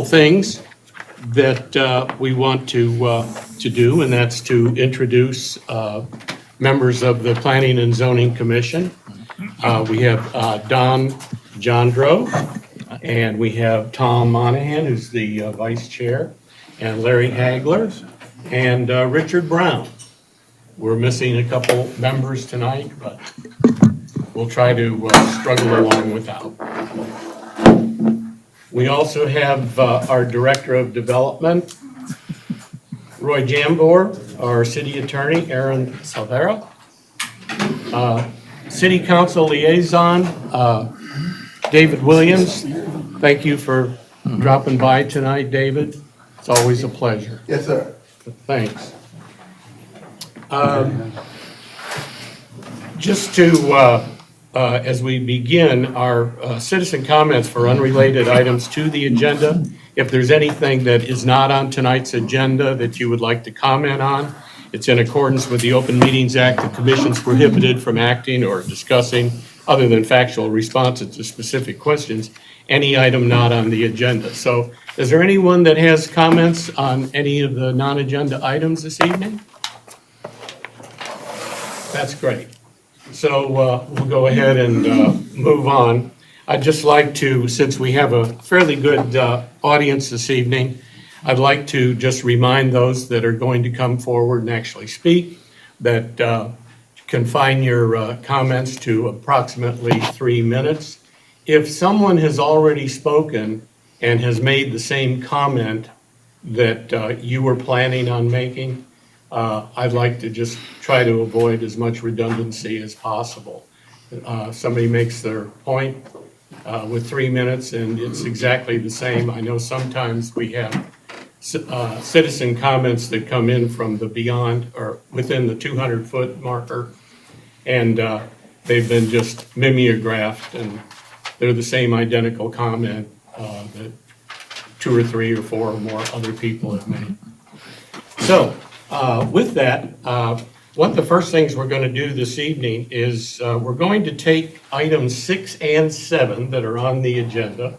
things that we want to do, and that's to introduce members of the Planning and Zoning Commission. We have Don Jandro, and we have Tom Monahan, who's the vice chair, and Larry Hagler, and Richard Brown. We're missing a couple members tonight, but we'll try to struggle along without. We also have our Director of Development, Roy Jambor, our City Attorney, Aaron Salvera, City Council Liaison, David Williams. Thank you for dropping by tonight, David. It's always a pleasure. Yes, sir. Thanks. Just to, as we begin our citizen comments for unrelated items to the agenda, if there's anything that is not on tonight's agenda that you would like to comment on, it's in accordance with the Open Meetings Act. The commission's prohibited from acting or discussing, other than factual responses to specific questions, any item not on the agenda. So is there anyone that has comments on any of the non-agenda items this evening? That's great. So we'll go ahead and move on. I'd just like to, since we have a fairly good audience this evening, I'd like to just remind those that are going to come forward and actually speak that confine your comments to approximately 3 minutes. If someone has already spoken and has made the same comment that you were planning on making, I'd like to just try to avoid as much redundancy as possible. Somebody makes their point with 3 minutes and it's exactly the same. I know sometimes we have citizen comments that come in from the beyond or within the 200-foot marker, and they've been just mimeographed and they're the same identical comment that 2 or 3 or 4 or more other people have made. So with that, one of the first things we're going to do this evening is we're going to take items 6 and 7 that are on the agenda,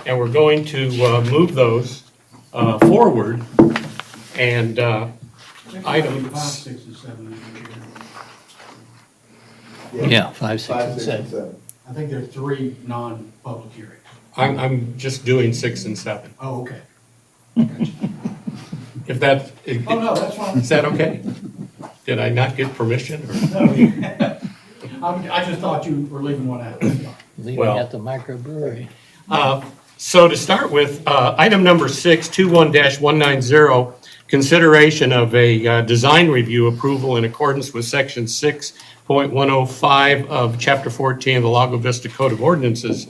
and we're going to move those forward. And items 5, 6, and 7. Yeah, 5, 6, and 7. I think there are 3 non-public hearings. I'm just doing 6 and 7. Oh, okay. If that, Oh, no, that's fine. is that okay? Did I not get permission? Or? I just thought you were leaving one out. Leaving Well- at the microbrewery. So to start with, item number 6, 21-190, consideration of a design review approval in accordance with section 6.105 of chapter 14 of the Lago Vista Code of Ordinances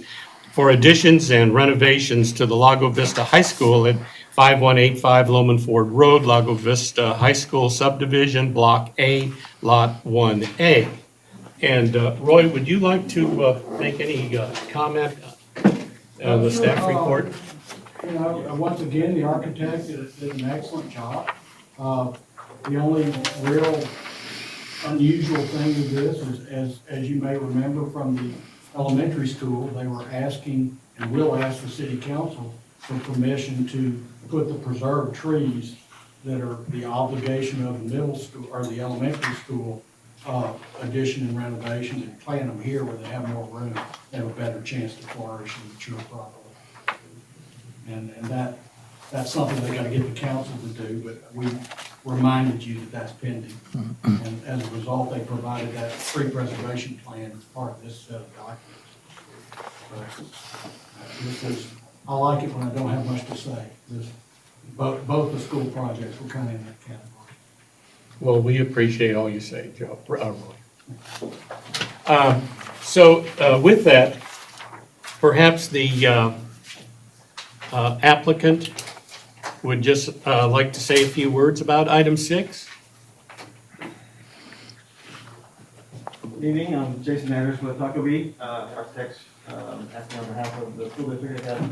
for additions and renovations to the Lago Vista High School at 5185 Loman Ford Road, Lago Vista High School subdivision, Block A, Lot 1A. And Roy, would you like to make any comment on the staff report? You know, once again, the architect did an excellent job. The only real unusual thing with this is, as you may remember from the elementary school, they were asking and will ask the city council for permission to put the preserved trees that are the obligation of the middle school or the elementary school addition and renovation, and plant them here where they have more room, they have a better chance to flourish and mature properly. And that's something they gotta get the council to do, but we reminded you that that's pending. And as a result, they provided that tree preservation plan as part of this set of documents. But I like it when I don't have much to say. Both the school projects were kind of in that category. Well, we appreciate all you say, Joe. Roy. So with that, perhaps the applicant would just like to say a few words about item 6. Good evening, I'm Jason Anders with Taco Bee, architects, acting on behalf of the school district. I have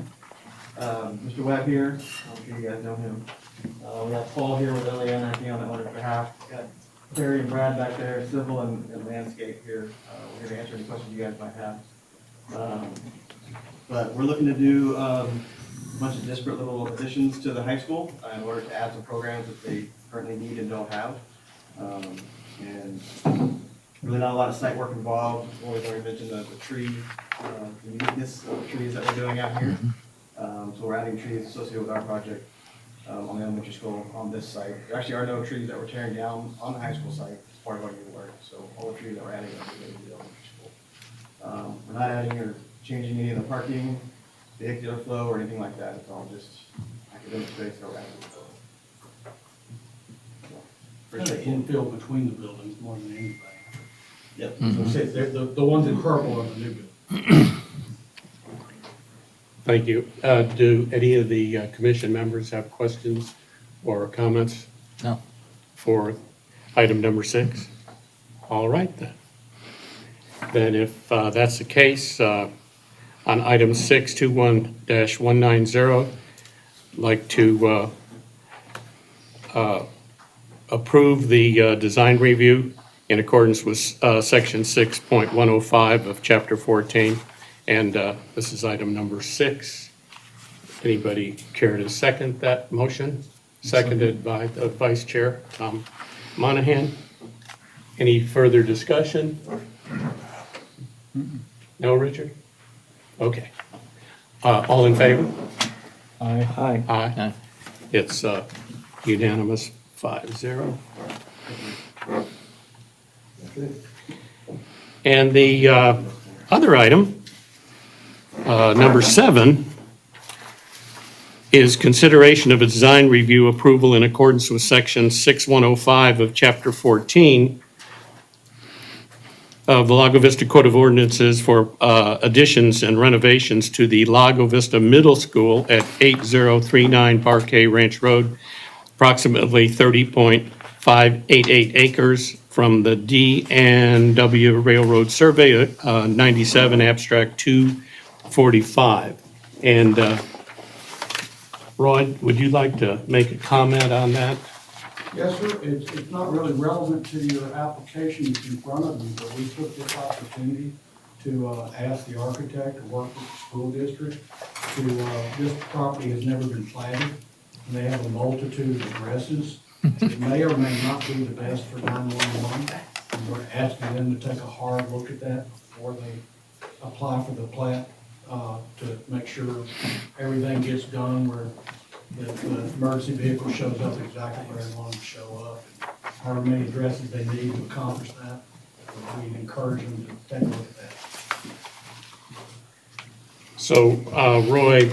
Mr. Webb here, I'm sure you guys know him. We have Paul here with LAN acting on that owner's behalf. Got Terry and Brad back there, civil and landscape here. We're here to answer any questions you guys might have. But we're looking to do a bunch of disparate little additions to the high school in order to add some programs that they currently need and don't have. And really not a lot of site work involved. Roy's already mentioned the tree, the uniqueness of the trees that we're doing out here. So we're adding trees associated with our project on the elementary school on this site. There actually are no trees that we're tearing down on the high school site as part of our new work. So all the trees that we're adding are going to the elementary school. We're not adding or changing any of the parking, vehicular flow, or anything like that. It's all just academic space that we're adding. Kind of infill between the buildings more than anything. Yep. So say the ones in purple are the new buildings. Thank you. Do any of the commission members have questions or comments No. for item number 6? All right, then. Then if that's the case, on item 621-190, I'd like to approve the design review in accordance with section 6.105 of chapter 14. And this is item number 6. Anybody care to second that motion? Seconded by the Vice Chair, Tom Monahan. Any further discussion? No, Richard? Okay. All in favor? Aye. Aye. It's unanimous, 5-0. And the other item, number 7, is consideration of a design review approval in accordance with section 6105 of chapter 14 of the Lago Vista Code of Ordinances for additions and renovations to the Lago Vista Middle School at 8039 Parquet Ranch Road, approximately 30.588 acres from the D&W Railroad Survey, 97 Abstract 245. And Roy, would you like to make a comment on that? Yes, sir. It's not really relevant to your application that's in front of you, but we took this opportunity to ask the architect to work with the school district this property has never been platted, and they have a multitude of addresses. It may or may not be the best for 911. And we're asking them to take a hard look at that before they apply for the plat, to make sure everything gets done where the emergency vehicle shows up exactly where they want them to show up. However many addresses they need to accomplish that, we encourage them to take a look at that. So, Roy,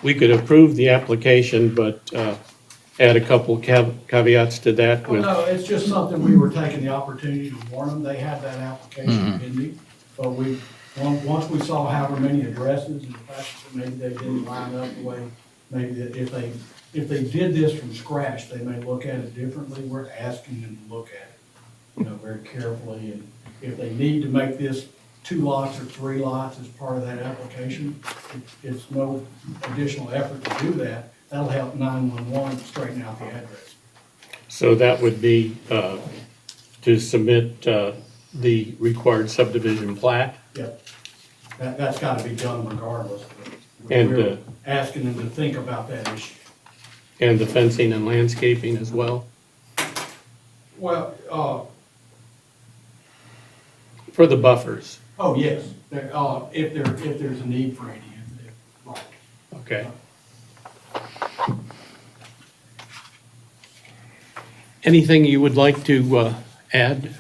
we could approve the application, but add a couple caveats to that. Well, no, it's just something we were taking the opportunity to warn them. They had that application pending, but once we saw however many addresses and the fact that maybe they didn't line up the way, maybe that if they did this from scratch, they may look at it differently. We're asking them to look at it, very carefully. And if they need to make this 2 lots or 3 lots as part of that application, it's no additional effort to do that. That'll help 911 straighten out the address. So that would be to submit the required subdivision plat? Yep. That's got to be done regardless. And, We're asking them to think about that issue. And the fencing and landscaping as well? Well, For the buffers, oh, yes, if there's a need for any, right. okay. Anything you would like to add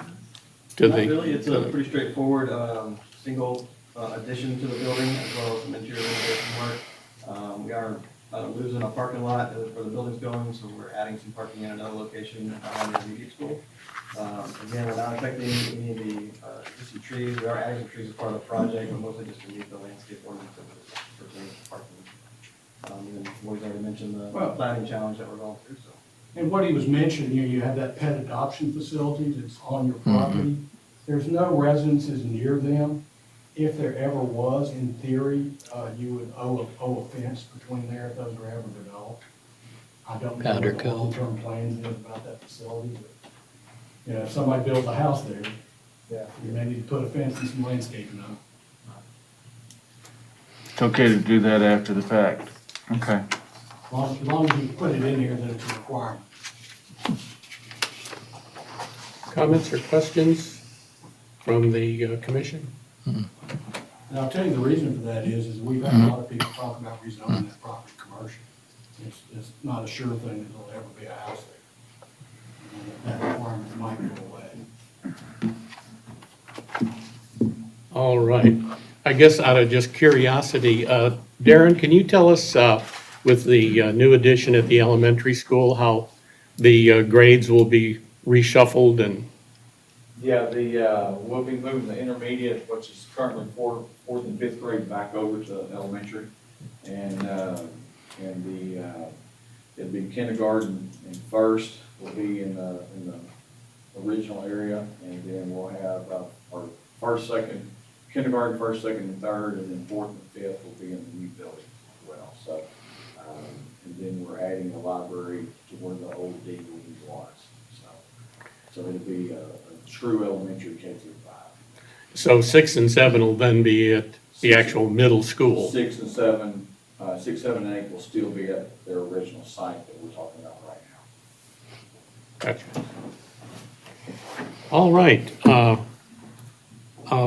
to Not the? really, it's a pretty straightforward, single addition to the building as well as some interior renovation work. We are losing a parking lot where the building's going, so we're adding some parking in another location behind the immediate school. Again, we're not affecting any of the existing trees. We are adding some trees as part of the project, but mostly just to meet the landscape ordinance that pertains to parking. And Roy's already mentioned the planning challenge that we're going through, so. And what he was mentioning, you have that pet adoption facility that's on your property. There's no residences near them. If there ever was, in theory, you would owe a fence between there if those were ever developed. I don't know Powder what the coat. long-term plans is about that facility, but, if somebody builds a house there, you may need to put a fence and some landscaping on it. It's okay to do that after the fact. Okay. As long as you put it in here that it's a requirement. Comments or questions from the commission? And I'll tell you the reason for that is we've had a lot of people talk about rezoning that property commercial. It's not a sure thing that there'll ever be a house there. And that requirement might go away. All right. I guess out of just curiosity, Darren, can you tell us with the new addition at the elementary school, how the grades will be reshuffled and, Yeah, we'll be moving the intermediate, which is currently fourth and fifth grade, back over to elementary. And it'll be kindergarten and first will be in the original area. And then we'll have our first, second, kindergarten, first, second, and third, and then fourth and fifth will be in the new building as well. So, and then we're adding a library to where the old DE was. So it'll be a true elementary K through 5. so 6 and 7 will then be at the actual middle school? 6 and 7, 6, 7, and 8 will still be at their original site that we're talking about right now. Gotcha. All right. I'll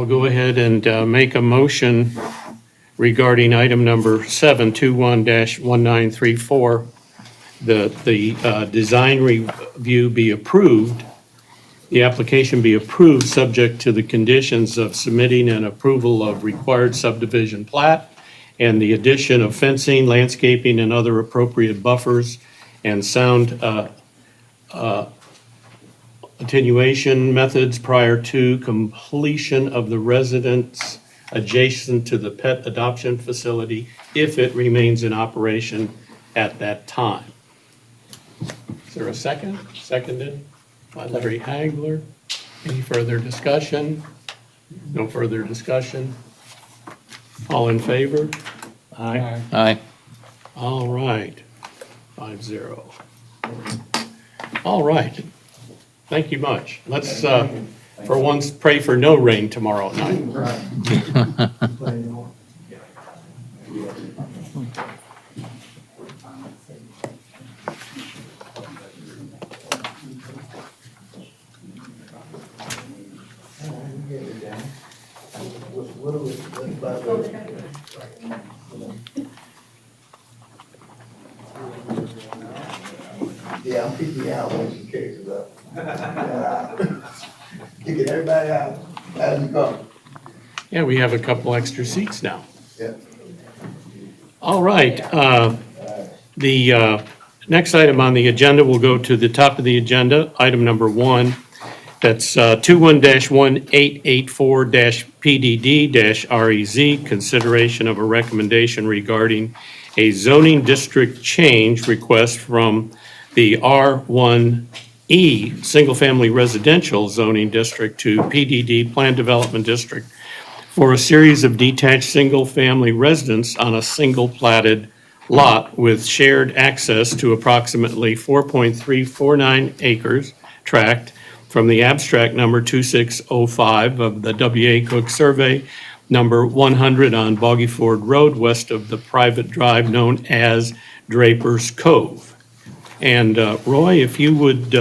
go ahead and make a motion regarding item number 721-1934. The design review be approved, the application be approved subject to the conditions of submitting an approval of required subdivision plat and the addition of fencing, landscaping, and other appropriate buffers and sound attenuation methods prior to completion of the residence adjacent to the pet adoption facility if it remains in operation at that time. Is there a second? Seconded by Larry Hagler. Any further discussion? No further discussion? All in favor? Aye. Aye. All right. 5-0. All right. Thank you much. Let's, for once, pray for no rain tomorrow night. Yeah, I'm picking out once you case it up. Kicking everybody out as you come. Yeah, we have a couple extra seats now. Yeah. All right. The next item on the agenda will go to the top of the agenda, item number 1. That's 21-1884-PDD-REZ, consideration of a recommendation regarding a zoning district change request from the R1E, single-family residential zoning district, to PDD, Planned Development District, for a series of detached single-family residents on a single platted lot with shared access to approximately 4.349 acres tract from the abstract number 2605 of the W.A. Cook Survey, number 100 on Boggy Ford Road, west of the private drive known as Draper's Cove. And Roy, if you would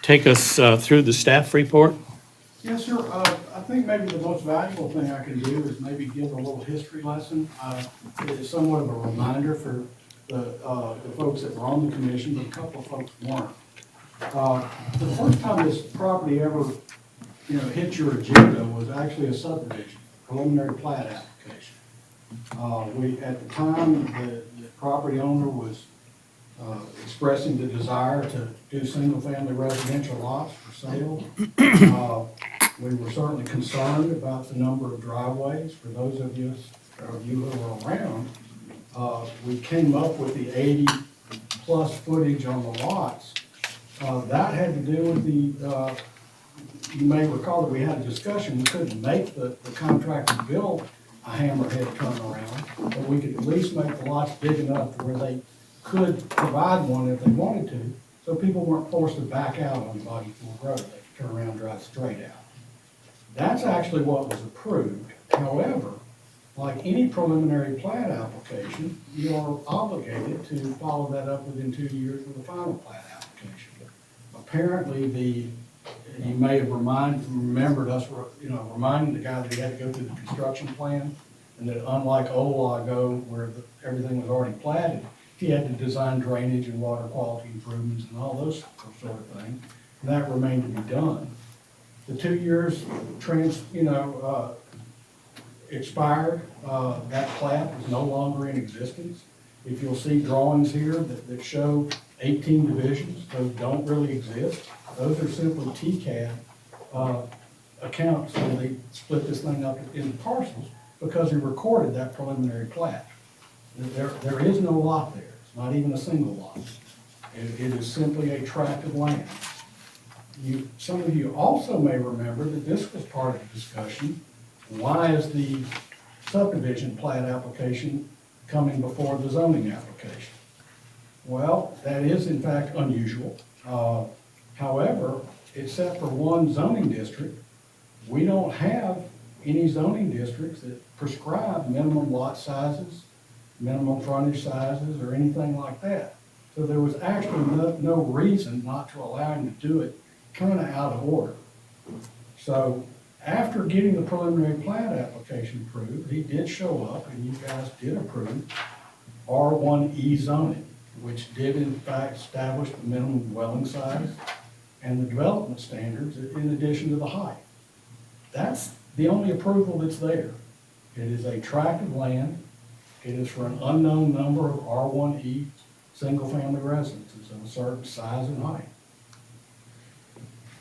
take us through the staff report? Yes, sir. I think maybe the most valuable thing I can do is maybe give a little history lesson. It is somewhat of a reminder for the folks that were on the commission, but a couple of folks weren't. The first time this property ever, hit your agenda was actually a subdivision, preliminary plat application. At the time, the property owner was expressing the desire to do single-family residential lots for sale. We were certainly concerned about the number of driveways. For those of you who were around, we came up with the 80-plus footage on the lots. That had to do with you may recall that we had a discussion, we couldn't make the contractor build a hammerhead turnaround, but we could at least make the lots big enough to where they could provide one if they wanted to, so people weren't forced to back out on Boggy Ford Road. They could turn around and drive straight out. That's actually what was approved. However, like any preliminary plat application, you are obligated to follow that up within 2 years with a final plat application. Apparently, you may have remembered us, reminding the guy that he had to go through the construction plan, and that unlike old law ago, where everything was already platted, he had to design drainage and water quality improvements and all those sort of things, and that remained to be done. The 2 years expired, that plat is no longer in existence. If you'll see drawings here that show 18 divisions, those don't really exist. Those are simply TCAD accounts, so they split this thing up into parcels because we recorded that preliminary plat. There is no lot there. It's not even a single lot. It is simply a tract of land. Some of you also may remember that this was part of the discussion. Why is the subdivision plat application coming before the zoning application? Well, that is in fact unusual. However, except for one zoning district, we don't have any zoning districts that prescribe minimum lot sizes, minimum frontage sizes, or anything like that. So there was actually no reason not to allow him to do it kind of out of order. So after getting the preliminary plat application approved, he did show up and you guys did approve R1E zoning, which did in fact establish the minimum dwelling size and the development standards in addition to the height. That's the only approval that's there. It is a tract of land. It is for an unknown number of R1E single-family residences of a certain size and height.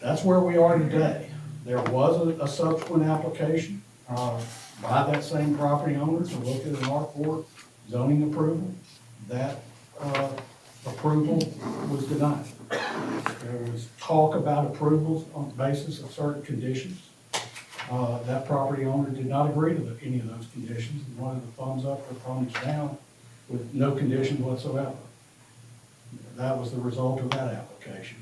That's where we are today. There was a subsequent application by that same property owner to look at an R4 zoning approval. That approval was denied. There was talk about approvals on the basis of certain conditions. That property owner did not agree to any of those conditions and wanted the thumbs up or thumbs down with no conditions whatsoever. That was the result of that application.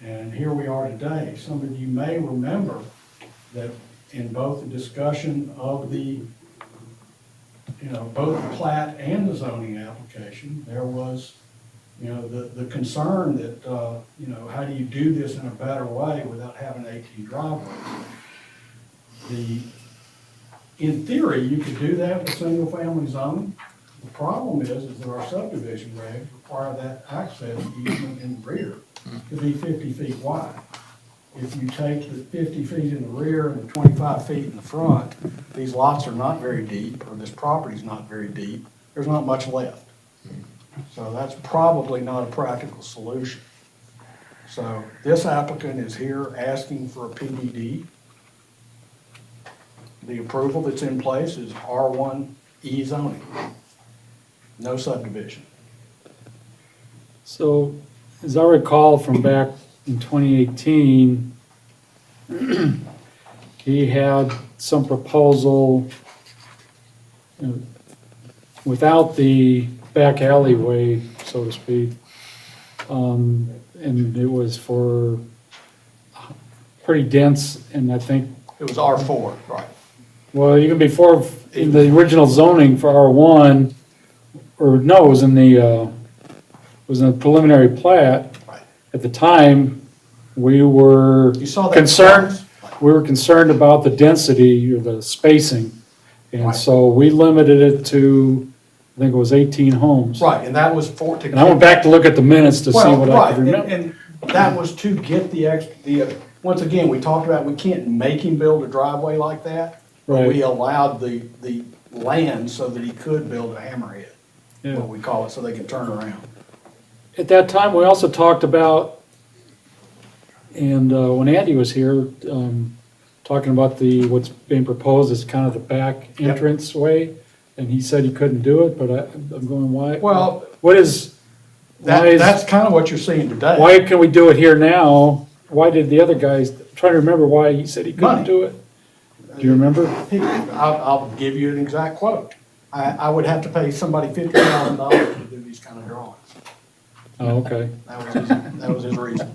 And here we are today. Some of you may remember that in both the discussion of both the plat and the zoning application, there was, the concern that, how do you do this in a better way without having 18 driveways? In theory, you could do that with single-family zoning. The problem is that our subdivision regs require that access easement in the rear to be 50 feet wide. If you take the 50 feet in the rear and the 25 feet in the front, these lots are not very deep, or this property's not very deep. There's not much left. So that's probably not a practical solution. So this applicant is here asking for a PDD. The approval that's in place is R1E zoning, no subdivision. So, as I recall from back in 2018, he had some proposal without the back alleyway, so to speak. And it was for pretty dense, and I think, It was R4, right? well, even before, in the original zoning for R1, or no, it was in the preliminary plat. Right. At the time, we were You saw that. concerned, about the density or the spacing. And Right. so we limited it to, I think it was 18 homes. Right, and that was for, to. And I went back to look at the minutes to see Well, what I right, could remember. and that was to get once again, we talked about, we can't make him build a driveway like that. But we Right. allowed the land so that he could build a hammerhead, Yeah. what we call it, so they can turn around. At that time, we also talked about, and when Andy was here, talking about what's being proposed as kind of the back Yep. entrance way, and he said he couldn't do it, but I'm going, why? Well, What is, why that's is, kind of what you're seeing today. why can we do it here now? Why did the other guys, I'm trying to remember why he said he couldn't Money. do it? Do you remember? I'll give you an exact quote. I would have to pay somebody $50,000 to do these kind of drawings. Oh, okay, That was his reason,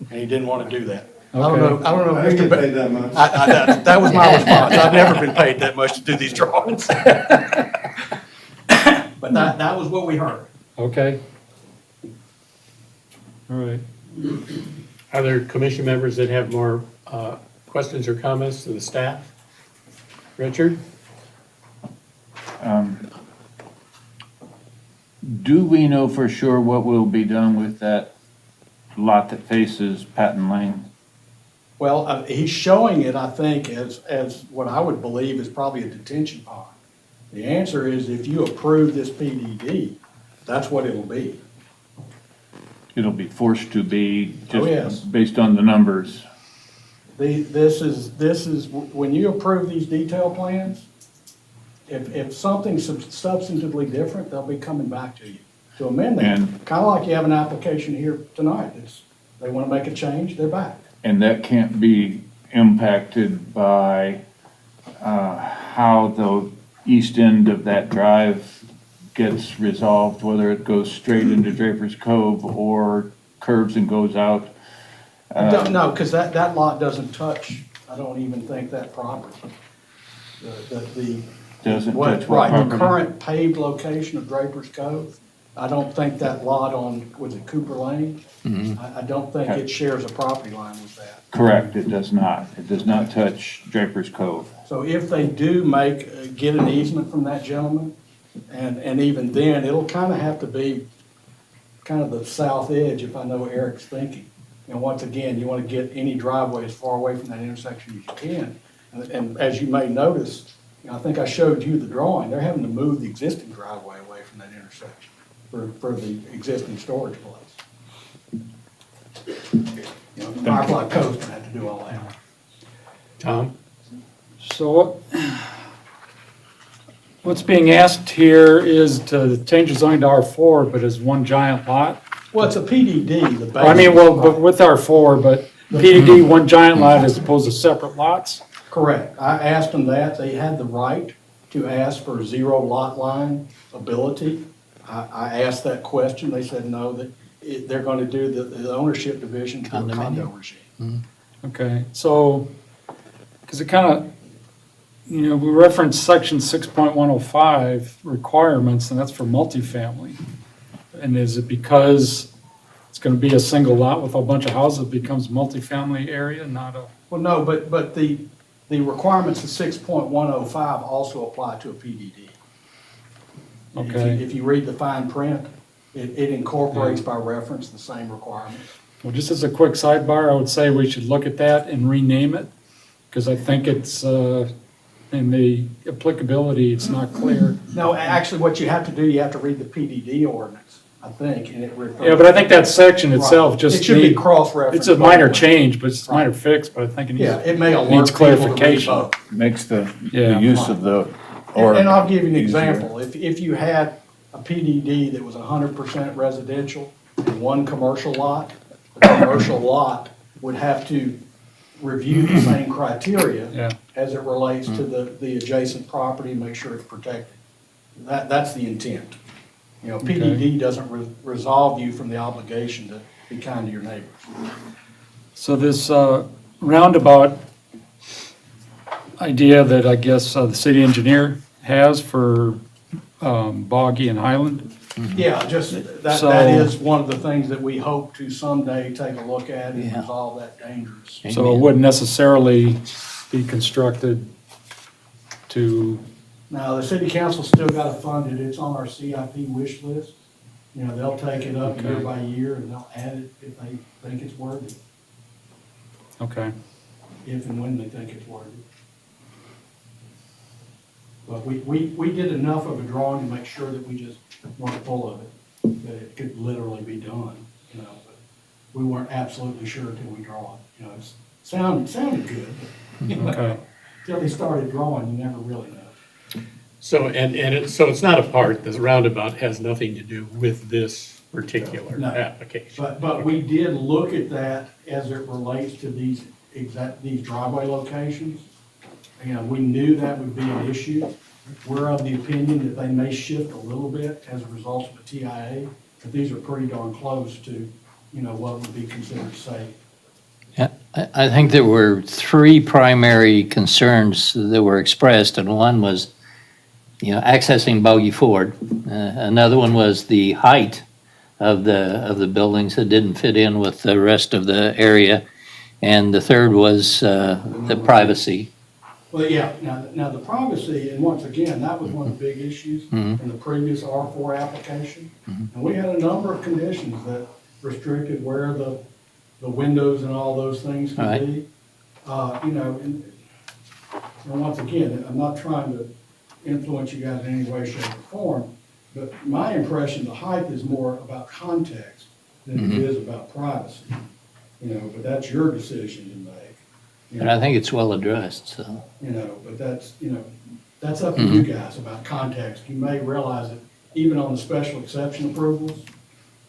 and he didn't want to do that. I don't know, I Mr. get Ba- paid that much. that was my response. I've never been paid that much to do these drawings. But that was what we heard. Okay. All right. Are there commission members that have more questions or comments to the staff? Richard? Do we know for sure what will be done with that lot that faces Patton Lane? Well, he's showing it, I think, as what I would believe is probably a detention pond. The answer is if you approve this PDD, that's what it'll be. It'll be forced to be Oh, yes. just based on the numbers. This is, when you approve these detail plans, if something's substantively different, they'll be coming back to you to amend them. And- Kind of like you have an application here tonight. They want to make a change, they're back. And that can't be impacted by how the east end of that drive gets resolved, whether it goes straight into Draper's Cove or curves and goes out. No, because that lot doesn't touch, I don't even think that property. The Doesn't what, touch what right, the property? current paved location of Draper's Cove, I don't think that lot on, was it Cooper Lane? I don't think it shares a property line with that. Correct, it does not. It does not touch Draper's Cove. So if they do get an easement from that gentleman, and even then, it'll kind of have to be kind of the south edge, if I know Eric's thinking. And once again, you want to get any driveway as far away from that intersection as you can. And as you may notice, I think I showed you the drawing, they're having to move the existing driveway away from that intersection for the existing storage place. Firefly Coast gonna have to do all that. Tom? So what's being asked here is to change the zoning to R4, but as one giant lot? Well, it's a PDD, the basic. I mean, well, but with R4, but PDD, one giant lot as opposed to separate lots? Correct. I asked them that. They had the right to ask for zero lot line ability. I asked that question. They said no, that they're going to do the ownership division to a condo regime. Okay, so, because it kind of, we reference section 6.105 requirements, and that's for multifamily. And is it because it's going to be a single lot with a bunch of houses, it becomes multifamily area, not a? Well, no, but the requirements of 6.105 also apply to a PDD. Okay. If you read the fine print, it incorporates by reference the same requirements. Well, just as a quick sidebar, I would say we should look at that and rename it, because I think it's, in the applicability, it's not clear. No, actually, what you have to do, you have to read the PDD ordinance, I think, and it refers. Yeah, but I think that section itself Right. just It should be need- cross-referenced. It's a minor both ways. change, but it's a minor fix, but I think it Yeah, needs, it may alert needs people to read clarification. both. Makes the Yeah. use of the, And I'll give you an easier. example. If you had a PDD that was 100% residential and one commercial lot, the commercial lot would have to review the same criteria Yeah. as it relates to the adjacent property and make sure it's protected. That's the intent. PDD doesn't resolve you from the obligation to be kind to your neighbors. So this roundabout idea that I guess the city engineer has for Boggy and Highland, Yeah, just, that So- is one of the things that we hope to someday take a look at and Yeah. resolve that dangerous. so it wouldn't necessarily be constructed to, Now, the city council still got to fund it. It's on our CIP wish list. They'll take it up year Okay. by year and they'll add it if they think it's worthy, okay. if and when they think it's worthy. But we did enough of a drawing to make sure that we just weren't full of it, that it could literally be done, but we weren't absolutely sure until we draw it. It sounded good, but Okay. until they started drawing, you never really know. So, so it's not a part, this roundabout has nothing to do with this particular No. application. But we did look at that as it relates to these driveway locations. We knew that would be an issue. We're of the opinion that they may shift a little bit as a result of the TIA, but these are pretty darn close to, what would be considered safe. Yeah, I think there were three primary concerns that were expressed, and one was, accessing Bogey Ford. Another one was the height of the buildings that didn't fit in with the rest of the area. And the third was the privacy. Well, yeah, now the privacy, and once again, that was one of the big issues in the previous R4 application. And we had a number of conditions that restricted where the windows and all those things could Right. be. And once again, I'm not trying to influence you guys in any way, shape, or form, but my impression, the height is more about context than it is about privacy. But that's your decision to make. And I think it's well addressed, so. But that's up to you guys about context. You may realize that even on the special exception approvals,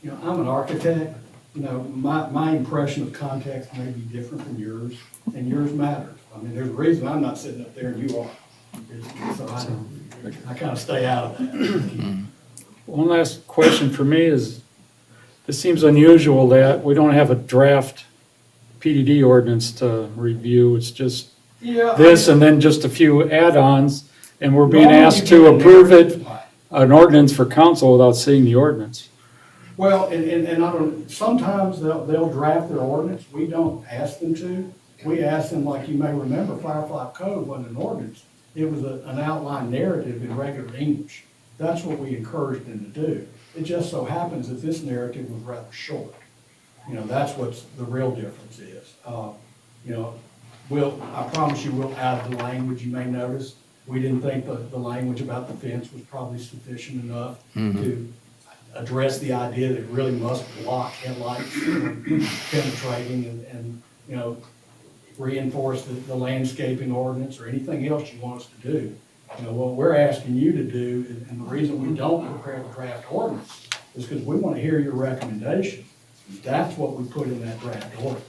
I'm an architect, my impression of context may be different from yours, and yours matters. I mean, there's a reason I'm not sitting up there and you are. So I kind of stay out of that. One last question for me is, it seems unusual that we don't have a draft PDD ordinance to review. It's just Yeah. this and then just a few add-ons, and we're being Normally asked you to get approve narrative. it, an ordinance for council without seeing the ordinance. Well, and I don't, sometimes they'll draft their ordinance, we don't ask them to. We ask them, like you may remember, Firefly Code wasn't an ordinance, it was an outline narrative in regular English. That's what we encouraged them to do. It just so happens that this narrative was rather short. That's what's the real difference is. I promise you, we'll add the language. You may notice, we didn't think the language about the fence was probably sufficient enough to address the idea that it really must block headlights from penetrating and reinforce the landscaping ordinance or anything else you want us to do. What we're asking you to do, and the reason we don't prepare the draft ordinance is because we want to hear your recommendation. That's what we put in that draft ordinance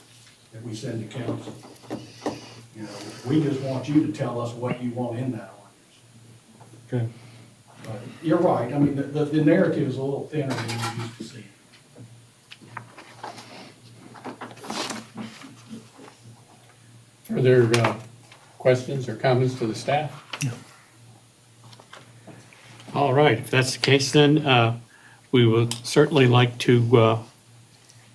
that we send to council. We just want you to tell us what you want in that ordinance. Okay. But you're right, I mean, the narrative is a little thinner than you used to see. Further questions or comments to the staff? No. All right, if that's the case, then we would certainly like to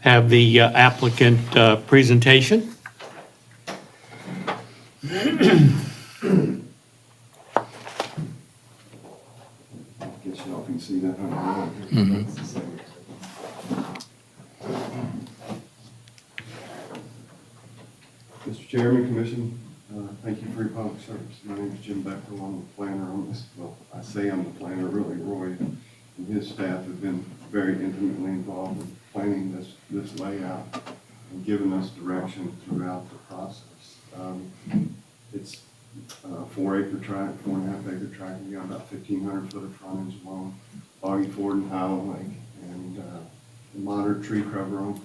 have the applicant presentation. Guess y'all can see that. Mr. Chairman, Commission, thank you for your public service. My name is Jim Bechtel. I'm the planner on this. Well, I say I'm the planner, really Roy and his staff have been very intimately involved in planning this layout and giving us direction throughout the process. It's 4-acre tract, 4.5 acre tract. We got about 1,500 foot of frontage along Boggy Ford and Highland Lake, and moderate tree cover on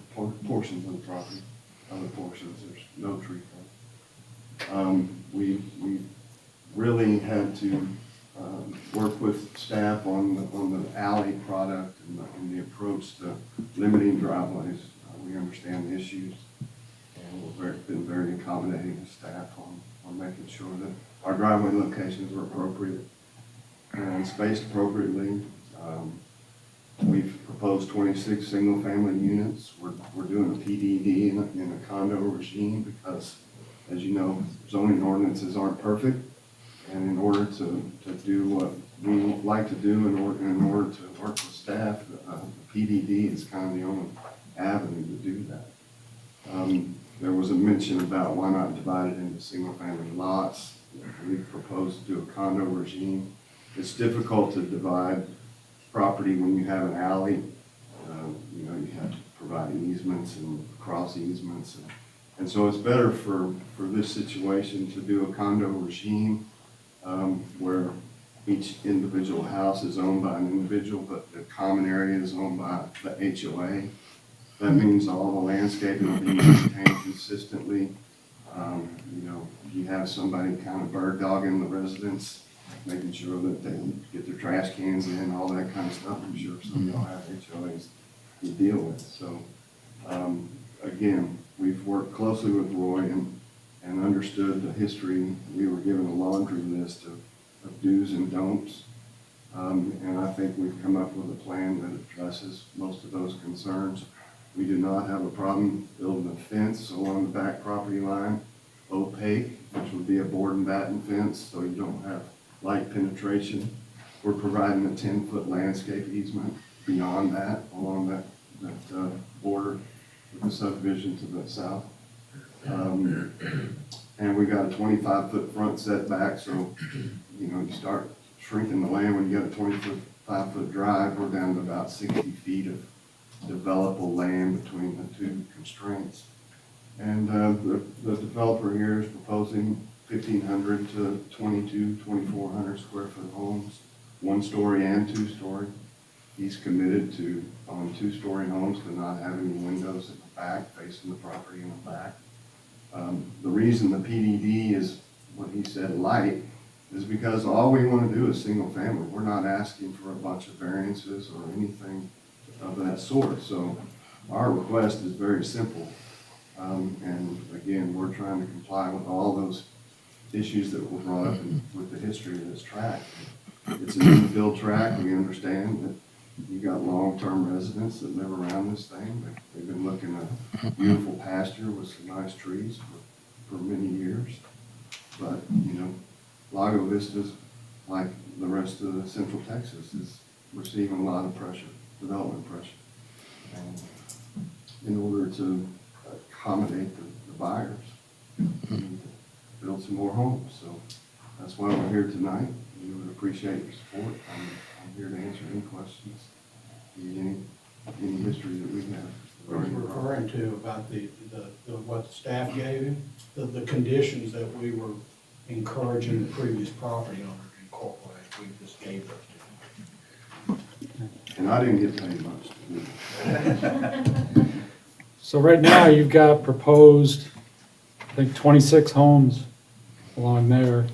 portions of the property. Other portions, there's no tree cover. We really had to work with staff on the alley product and the approach to limiting driveways. We understand the issues, and we've been very accommodating to staff on making sure that our driveway locations were appropriate and spaced appropriately. We've proposed 26 single-family units. We're doing a PDD in a condo regime because, as you know, zoning ordinances aren't perfect. And in order to do what we like to do, in order to work with staff, the PDD is kind of the only avenue to do that. There was a mention about why not divide it into single-family lots. We've proposed to do a condo regime. It's difficult to divide property when you have an alley. You have to provide easements and cross easements. And so it's better for this situation to do a condo regime where each individual house is owned by an individual, but the common area is owned by the HOA. That means all the landscaping will be maintained consistently. You have somebody kind of bird dogging the residents, making sure that they get their trash cans in, all that kind of stuff. I'm sure some of y'all have HOAs to deal with. So, again, we've worked closely with Roy and understood the history. We were given a laundry list of do's and don'ts. And I think we've come up with a plan that addresses most of those concerns. We do not have a problem building a fence along the back property line, opaque, which would be a board and batten fence, so you don't have light penetration. We're providing a 10-foot landscape easement beyond that, along that border with the subdivision to the south. And we got a 25-foot front setback, so, you know, you start shrinking the land when you got a 25-foot drive, we're down to about 60 feet of developable land between the two constraints. And the developer here is proposing 1,500 to 2,400 square foot homes, 1-story and 2-story. He's committed to, on 2-story homes, to not have any windows at the back, facing the property in the back. The reason the PDD is what he said light is because all we want to do is single family. We're not asking for a bunch of variances or anything of that sort. So our request is very simple. And again, we're trying to comply with all those issues that were brought up with the history of this tract. It's an infill tract. We understand that you got long-term residents that live around this thing. They've been looking at beautiful pasture with some nice trees for many years. But, you know, Lago Vista's, like the rest of Central Texas, is receiving a lot of pressure, development pressure. And in order to accommodate the buyers, we need to build some more homes. So that's why we're here tonight. We would appreciate your support. I'm here to answer any questions, any history that we have. What you're referring to about the what the staff gave him, the conditions that we were encouraging the previous property owner to incorporate, we just gave those to him. And I didn't get paid much to do it. So right now, you've got proposed, I think, 26 homes along there.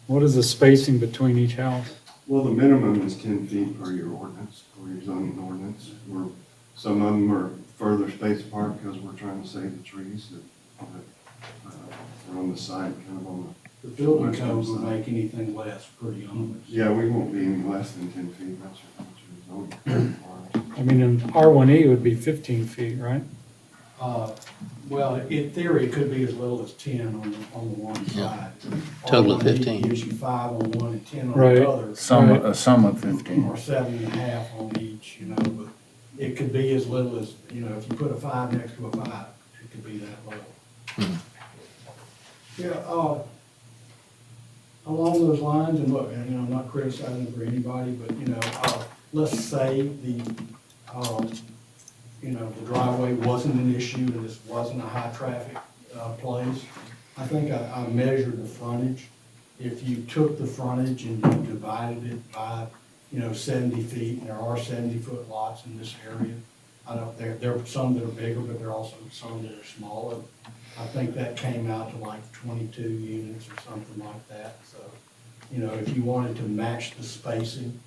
What is the spacing between each house? Well, the minimum is 10 feet per your ordinance, or your zoning ordinance. Some of them are further spaced apart because we're trying to save the trees that are on the site, kind of on The building code would make anything less pretty honest. the, yeah, we won't be any less than 10 feet. That's your zoning code requires. I mean, in R1E would be 15 feet, right? Well, in theory, it could be as little as 10 on the one side. Total of Or 15. Gives you 5 on one and 10 on Right. the other. A sum of 15. Or 7.5 on each, you know, but it could be as little as, you know, if you put a 5 next to a 5, it could be that low. Yeah, along those lines, and look, and, you know, I'm not criticizing for anybody, but, you know, let's say the driveway wasn't an issue and this wasn't a high traffic, place. I think I measured the frontage. If you took the frontage and you divided it by, 70 feet, and there are 70-foot lots in this area. There are some that are bigger, but there are also some that are smaller. I think that came out to like 22 units or something like that. So, if you wanted to match the spacing,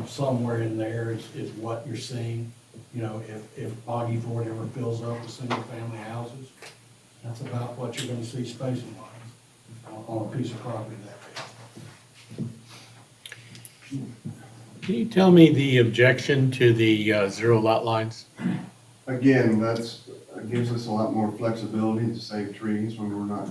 somewhere in there is what you're seeing. If Boggy Ford ever fills up with single-family houses, that's about what you're gonna see spacing-wise on a piece of property that big. Can you tell me the objection to the 0 lot lines? Again, that gives us a lot more flexibility to save trees when we're not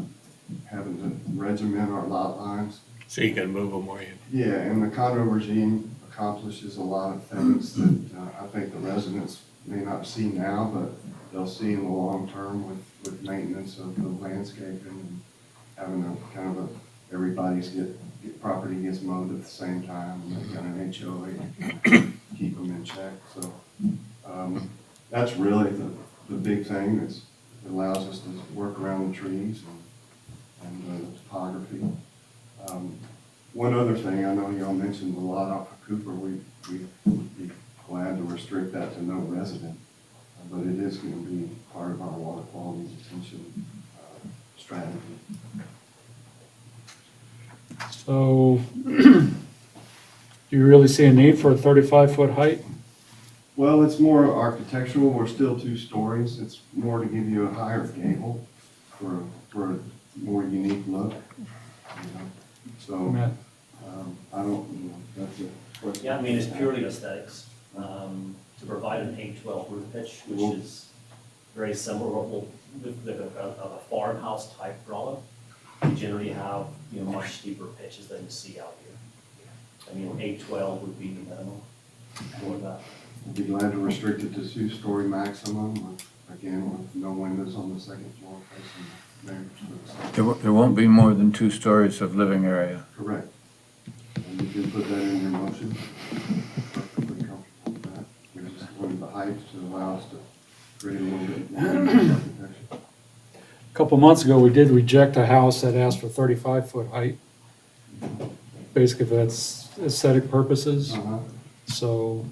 having to regiment our lot lines. So you can move them where you, Yeah, and the condo regime accomplishes a lot of things that I think the residents may not see now, but they'll see in the long term with maintenance of the landscaping and having a kind of everybody's property gets mowed at the same time, and they've got an HOA to keep them in check. So that's really the big thing. It allows us to work around the trees and the topography. One other thing, I know y'all mentioned the lot off of Cooper. We'd be glad to restrict that to no resident, but it is going to be part of our water quality detention strategy. So, do you really see a need for a 35-foot height? Well, it's more architectural, we're still 2 stories, it's more to give you a higher gable for a more unique look, you know, so, Matt? I don't, you know, that's a question. Yeah, I mean, it's purely aesthetics, to provide an 8/12 roof pitch, which is very similar with a farmhouse type drawing. You generally have, much steeper pitches than you see out here. I mean, 8/12 would be the minimum for that. I'd be glad to restrict it to 2-story maximum, again, with no windows on the second floor facing the neighbors. There won't be more than 2 stories of living area. Correct. And you can put that in your motion. Perfectly comfortable with that. We just wanted the height to allow us to create a little bit more architecture. A couple months ago, we did reject a house that asked for 35-foot height, basically for that's aesthetic purposes, Uh-huh. so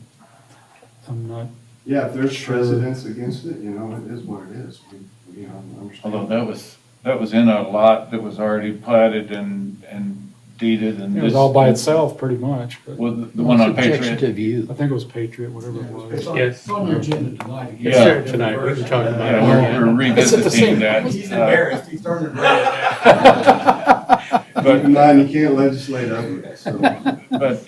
I'm not, Yeah, if there's Sure. precedence against it, it is what it is. We understand. Although that was in a lot that was already platted and deeded and it was all by itself, pretty much, but Well, the one on Objection Patriot. to view. I think it was Patriot, whatever it was. It's on your agenda tonight. again. Yeah. Sure, tonight, we can talk about it. Yeah, we're revisiting that. He's embarrassed, he's turning red. Keep in mind, you can't legislate over it, so. But,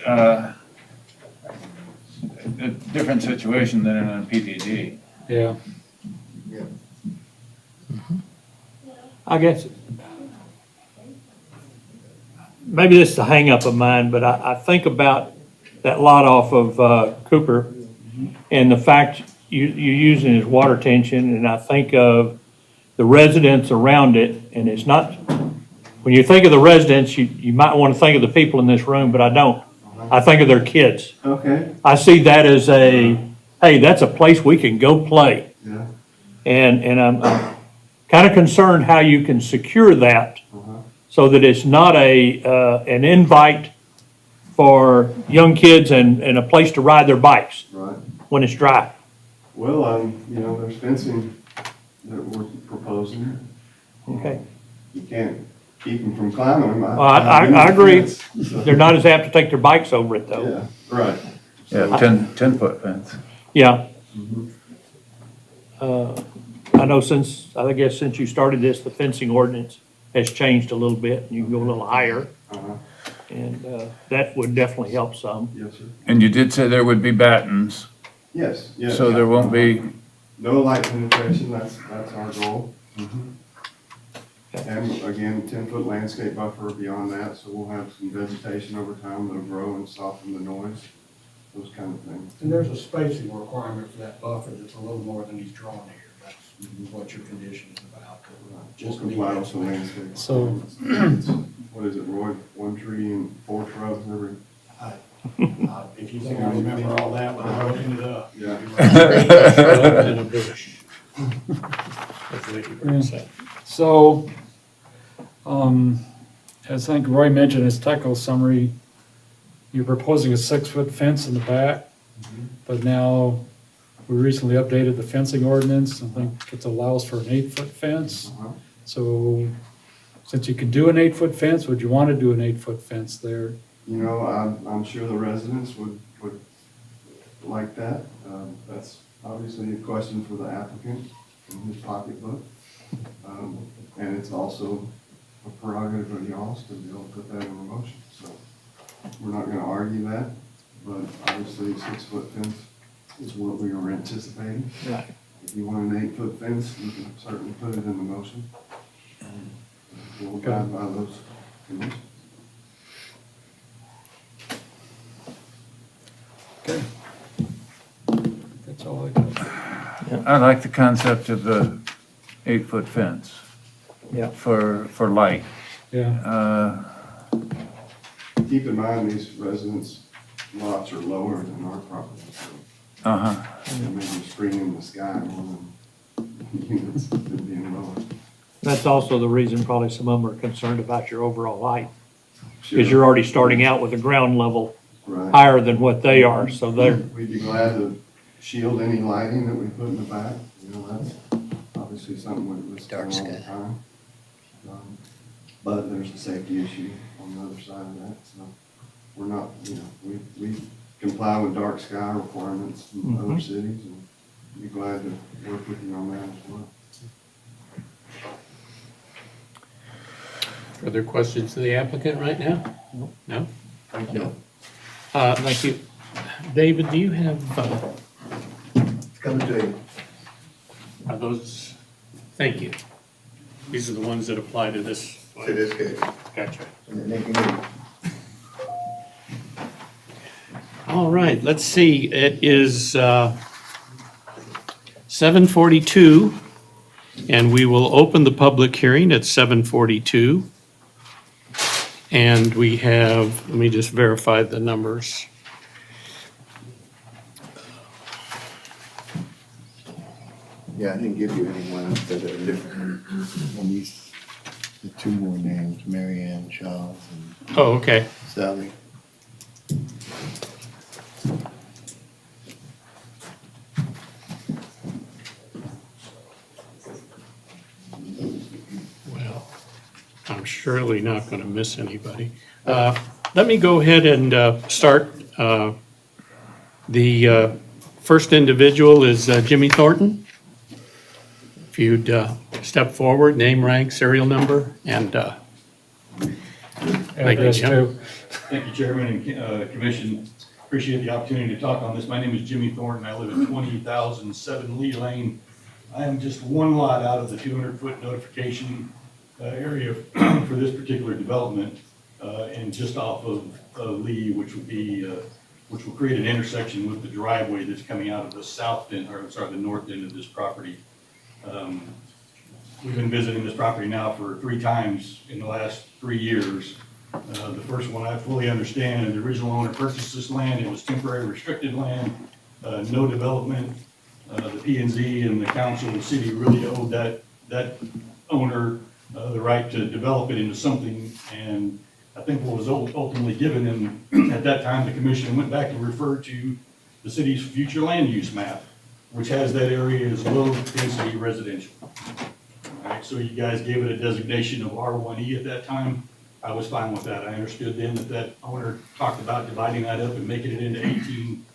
a different situation than in a PDD. Yeah, I guess, maybe this is a hang-up of mine, but I think about that lot off of Cooper and the fact you're using as water tension, and I think of the residents around it, and it's not, when you think of the residents, you might want to think of the people in this room, but I don't. I think of their kids. Okay, I see that as hey, that's a place we can go play. yeah. And I'm kind of concerned how you can secure that Uh-huh. so that it's not an invite for young kids and a place to ride their bikes Right. when it's dry. Well, there's fencing that we're proposing. Okay. You can't keep them from climbing them. I agree. So, They're not as apt to take their bikes over it though. Yeah, right. Yeah, 10-foot fence. Yeah. Mhm. I know I guess since you started this, the fencing ordinance has changed a little bit. You can go a little higher Uh-huh. and that would definitely help some. Yes, sir. And you did say there would be battens, Yes, yes. so there won't be, No light penetration, that's our goal. And again, 10-foot landscape buffer beyond that, so we'll have some vegetation over time that'll grow and soften the noise, those kind of things. And there's a spacing requirement for that buffer that's a little more than he's drawn here. That's what your condition is about. Just comply with the landscape. So- It's- What is it, Roy? 1 tree and 4 shrubs every, If you think I remember all that when I looking it up. yeah. In a bush. That's what you were saying. so, as I think Roy mentioned in his technical summary, you're proposing a 6-foot fence in the back, but now we recently updated the fencing ordinance, I think it allows for an 8-foot fence. Uh-huh. So, since you can do an 8-foot fence, would you want to do an 8-foot fence there? I'm sure the residents would like that. That's obviously a question for the applicant in his pocketbook. And it's also a prerogative of y'all's to be able to put that in a motion. So we're not gonna argue that, but obviously a 6-foot fence is what we were anticipating. Right. If you want an 8-foot fence, you can certainly put it in the motion. We'll abide by those conditions. Okay. That's all I got. I like the concept of the 8-foot fence. Yeah. For light. Yeah, Keep in mind, these residents' lots are lower than our property, so Uh-huh. they may be screening the sky more than units than being lower. That's also the reason probably some of them are concerned about your overall height, Sure. because you're already starting out with a ground level Right. higher than what they are, so they're, We'd be glad to shield any lighting that we put in the back, that's obviously something we listen to all Dark the sky. time. But there's a safety issue on the other side of that, so we're not, we comply with dark sky requirements in other Mhm. cities, and be glad to work with you on that as well. Further questions to the applicant right now? No? Thank you. Thank you. David, do you have, It's coming to you. are those, thank you. These are the ones that apply to this. To this case. Gotcha. And then they can move. All right, let's see, it is 7:42, and we will open the public hearing at 7:42. And we have, let me just verify the numbers. Yeah, I didn't give you anyone that are different. And these, the two more names, Mary Ann Charles and Oh, okay. Sally. Well, I'm surely not going to miss anybody. Let me go ahead and start. The first individual is Jimmy Thornton. If you'd step forward, name, rank, serial number, and thank you, Address Jim. too. Thank you, Chairman and Commission. Appreciate the opportunity to talk on this. My name is Jimmy Thornton. I live at 20,007 Lee Lane. I am just one lot out of the 200-foot notification area for this particular development, and just off of Lee, which will create an intersection with the driveway that's coming out of the south end, or I'm sorry, the north end of this property. We've been visiting this property now for 3 times in the last 3 years. The first one I fully understand, the original owner purchased this land, it was temporary restricted land, no development. The P&Z and the council and the city really owed that owner the right to develop it into something. And I think what was ultimately given, and at that time, the commission went back and referred to the city's future land use map, which has that area as low-density residential. All right, so you guys gave it a designation of R1E at that time. I was fine with that. I understood then that owner talked about dividing that up and making it into 18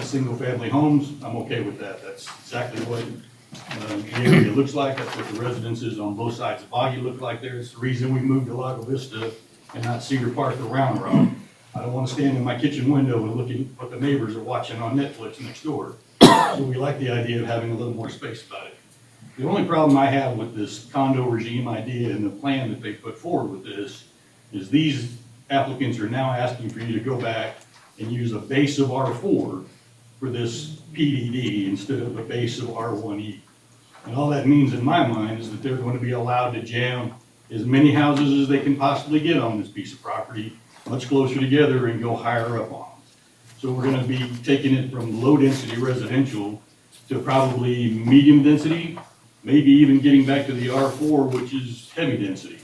single-family homes. I'm okay with that. That's exactly what the area looks like. That's what the residences on both sides of Boggy look like there. It's the reason we moved to Lago Vista and not Cedar Park or Round Rock. I don't want to stand in my kitchen window and look at what the neighbors are watching on Netflix next door. So we like the idea of having a little more space about it. The only problem I have with this condo regime idea and the plan that they put forward with this is these applicants are now asking for you to go back and use a base of R4 for this PDD instead of a base of R1E. And all that means in my mind is that they're going to be allowed to jam as many houses as they can possibly get on this piece of property, much closer together, and go higher up on them. So we're going to be taking it from low-density residential to probably medium density, maybe even getting back to the R4, which is heavy density.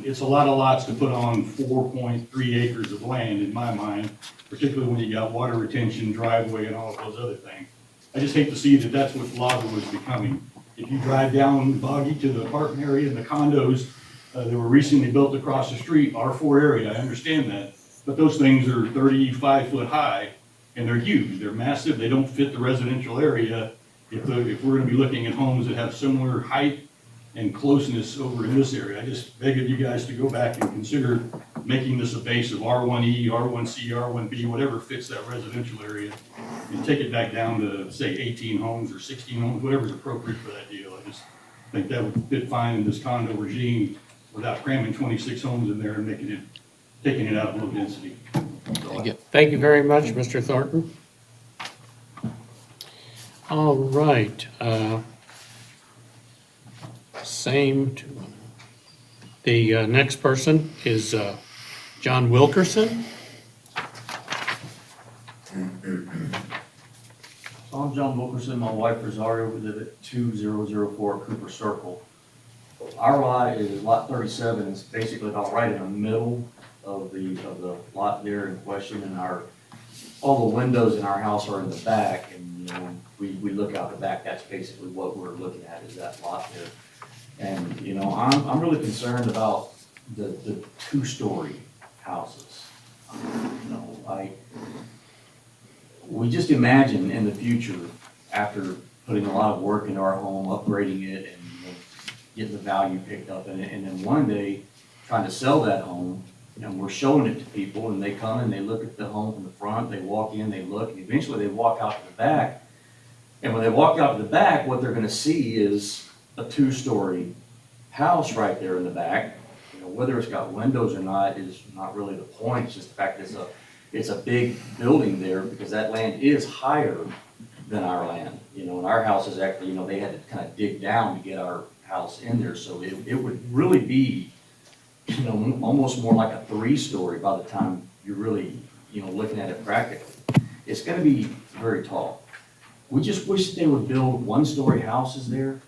It's a lot of lots to put on 4.3 acres of land in my mind, particularly when you got water retention, driveway, and all of those other things. I just hate to see that that's what Lago is becoming. If you drive down Boggy to the apartment area and the condos that were recently built across the street, R4 area, I understand that, but those things are 35 foot high and they're huge, they're massive, they don't fit the residential area. If we're gonna be looking at homes that have similar height and closeness over in this area, I just beg of you guys to go back and consider making this a base of R1E, R1C, R1B, whatever fits that residential area, and take it back down to, say, 18 homes or 16 homes, whatever's appropriate for that deal. I just think that would fit fine in this condo regime without cramming 26 homes in there and taking it out of low density. Thank you very much, Mr. Thornton. All right. Same to the next person is John Wilkerson. I'm John Wilkerson, my wife Rosario, we live at 2004 Cooper Circle. Our lot is lot 37, it's basically about right in the middle of the lot there in question, and all the windows in our house are in the back, and you know, when we look out the back, that's basically what we're looking at, is that lot there. And you know, I'm really concerned about the 2-story houses. You know, we just imagine in the future, after putting a lot of work into our home, upgrading it and getting the value picked up in it, and then one day trying to sell that home, and we're showing it to people, and they come and they look at the home from the front, they walk in, they look, and eventually they walk out to the back. And when they walk out to the back, what they're gonna see is a 2-story house right there in the back. You know, whether it's got windows or not is not really the point, it's just the fact that it's a big building there, because that land is higher than our land. You know, and our house is actually, you know, they had to kind of dig down to get our house in there, so it would really be, you know, almost more like a 3-story by the time you're really, you know, looking at it practically. It's gonna be very tall. We just wish they would build 1-story houses there.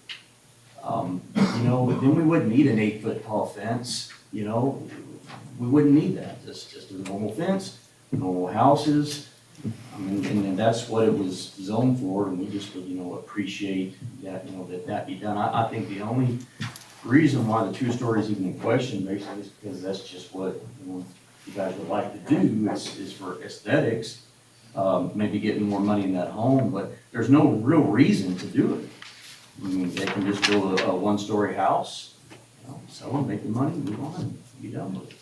You know, then we wouldn't need an 8-foot tall fence, you know, we wouldn't need that, just a normal fence, normal houses. I mean, and that's what it was zoned for, and we just would, you know, appreciate that, you know, that be done. I think the only reason why the 2 stories even in question, basically, is because that's just what, you know, you guys would like to do, is for aesthetics, maybe getting more money in that home, but there's no real reason to do it. I mean, they can just build a 1-story house, you know, sell them, make the money, move on, and be done with it.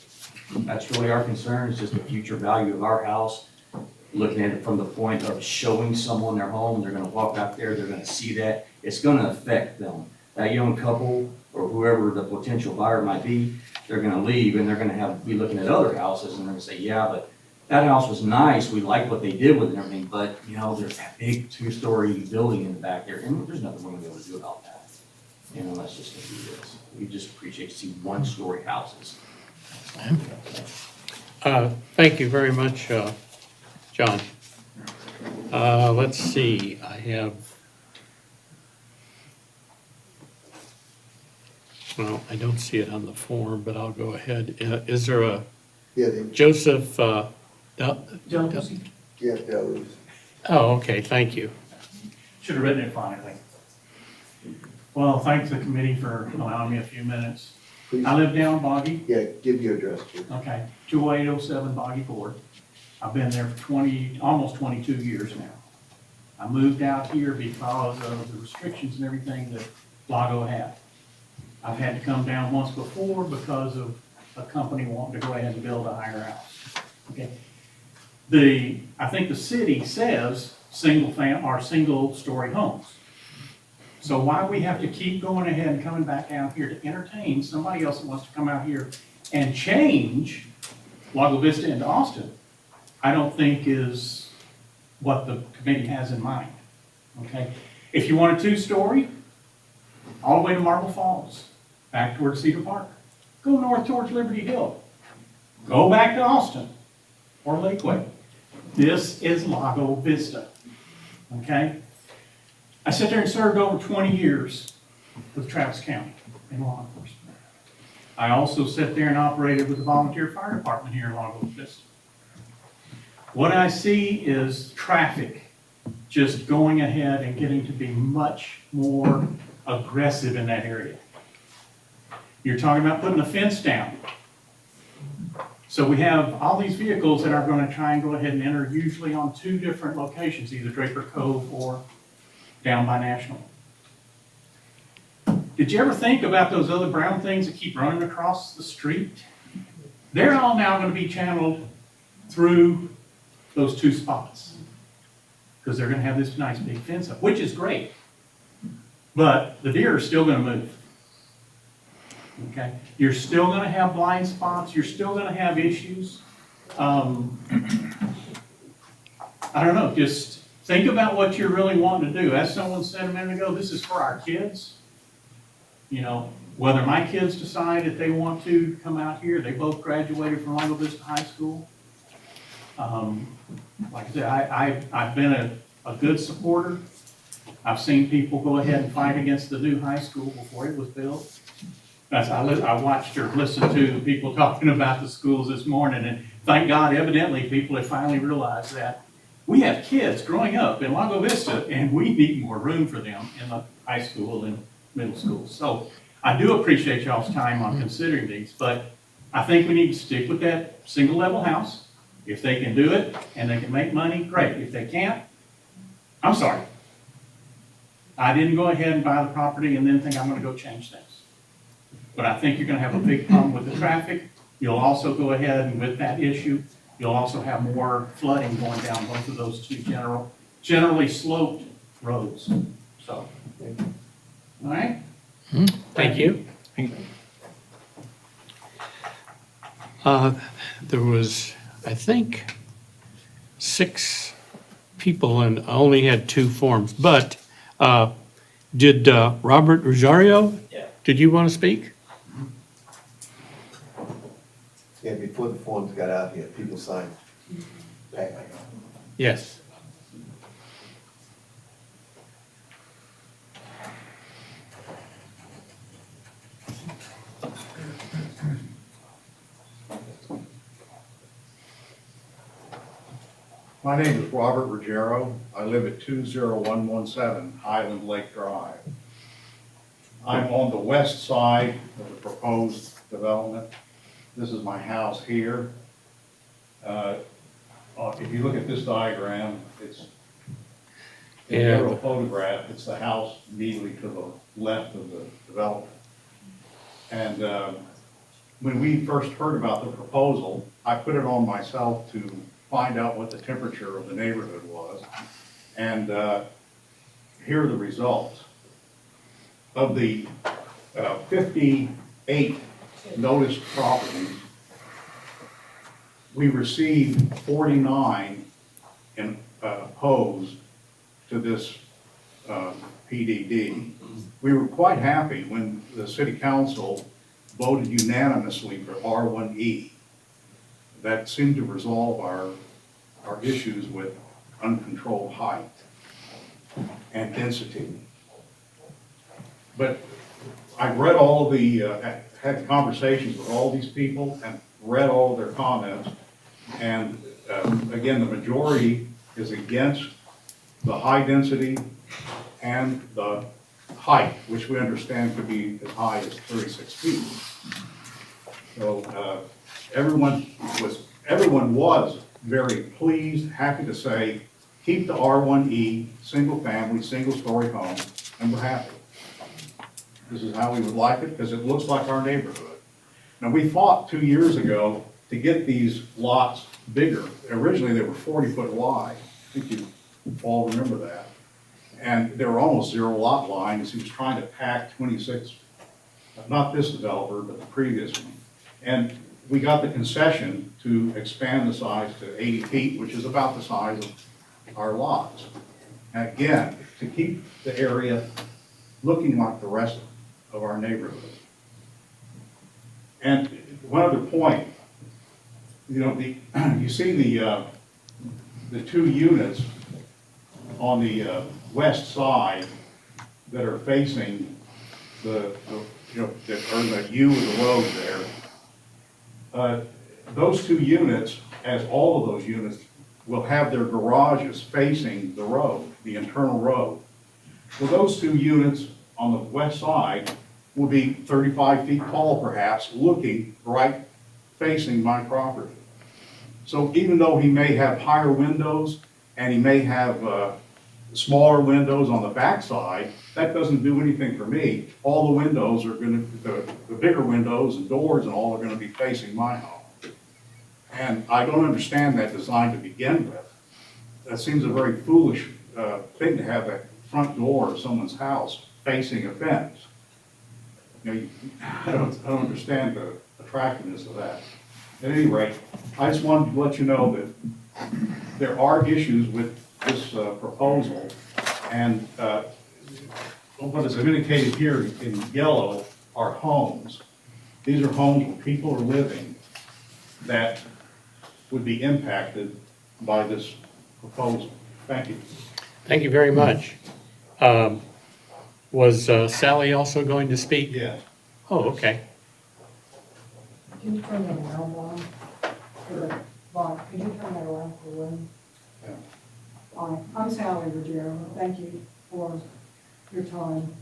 That's really our concern, is just the future value of our house, looking at it from the point of showing someone their home, they're gonna walk out there, they're gonna see that, it's gonna affect them. That young couple, or whoever the potential buyer might be, they're gonna leave, and they're gonna be looking at other houses, and they're gonna say, yeah, but that house was nice, we like what they did with it and everything, but, you know, there's that big 2-story building in the back there, and there's nothing we're gonna be able to do about that. You know, that's just gonna be this. We just appreciate to see 1-story houses. Thank you very much, John. Let's see, I have, well, I don't see it on the form, but I'll go ahead. Is there a Yeah, Joseph, yeah, Delos. oh, okay, thank you. Should have written it fine, I think. Well, thanks the committee for allowing me a few minutes. Please, I live down Boggy, yeah, give your address, please. okay, 2807 Boggy Ford. I've been there for almost 22 years now. I moved out here because of the restrictions and everything that Lago had. I've had to come down once before because of a company wanting to go ahead and build a higher house. Okay. I think the city says single-story homes. So why we have to keep going ahead and coming back out here to entertain somebody else that wants to come out here and change Lago Vista into Austin, I don't think is what the committee has in mind, okay? If you want a 2-story, all the way to Marble Falls, back towards Cedar Park, go north towards Liberty Hill, go back to Austin or Lakeway. This is Lago Vista, okay? I sat there and served over 20 years with Travis County in law enforcement. I also sat there and operated with the volunteer fire department here in Lago Vista. What I see is traffic just going ahead and getting to be much more aggressive in that area. You're talking about putting a fence down. So we have all these vehicles that are going to try and go ahead and enter usually on 2 different locations, either Draper Cove or down by National. Did you ever think about those other brown things that keep running across the street? They're all now going to be channeled through those 2 spots, because they're going to have this nice big fence up, which is great. But the deer are still going to move. Okay? You're still going to have blind spots. You're still going to have issues. I don't know. Just think about what you're really wanting to do. As someone said a minute ago, this is for our kids. You know, whether my kids decide that they want to come out here, they both graduated from Lago Vista High School. Like I said, I've been a good supporter. I've seen people go ahead and fight against the new high school before it was built. I watched or listened to people talking about the schools this morning, and thank God, evidently, people have finally realized that we have kids growing up in Lago Vista, and we need more room for them in the high school and middle school. So I do appreciate y'all's time on considering these, but I think we need to stick with that single-level house. If they can do it and they can make money, great. If they can't, I'm sorry. I didn't go ahead and buy the property and then think I'm gonna go change things. But I think you're gonna have a big problem with the traffic. You'll also go ahead and with that issue, you'll also have more flooding going down both of those two generally sloped roads, so. All right? Thank you. There was, I think, 6 people and I only had 2 forms, but did Robert Rosario? Yeah. Did you want to speak? Yeah, before the forms got out here, people signed back. Yes. My name is Robert Ruggiero. I live at 20117 Highland Lake Drive. I'm on the west side of the proposed development. This is my house here. If you look at this diagram, it's an aerial photograph. It's the house immediately to the left of the development. And when we first heard about the proposal, I put it on myself to find out what the temperature of the neighborhood was. And here are the results. Of the 58 noticed properties, we received 49 opposed to this PDD. We were quite happy when the city council voted unanimously for R1E. That seemed to resolve our issues with uncontrolled height and density. But I've read all of the, had conversations with all these people and read all of their comments. And again, the majority is against the high density and the height, which we understand could be as high as 36 feet. So everyone was very pleased, happy to say, keep the R1E, single family, single story home, and we're happy. This is how we would like it, because it looks like our neighborhood. Now, we fought 2 years ago to get these lots bigger. Originally, they were 40-foot wide. I think you all remember that. And they were almost zero lot lines. He was trying to pack 26, not this developer, but the previous one. And we got the concession to expand the size to 80 feet, which is about the size of our lots. And again, to keep the area looking like the rest of our neighborhood. And one other point, you know, you see the 2 units on the west side that are facing the you know, the U of the road there. Those 2 units, as all of those units, will have their garages facing the road, the internal road. Well, those 2 units on the west side will be 35 feet tall perhaps, looking right facing my property. So even though he may have higher windows and he may have smaller windows on the back side, that doesn't do anything for me. All the windows are gonna, the bigger windows and doors and all are gonna be facing my home. And I don't understand that design to begin with. That seems a very foolish thing to have that front door of someone's house facing a fence. You know, I don't understand the attractiveness of that. At any rate, I just wanted to let you know that there are issues with this proposal, and what is indicated here in yellow are homes. These are homes where people are living that would be impacted by this proposal. Thank you. Thank you very much. Was Sally also going to speak? Yes. Oh, okay. Can you turn that around, Bob? Can you turn that around for Lynn? Yeah. Hi, I'm Sally Ruggiero. Thank you for your time.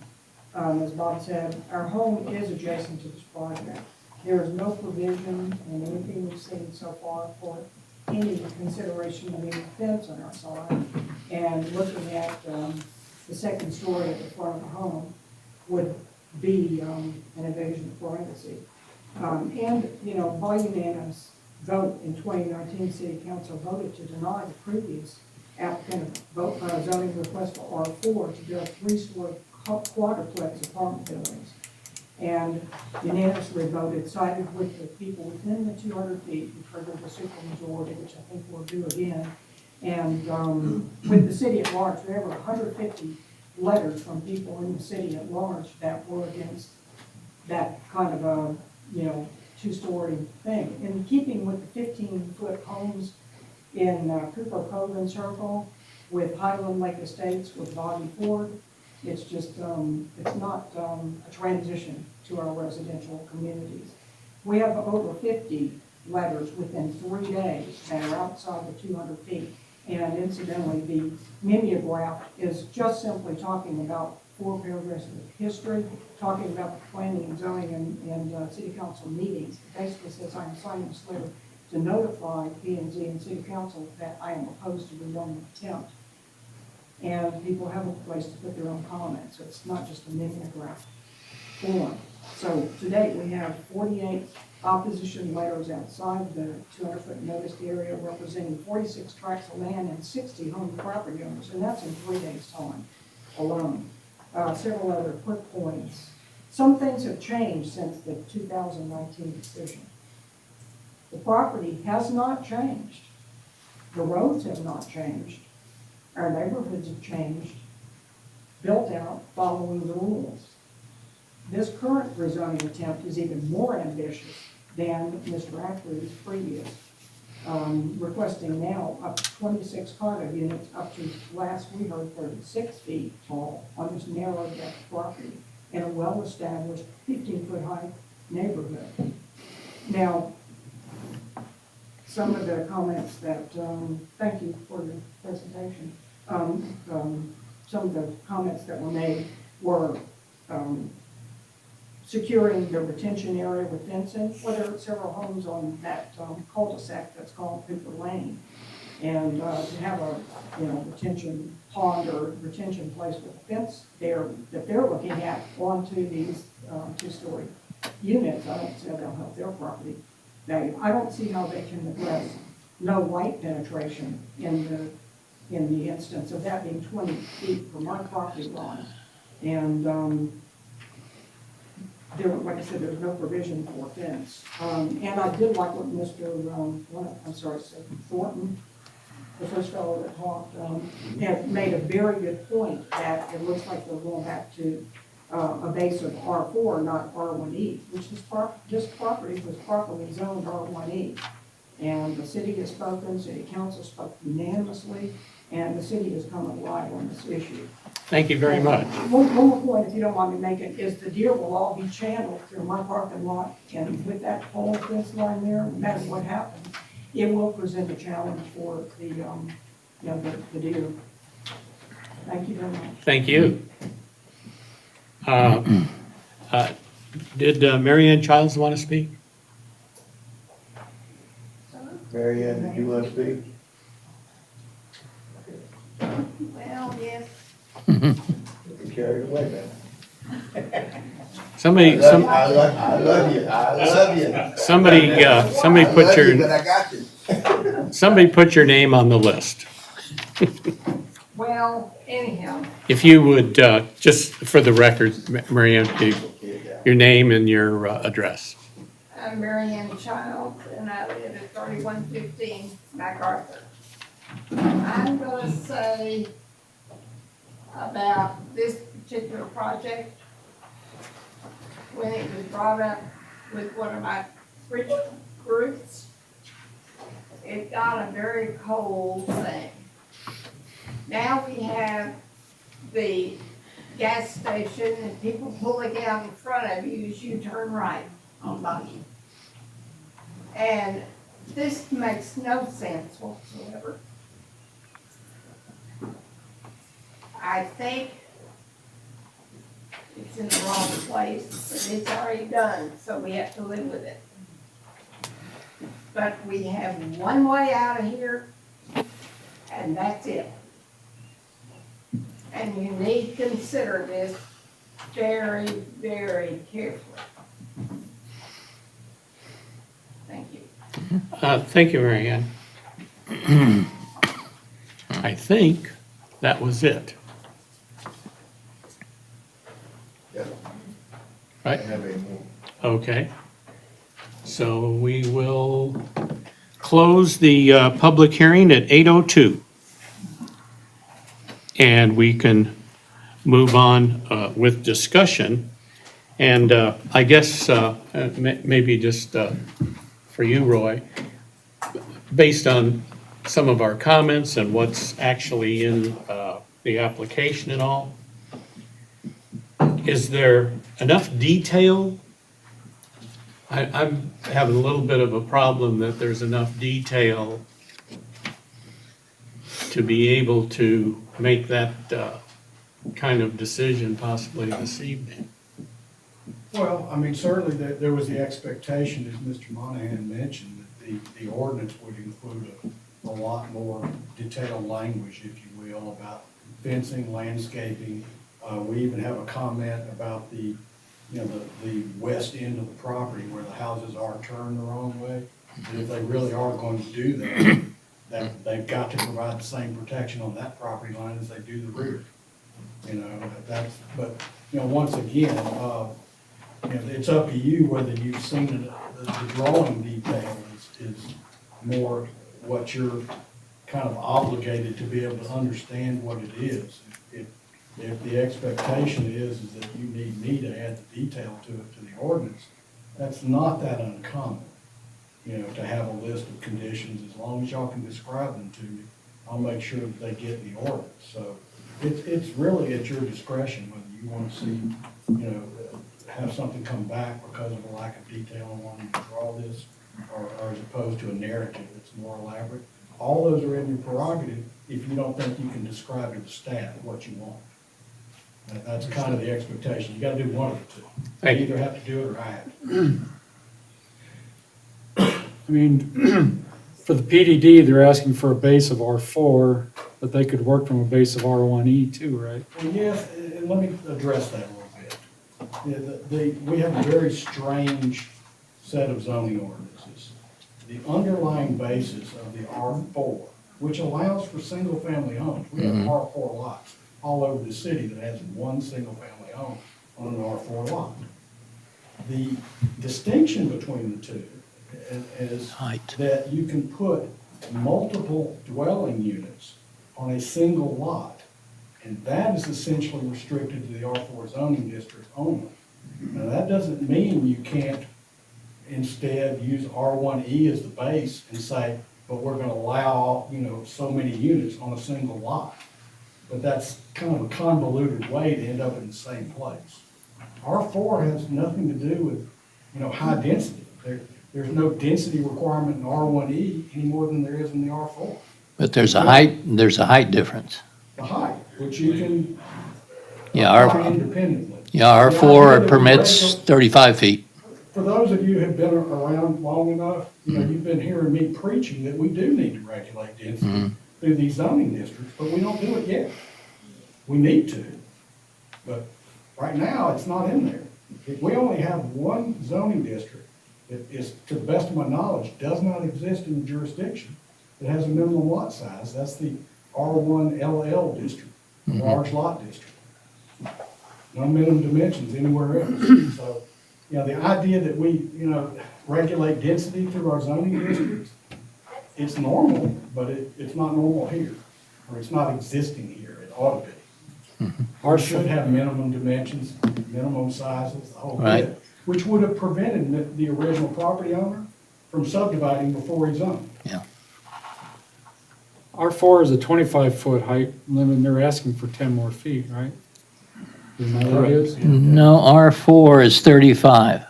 As Bob said, our home is adjacent to this project. There is no provision in anything we've seen so far for any consideration of any fence on our side. And looking at, the second story at the front of the home would be, an invasion of privacy. And, you know, by unanimous vote in 2019, City Council voted to deny the previous applicant zoning request for R4 to build 3-story quadruplex apartment buildings. And unanimously voted, sided with the people within the 200 feet, who triggered the supermajority, which I think we'll do again. And with the city at large, there were 150 letters from people in the city at large that were against that kind of a, you know, 2-story thing. In keeping with the 15-foot homes in Cooper Cove and Circle, with Highland Lake Estates, with Bobby Ford, it's just, it's not a transition to our residential communities. We have over 50 letters within 3 days that are outside the 200 feet. And incidentally, the mimeograph is just simply talking about 4 paragraphs of history, talking about the planning and zoning and city council meetings. It basically says I'm signing this letter to notify P&Z and city council that I am opposed to the zoning attempt. And people have a place to put their own comments, so it's not just a mimeograph form. So to date, we have 48 opposition letters outside the 200-foot noticed area, representing 46 tracts of land and 60 home property owners, and that's in 3 days' time alone. Several other quick points. Some things have changed since the 2019 decision. The property has not changed. The roads have not changed. Our neighborhoods have changed, built out following the rules. This current rezoning attempt is even more ambitious than Mr. Ackley's previous, requesting now up to 26 condo units, up to, last we heard, 36 feet tall on this narrow deck property in a well-established 15-foot high neighborhood. Now, some of the comments that, thank you for your presentation. Some of the comments that were made were securing the retention area with fencing. Well, there are several homes on that cul-de-sac that's called Cooper Lane. And to have a, you know, retention pond or retention place with a fence there that they're looking at onto these 2-story units, I don't see how they'll help their property value. I don't see how they can address no light penetration in the instance of that being 20 feet from my property line. And there, like I said, there's no provision for fence. And I did like what Mr. Thornton, the first fellow that talked, had made a very good point that it looks like they're going back to a base of R4, not R1E, which this property was properly zoned R1E. And the city has spoken, city council spoke unanimously, and the city has come alive on this issue. Thank you very much. One more point, if you don't mind me making, is the deer will all be channeled through my parking lot, and with that whole fence line there, no matter what happens, it will present a challenge for the, the deer. Thank you very much. Thank you. Did Mary Ann Childs want to speak? Mary Ann, did you want to speak? Well, yes. You're carried away, man. Somebody, I love you. somebody put your, But I got you. somebody put your name on the list. Well, anyhow, If you would, just for the record, Mary Ann, your name and your address. I'm Mary Ann Childs, and I live at 3115 MacArthur. I'm gonna say about this particular project, when it was brought up with one of my rich groups, it got a very cold thing. Now we have the gas station and people pulling out in front of you as you turn right on Buggy. And this makes no sense whatsoever. I think it's in the wrong place, and it's already done, so we have to live with it. but we have one way out of here, and that's it. And you need to consider this very, very carefully. Thank you. Thank you, Mary Ann. I think that was it. Yeah. Right? I have a more. Okay. So we will close the public hearing at 8:02. And we can move on with discussion. And I guess maybe just for you, Roy, based on some of our comments and what's actually in the application and all, is there enough detail? I'm having a little bit of a problem that there's enough detail to be able to make that kind of decision possibly this evening. Well, I mean, certainly there was the expectation, as Mr. Monahan mentioned, that the ordinance would include a lot more detailed language, if you will, about fencing, landscaping. We even have a comment about the west end of the property where the houses are turned the wrong way. And if they really are going to do that they've got to provide the same protection on that property line as they do the rear. But once again, it's up to you whether you've seen it. The drawing detail is more what you're kind of obligated to be able to understand what it is. If the expectation is that you need me to add the detail to the ordinance, that's not that uncommon, to have a list of conditions. As long as y'all can describe them to me, I'll make sure that they get in the ordinance. So it's really at your discretion whether you want to see, have something come back because of a lack of detail and wanting to draw this, or as opposed to a narrative that's more elaborate. All those are in your prerogative if you don't think you can describe to the staff what you want. That's kind of the expectation. You gotta do one of the two. Thank You you. either have to do it or I have to. I mean, for the PDD, they're asking for a base of R4, but they could work from a base of R1E too, right? Well, yes, and let me address that a little bit. We have a very strange set of zoning ordinances. The underlying basis of the R4, which allows for single-family homes, we have R4 lots all over the city that has one single-family home on an R4 lot. The distinction between the two is that you can put multiple dwelling units on a single lot, and that is essentially restricted to the R4 zoning district only. Now, that doesn't mean you can't instead use R1E as the base and say, but we're gonna allow, so many units on a single lot. But that's kind of a convoluted way to end up in the same place. R4 has nothing to do with, high density. There's no density requirement in R1E any more than there is in the R4. But there's a height difference. The height, which you can Yeah, apply independently. Yeah, The idea R4 that permits 35 feet. For those of you who have been around long enough, you've been hearing me preaching that we do need to regulate density through these zoning districts, but we don't do it yet. We need to, but right now, it's not in there. If we only have one zoning district that is, to the best of my knowledge, does not exist in the jurisdiction, that has a minimum lot size, that's the R1 LL district, large lot district. No minimum dimensions anywhere else. So, the idea that we, regulate density through our zoning districts, it's normal, but it's not normal here, or it's not existing here. It ought to be. Ours should have minimum dimensions, minimum sizes, the whole Right. bit, which would have prevented the original property owner from subdividing before he zoned. R4 is a 25-foot height limit, and they're asking for 10 more feet, right? Isn't that what it is? No, R4 is 35.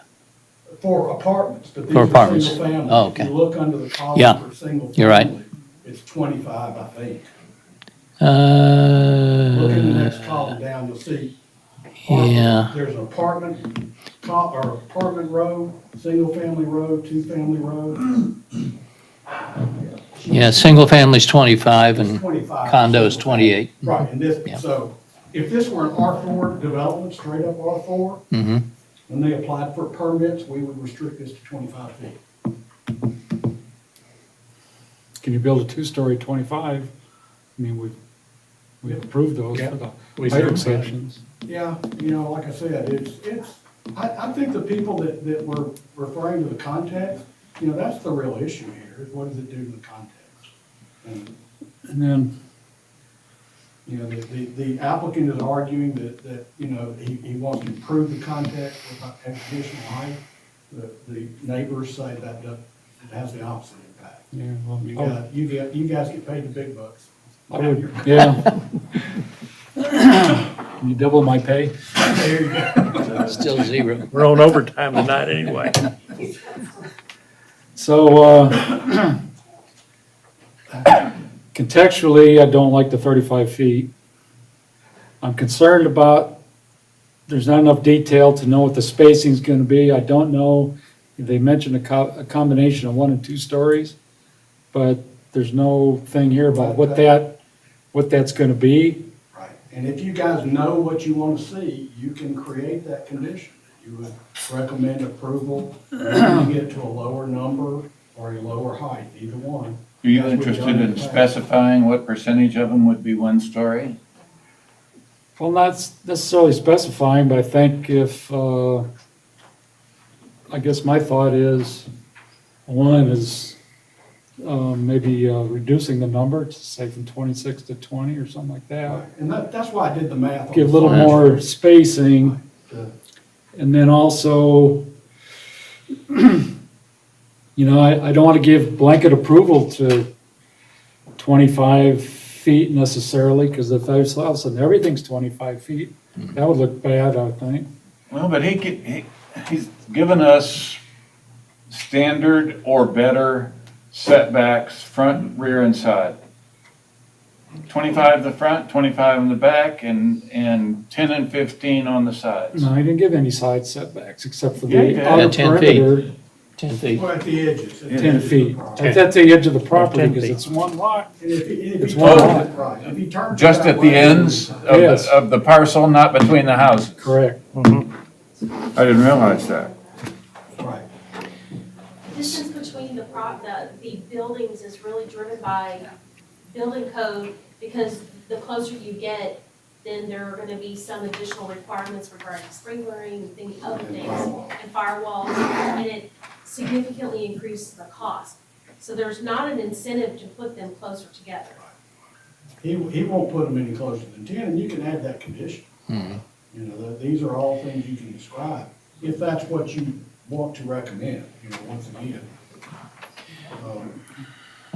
For apartments, but these For are apartments. single family. Oh, okay. If you look under the column Yeah, for single you're right. family, it's 25, I think. Look in the next Uh, column down, you'll see Yeah. There's an apartment, or apartment row, single-family row, two-family row. Yeah, single family's 25 It's and 25. condo's 28. Right, and Yeah. this, so if this were an R4 development, straight up R4, Mm-hmm. when they applied for permits, we would restrict this to 25 feet. Can you build a two-story 25? I mean, we've approved those Yeah, for the we height certainly have. exceptions. Yeah, like I said, I think the people that were referring to the context, that's the real issue here, is what does it do to the context? And, And then, the applicant is arguing that, he wants to improve the context without additional height. The neighbors say that it has the opposite impact. yeah, well, You guys get paid the big bucks. I would, yeah. Can you double my pay? There you go. Still zero. We're on overtime tonight anyway. So, contextually, I don't like the 35 feet. I'm concerned about, there's not enough detail to know what the spacing's gonna be. I don't know, they mentioned a combination of 1 and 2 stories, but there's no thing here about what that's gonna be. Right, and if you guys know what you want to see, you can create that condition. You would recommend approval, bringing it to a lower number or a lower height, either one. Are you That's what we've interested done in in the past. specifying what percentage of them would be 1 story? Well, not necessarily specifying, but I think if, I guess my thought is, one is maybe reducing the number, to say from 26 to 20 or something like that. Right, and that's why I did the math. on Give a the little flash. more spacing, To- and then also, I don't want to give blanket approval to 25 feet necessarily, because if all of a sudden everything's 25 feet, that would look bad, I think. Well, but he's given us standard or better setbacks, front, rear, and side. 25 the front, 25 in the back, and 10 and 15 on the sides. No, I didn't give any side setbacks, except for Yeah, you the did. outer Yeah, 10 feet. perimeter, 10 feet. Well, at the edges. at the 10 edges of the feet. property. That's at the edge of the property, 10 because feet. it's one lot. And if he It's turns one it, lot. right, if he turns it Just that at the way, ends of Yes. of the parcel, not between the houses. Correct. I didn't realize that. Right. Distance between the buildings is really driven by building code, because the closer you get, then there are gonna be some additional requirements regarding sprinklering and other things, and firewalls, and it significantly increases the cost. So there's not an incentive to put them closer together. He won't put them any closer than 10, and you can add that condition. These are all things you can describe, if that's what you want to recommend, once again.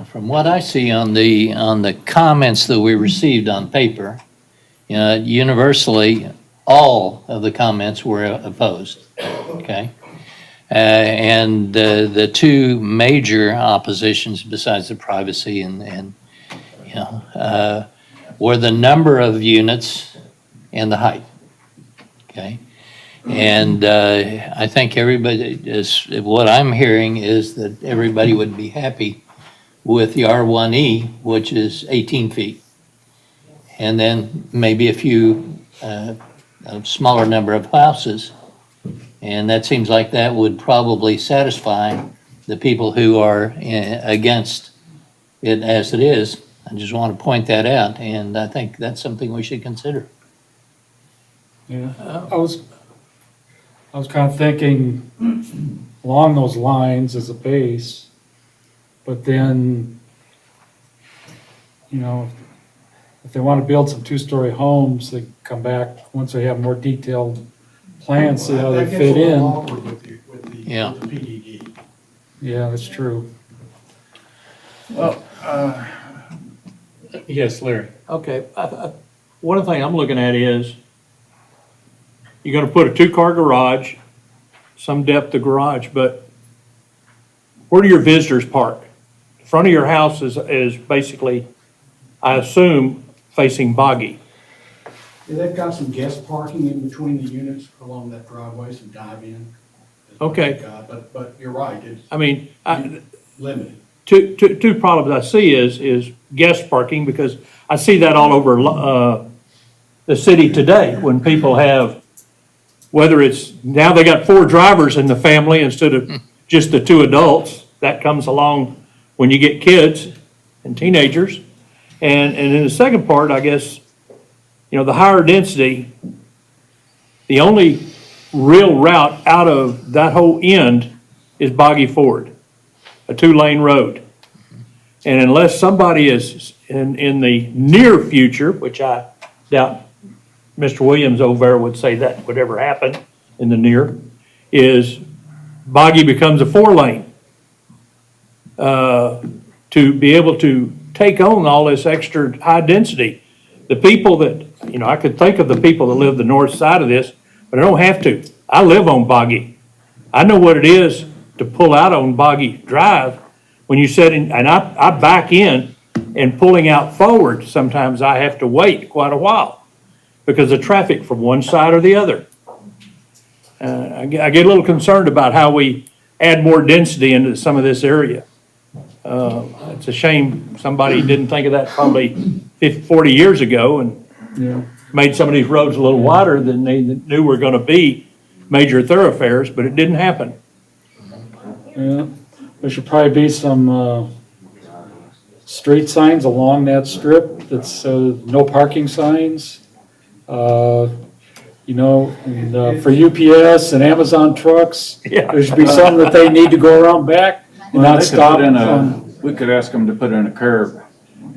From what I see on the comments that we received on paper, universally, all of the comments were opposed, okay? And the two major oppositions, besides the privacy were the number of units and the height, okay? And I think what I'm hearing is that everybody would be happy with the R1E, which is 18 feet. And then maybe a smaller number of houses. And that seems like that would probably satisfy the people who are against it as it is. I just want to point that out, and I think that's something we should consider. Yeah, I was kind of thinking along those lines as a base, but then, if they want to build some two-story homes, they come back, once they have more detailed plans, see how they That gets fit a little in. awkward with the Yeah. with the PDD. Yeah, that's true. Well, Yes, Larry. Okay, one thing I'm looking at is, you're gonna put a 2-car garage, some depth of garage, but where do your visitors park? The front of your house is basically, I assume, facing boggy. Yeah, they've got some guest parking in between the units along that driveway, some dive-in. is what Okay. they've got, But you're right, it's I mean, limited. two problems I see is guest parking, because I see that all over, the city today, when people have, whether it's, now they got 4 drivers in the family instead of just the 2 adults. That comes along when you get kids and teenagers. And then the second part, I guess, the higher density, the only real route out of that whole end is Boggy Ford, a 2-lane road. And unless somebody is in the near future, which I doubt Mr. Williams over there would say that would ever happen in the near, is Boggy becomes a 4-lane. To be able to take on all this extra high density. The people that, I could think of the people that live the north side of this, but I don't have to. I live on Boggy. I know what it is to pull out on Boggy Drive when you set in, and I back in, and pulling out forward, sometimes I have to wait quite a while because of traffic from one side or the other. I get a little concerned about how we add more density into some of this area. It's a shame somebody didn't think of that probably 50, 40 years ago and Yeah. made some of these roads a little wider than they knew were gonna be major thoroughfares, but it didn't happen. Yeah, there should probably be some, street signs along that strip that's, no parking signs. And, for UPS and Amazon trucks, Yeah. there should be some that they need to go around back and Well, not they could stop. put in we could ask them to put in a curb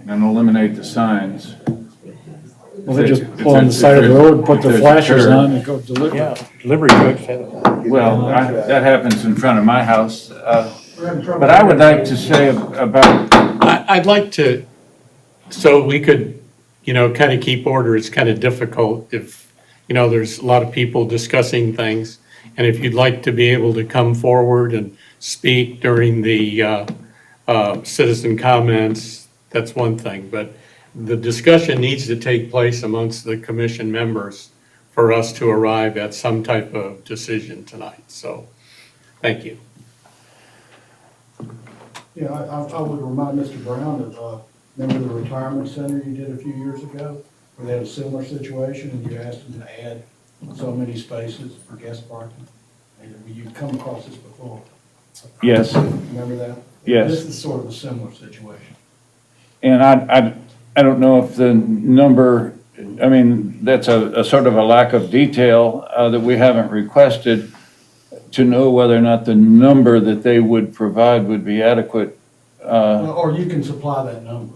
and eliminate the signs. Well, they just If pull on the there's- side of the road, if put their there's a flashers curb. on and go deliver. Yeah, delivery trucks have it. Well, that happens in front of my house. But I would like to say about, I'd like to, so we could, kind of keep order. It's kind of difficult if, there's a lot of people discussing things. And if you'd like to be able to come forward and speak during the citizen comments, that's one thing. But the discussion needs to take place amongst the commission members for us to arrive at some type of decision tonight. So, thank you. Yeah, I would remind Mr. Brown of, remember the retirement center you did a few years ago? Where they had a similar situation and you asked them to add so many spaces for guest parking? And you've come across this before. yes, Remember that? Yes. This is sort of a similar situation. and I don't know if the number, I mean, that's a sort of a lack of detail that we haven't requested to know whether or not the number that they would provide would be adequate. Or you can supply that number.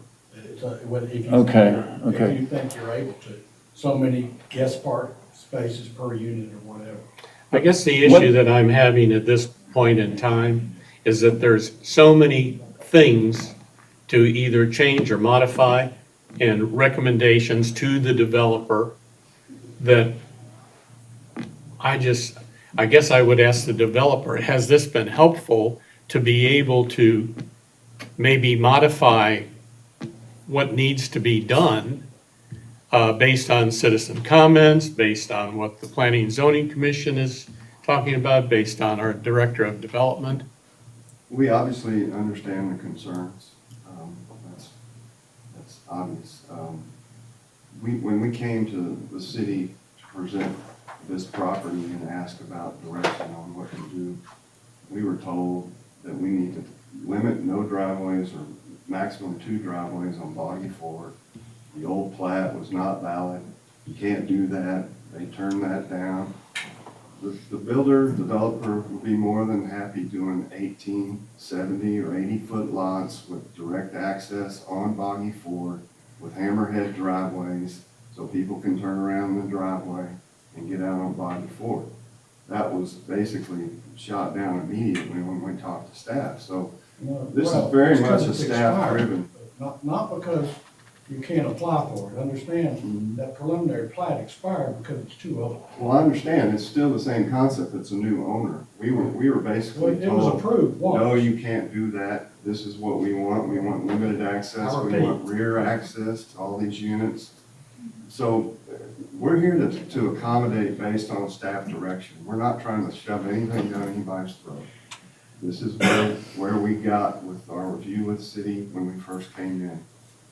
If you Okay, If okay. you think you're able to, so many guest park spaces per unit or whatever. I guess the issue that I'm having at this point in time is that there's so many things to either change or modify and recommendations to the developer that I guess I would ask the developer, has this been helpful to be able to maybe modify what needs to be done based on citizen comments, based on what the Planning and Zoning Commission is talking about, based on our Director of Development? We obviously understand the concerns. That's obvious. When we came to the city to present this property and ask about direction on what to do, we were told that we need to limit no driveways or maximum 2 driveways on Boggy Ford. The old plat was not valid. You can't do that. They turned that down. The builder, developer would be more than happy doing 18, 70, or 80-foot lots with direct access on Boggy Ford with hammerhead driveways so people can turn around in the driveway and get out on Boggy Ford. That was basically shot down immediately when we talked to staff. So this is very much a staff-driven. Not because you can't apply for it. Understand that preliminary plat expired because it's too old. Well, I understand, it's still the same concept, it's a new owner. We were basically It was told, approved once. no, you can't do that, this is what we want limited access, I we repeat. want rear access to all these units. So we're here to accommodate based on staff direction. We're not trying to shove anything down anybody's throat. This is where we got with our review with city when we first came in.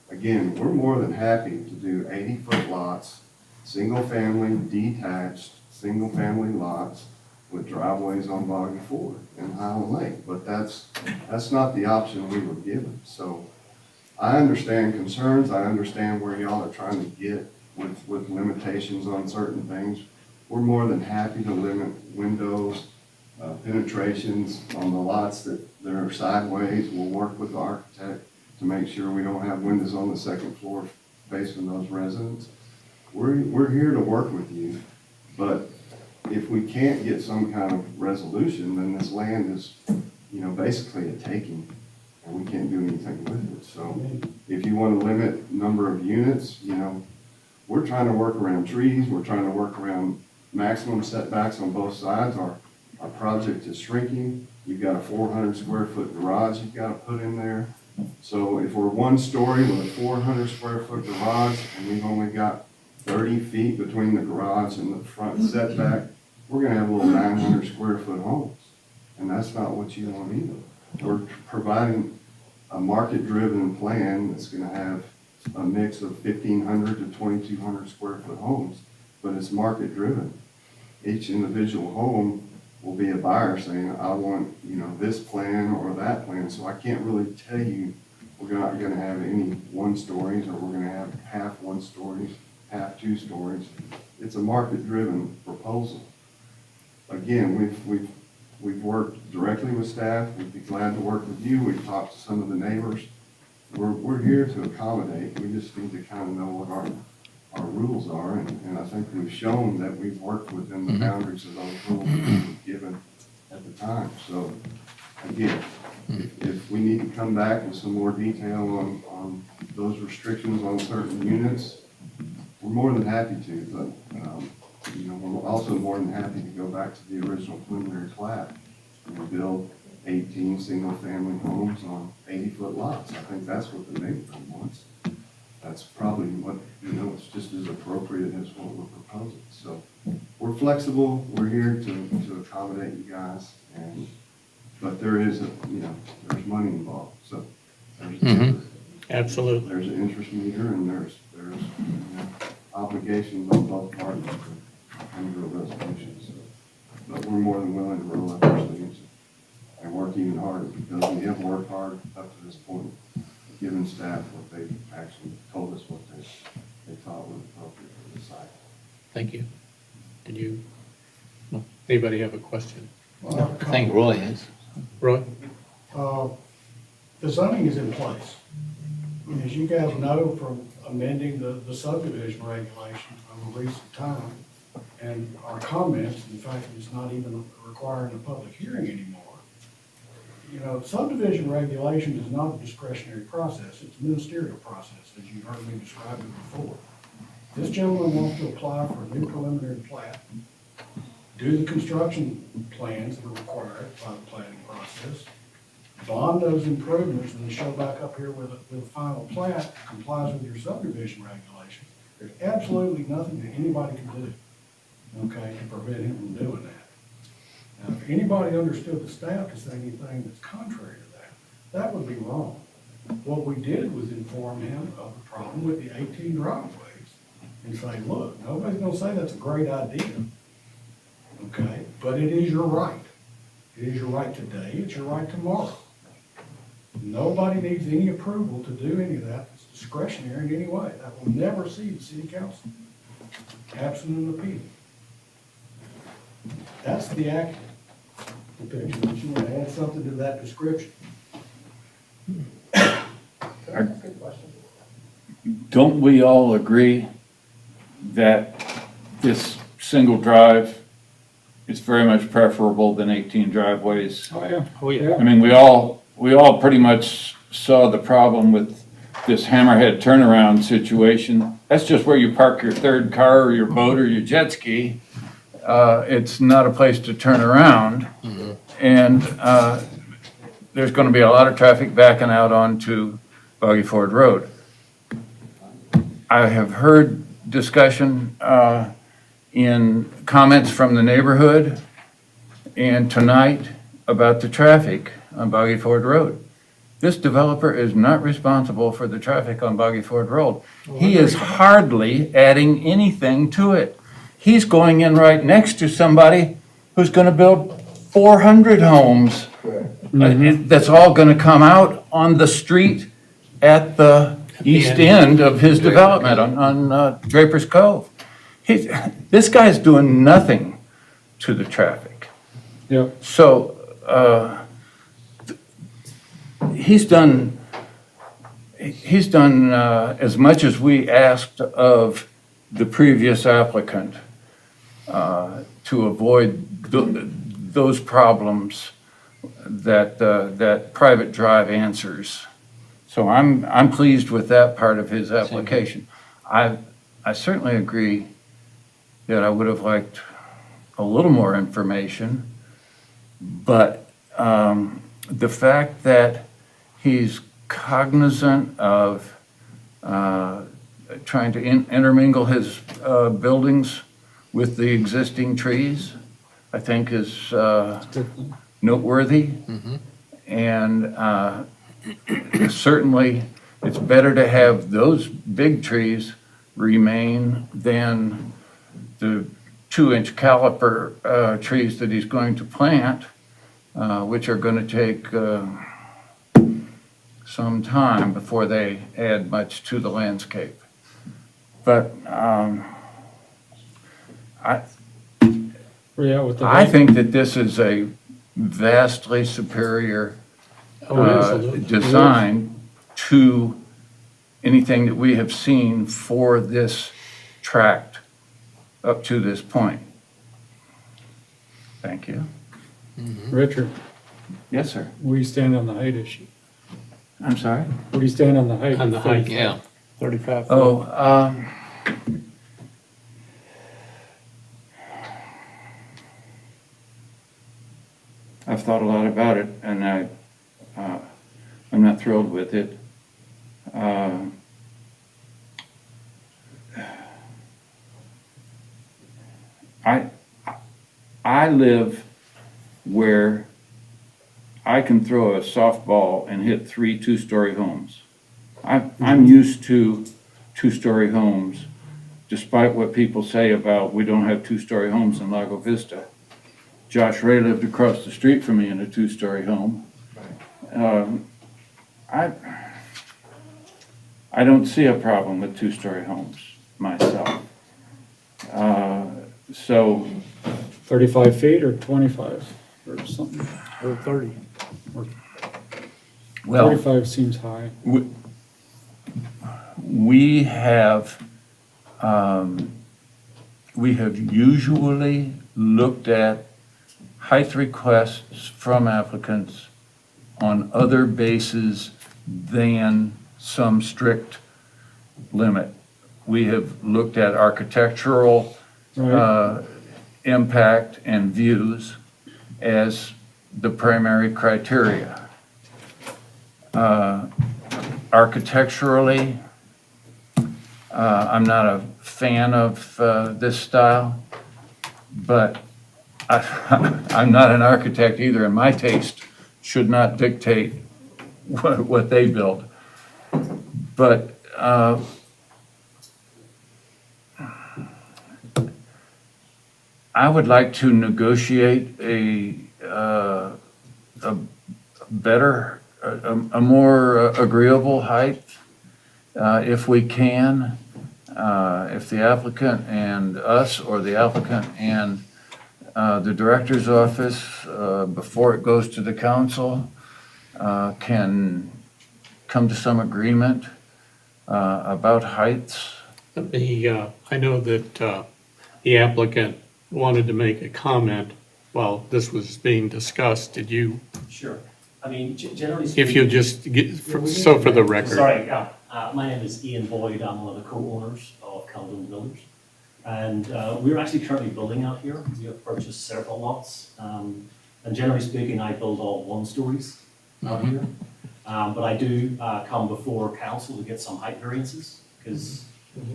Again, we're more than happy to do 80-foot lots, single-family, detached, single-family lots with driveways on Boggy Ford and Highland Lake, but that's not the option we were given. So I understand concerns, I understand where y'all are trying to get with limitations on certain things. We're more than happy to limit windows, penetrations on the lots that are sideways. We'll work with the architect to make sure we don't have windows on the second floor facing those residents. We're here to work with you, but if we can't get some kind of resolution, then this land is, basically a taking, and we can't do anything with it. So if you want to limit number of units, we're trying to work around trees, we're trying to work around maximum setbacks on both sides. Our project is shrinking. You've got a 400 square foot garage you've got to put in there. So if we're one story with a 400 square foot garage and we've only got 30 feet between the garage and the front setback, we're gonna have little 900 square foot homes. And that's not what you want either. We're providing a market-driven plan that's gonna have a mix of 1,500 to 2,200 square foot homes, but it's market-driven. Each individual home will be a buyer saying, I want, this plan or that plan. So I can't really tell you we're not gonna have any one stories or we're gonna have half one stories, half two stories. It's a market-driven proposal. Again, we've worked directly with staff. We'd be glad to work with you. We've talked to some of the neighbors. We're here to accommodate. We just need to kind of know what our rules are, and I think we've shown that we've worked within the boundaries of those rules that we were given at the time. So, again, if we need to come back with some more detail on those restrictions on certain units, we're more than happy to, but, we're also more than happy to go back to the original preliminary plat and build 18 single-family homes on 80-foot lots. I think that's what the neighborhood wants. That's probably what, it's just as appropriate as what we're proposing. So we're flexible, we're here to accommodate you guys, but there is there's money involved. So there's Absolutely. there's an interest meter and there's obligations on both parties to come to a resolution. So, but we're more than willing to roll up our sleeves and work even harder because we have worked hard up to this point, giving staff what they actually told us what they thought was appropriate for the site. Thank you. Did you, anybody have a question? I think Roy is. Roy? The zoning is in place. And as you guys know from amending the subdivision regulations over recent time, and our comments, in fact, it's not even requiring a public hearing anymore. Subdivision regulation is not a discretionary process, it's a ministerial process, as you heard me describe it before. This gentleman wants to apply for a new preliminary plat, do the construction plans that are required by the planning process, bond those improvements, and then show back up here with a final plat that complies with your subdivision regulations. There's absolutely nothing that anybody can do, to prevent him from doing that. Now, if anybody understood the staff to say anything that's contrary to that, that would be wrong. What we did was inform him of the problem with the 18 driveways and say, look, nobody's gonna say that's a great idea, but it is your right. It is your right today, it's your right tomorrow. Nobody needs any approval to do any of that. It's discretionary in any way. That will never see the city council, absent an appeal. That's the accurate depiction. But you want to add something to that description? Don't we all agree that this single drive is very much preferable than 18 driveways? Oh, yeah. Oh, yeah. I mean, we all pretty much saw the problem with this hammerhead turnaround situation. That's just where you park your third car or your boat or your jet ski. It's not a place to turn around. And there's going to be a lot of traffic backing out onto Boggy Ford Road. I have heard discussion in comments from the neighborhood and tonight about the traffic on Boggy Ford Road. This developer is not responsible for the traffic on Boggy Ford Road. He is hardly adding anything to it. He's going in right next to somebody who's gonna build 400 homes. That's all gonna come out on the street at the east end of his development on Draper's Cove. This guy's doing nothing to the traffic. Yep. So, he's done as much as we asked of the previous applicant to avoid those problems that private drive answers. So I'm pleased with that part of his application. I certainly agree that I would have liked a little more information, but the fact that he's cognizant of trying to intermingle his buildings with the existing trees, I think is noteworthy. And certainly, it's better to have those big trees remain than the 2-inch caliper trees that he's going to plant, which are going to take some time before they add much to the landscape. But I think that this is a vastly superior design to anything that we have seen for this tract up to this point. Thank you. Richard, Yes, sir. where you stand on the height issue? I'm sorry? Where you stand on the height? On the height. Yeah. 35 foot. Oh, I've thought a lot about it, and I'm not thrilled with it. I live where I can throw a softball and hit 3 two-story homes. I'm used to two-story homes, despite what people say about we don't have two-story homes in Lago Vista. Josh Ray lived across the street from me in a two-story home. I don't see a problem with two-story homes myself. So 35 feet or 25 or something? Or 30. well, 35 seems high. we have usually looked at height requests from applicants on other bases than some strict limit. We have looked at architectural impact and views as the primary criteria. Architecturally, I'm not a fan of this style, but I'm not an architect either, and my taste should not dictate what they build. But I would like to negotiate a better, a more agreeable height, if we can. If the applicant and us, or the applicant and the director's office, before it goes to the council, can come to some agreement about heights. I know that the applicant wanted to make a comment while this was being discussed. Did you, Sure. I mean, generally speaking. if you just get, so for the record? Sorry, my name is Ian Boyd. I'm one of the co-owners of Calhoun Village. And we're actually currently building out here. We have purchased several lots. And generally speaking, I build all 1-stories out here. But I do come before council to get some height variances, because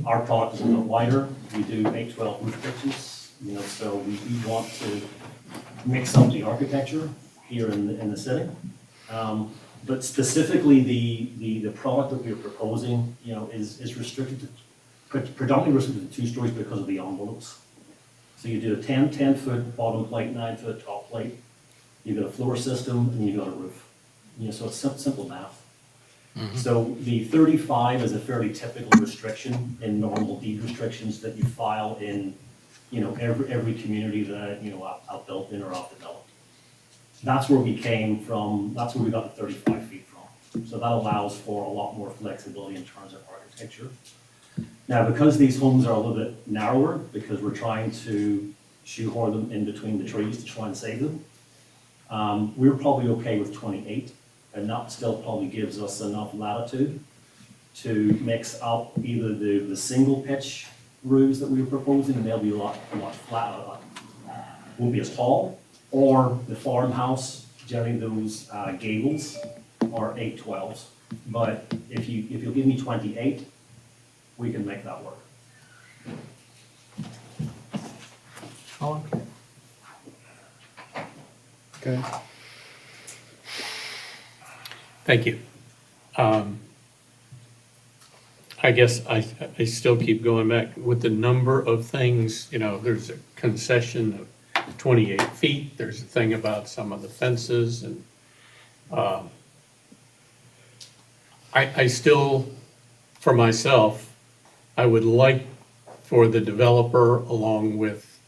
Our product is a little wider. We do 812 roof pitches, so we want to mix up the architecture here in the city. But specifically, the product that we're proposing, is restricted to, predominantly restricted to 2 stories because of the envelopes. So you do a 10-foot bottom plate, 9-foot top plate. You've got a floor system and you've got a roof. So it's simple math. So the 35 is a fairly typical restriction in normal deed restrictions that you file in, every community that, I've built in or I've developed. That's where we came from, that's where we got the 35 feet from. So that allows for a lot more flexibility in terms of architecture. Now, because these homes are a little bit narrower, because we're trying to shoehorn them in between the trees to try and save them, we're probably okay with 28, and that still probably gives us enough latitude to mix up either the single pitch roofs that we were proposing, and they'll be a lot flatter, won't be as tall, or the farmhouse, generally those gables are 812s. But if you'll give me 28, we can make that work. Okay. Thank you. I guess I still keep going back with the number of things, there's a concession of 28 feet. There's a thing about some of the fences and I still, for myself, I would like for the developer along with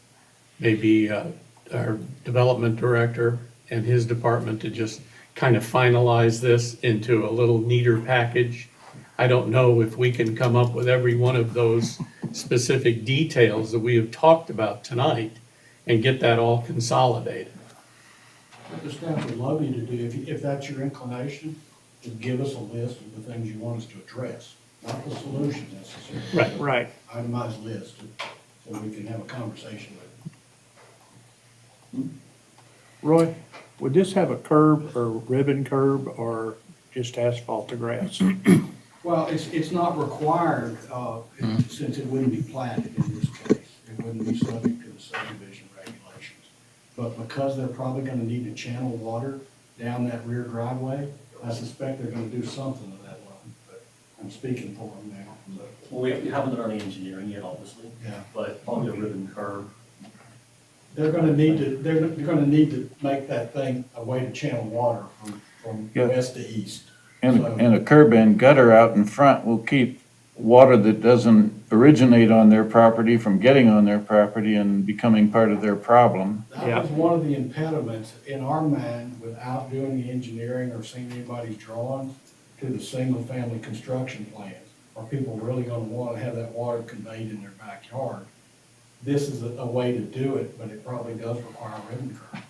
maybe our development director and his department to just kind of finalize this into a little neater package. I don't know if we can come up with every one of those specific details that we have talked about tonight and get that all consolidated. What the staff would love you to do, if that's your inclination, is give us a list of the things you want us to address, not the solution necessarily. Right. Itemized list, so we can have a conversation with it. Roy, would this have a curb or ribbon curb or just asphalt to grass? Well, it's not required, since it wouldn't be platted in this case. It wouldn't be subject to the subdivision regulations. But because they're probably gonna need to channel water down that rear driveway, I suspect they're gonna do something to that line, but I'm speaking for them now. So, Well, we haven't done any engineering yet, obviously, yeah. but probably a ribbon curb. They're gonna need to make that thing a way to channel water from Yeah. west to east. And a curb and gutter out in front will keep water that doesn't originate on their property from getting on their property and becoming part of their problem. That was one of the impediments in our mind, without doing the engineering or seeing anybody's drawings, to the single-family construction plans. Are people really gonna wanna have that water conveyed in their backyard? This is a way to do it, but it probably does require a ribbon curb.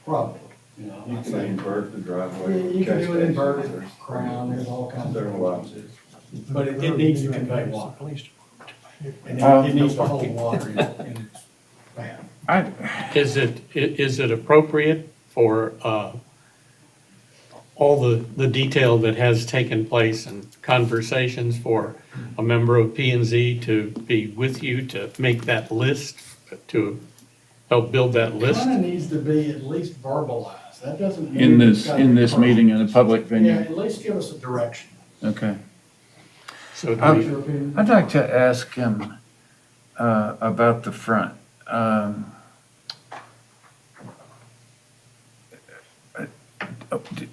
Probably, I'm not saying. invert the driveway. You can do it inverted, crown, there's all kinds of things. But it needs to convey water. And it needs to hold water in its path. Is it appropriate for all the detail that has taken place and conversations for a member of P and Z to be with you to make that list, to help build that list? It kind of needs to be at least verbalized. That doesn't mean. In it's this, gotta in be this perfect. meeting in a public Yeah, venue. at least give us a direction. Okay. So do What's we- your opinion? I'd like to ask him about the front.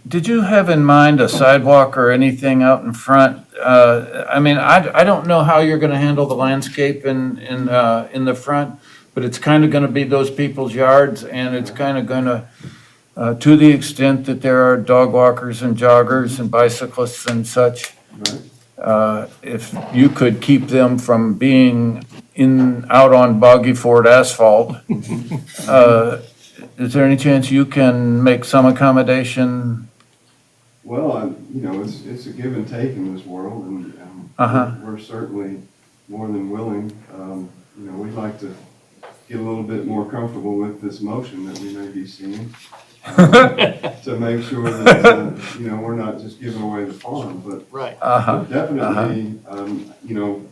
Did you have in mind a sidewalk or anything out in front? I don't know how you're gonna handle the landscape in the front, but it's kind of gonna be those people's yards, and it's kind of gonna, to the extent that there are dog walkers and joggers and bicyclists and such, if you could keep them from being out on boggy Ford asphalt, is there any chance you can make some accommodation? Well, it's a give and take in this world, and we're certainly more than willing. We'd like to get a little bit more comfortable with this motion that we may be seeing. to make sure that, we're not just giving away the farm, but Right. definitely,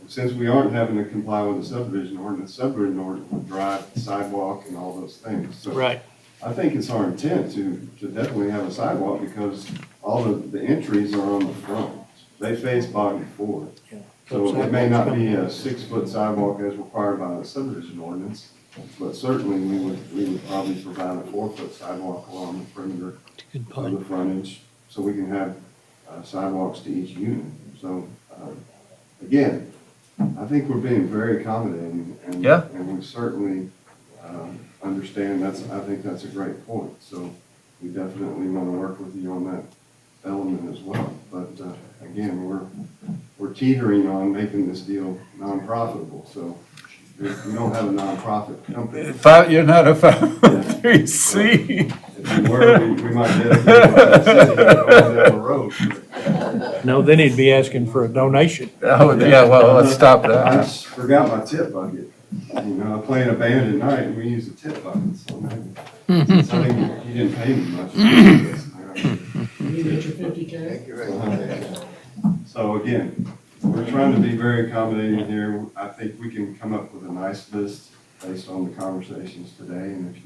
since we aren't having to comply with the subdivision ordinance would drive the sidewalk and all those things. So Right. I think it's our intent to definitely have a sidewalk because all of the entries are on the front. They face Boggy Ford. So it may not be a 6-foot sidewalk as required by the subdivision ordinance, but certainly we would probably provide a 4-foot sidewalk along the perimeter of the frontage, so we can have sidewalks to each unit. So, again, I think we're being very accommodating, and we certainly understand I think that's a great point. So we definitely want to work with you on that element as well. But again, we're teetering on making this deal non-profitable. So if we don't have a non-profit company. You're not a 503C. If we were, we might dedicate a city going down the road. No, then he'd be asking for a donation. Oh, yeah, well, let's stop I that. just forgot my tip bucket. I play in a band at night and we use a tip bucket. So maybe, so you didn't pay me much. You get your 50K? So again, we're trying to be very accommodating here. I think we can come up with a nice list based on the conversations today. And if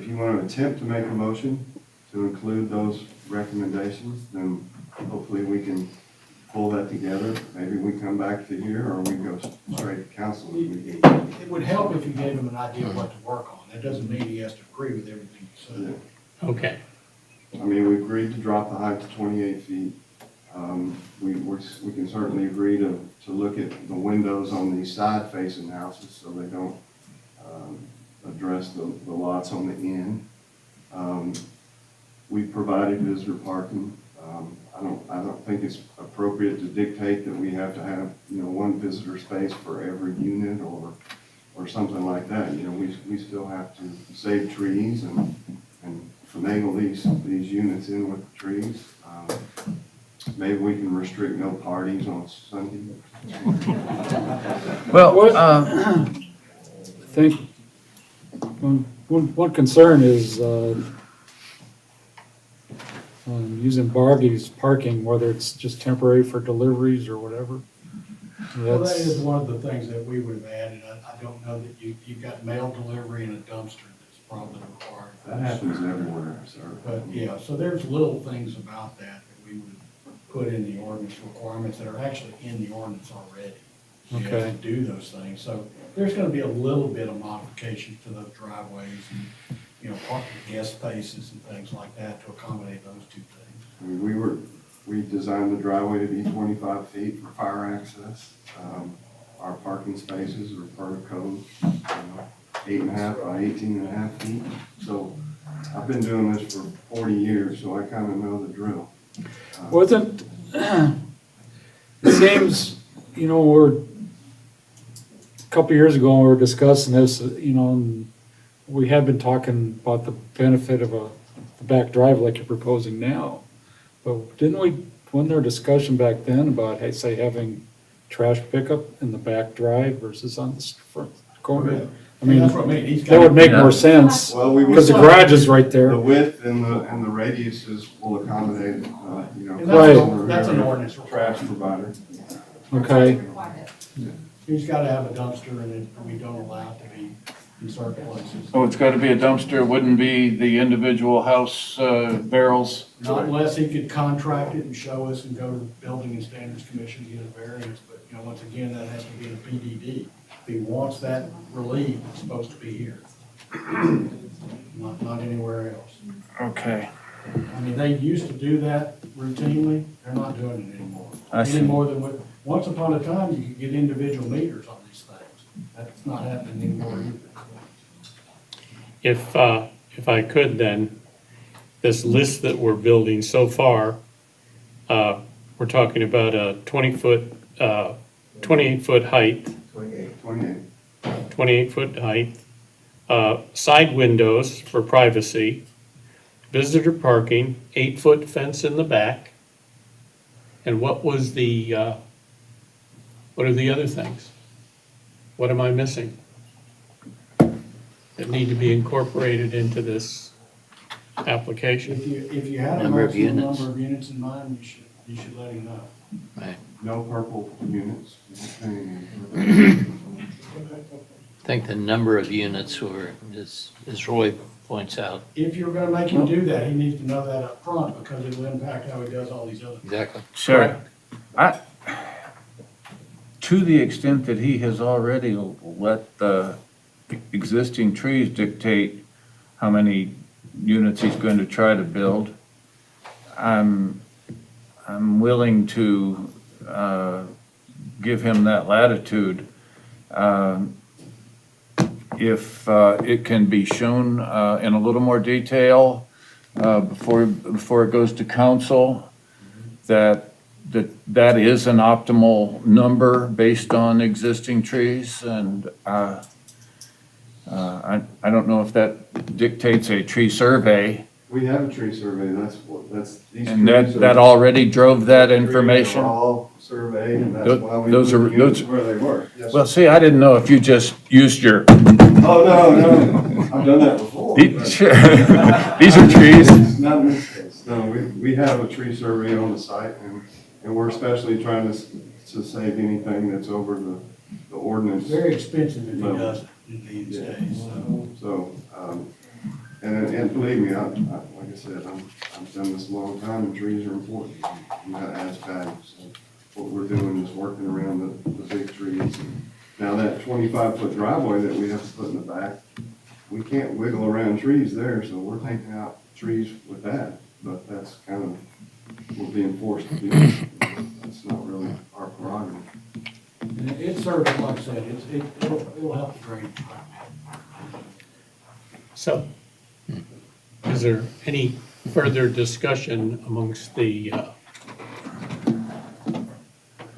you want to attempt to make a motion to include those recommendations, then hopefully we can pull that together. Maybe we come back to here or we go straight to council. It would help if you gave him an idea of what to work on. That doesn't mean he has to agree with everything you said. Okay. I mean, we agreed to drop the height to 28 feet. We can certainly agree to look at the windows on these side facing houses so they don't address the lots on the end. We provided visitor parking. I don't think it's appropriate to dictate that we have to have, one visitor space for every unit or something like that. We still have to save trees and finagle these units in with the trees. Maybe we can restrict no parties on Sunday. Well, I think one concern is using Bargey's parking, whether it's just temporary for deliveries or whatever. Well, that is one of the things that we would have added. I don't know that you've got mail delivery and a dumpster that's probably required. That happens everywhere, sir. But yeah, so there's little things about that we would put in the ordinance requirements that are actually in the ordinance already. You have Okay. to do those things. So there's gonna be a little bit of modification to those driveways and, park the guest spaces and things like that to accommodate those two things. I mean, we designed the driveway to be 25 feet for fire access. Our parking spaces are per code, 8.5 by 18.5 feet. So I've been doing this for 40 years, so I kind of know the drill. Wasn't, it seems, a couple years ago, we were discussing this, and we have been talking about the benefit of the back drive like you're proposing now. But wasn't there a discussion back then about, hey, say, having trash pickup in the back drive versus on the front corner? I mean, That's what I mean. He's that would make got- more sense, Well, we because the garage is right The there. width and the radiuses will accommodate, And Right. that's an ordinance trash requirement. provider. Okay, He's gotta have a dumpster and we don't allow it to be in certain places. So it's gotta be a dumpster, it wouldn't be the individual house barrels? Not unless he could contract it and show us and go to the Building and Standards Commission to get a variance, but, once again, that has to be in a PDD. If he wants that relieved, it's supposed to be here. Not anywhere else. Okay. I mean, they used to do that routinely, they're not doing it anymore. I see. Any more than once upon a time, you could get individual meters on these things. That's not happening anymore either. If I could then, this list that we're building so far, we're talking about a 28-foot height, 28-foot height, side windows for privacy, visitor parking, 8-foot fence in the back. And what are the other things? What am I missing that need to be incorporated into this application. If you have a Number of maximum units. number of units in mind, you should let him know. No purple units. I think the number of units were, as Roy points out. If you're gonna make him do that, he needs to know that up front because it will impact how he does all these other. Exactly. Sure. To the extent that he has already let the existing trees dictate how many units he's going to try to build, I'm willing to give him that latitude. If it can be shown in a little more detail before it goes to council, that is an optimal number based on existing trees, and I don't know if that dictates a tree survey. We have a tree survey, these And trees that are- already drove that trees are information? all surveyed, and that's Those- why we those are- moved those- units where they were. Yes, Well, sir. see, I didn't know if you just used your, Oh, no, I've done that before. these are trees. Not in this case, no, we have a tree survey on the site, and we're especially trying to save anything that's over the ordinance. It's very expensive if he No. does it these days, so. So, and believe me, like I said, I've done this a long time, and trees are important, and that adds value. So what we're doing is working around the big trees. Now, that 25-foot driveway that we have to put in the back, we can't wiggle around trees there, so we're taking out trees with that, but that's kind of, we're being forced to do. That's not really our prerogative. And it serves, like I said, it'll help the drainage. So, is there any further discussion amongst the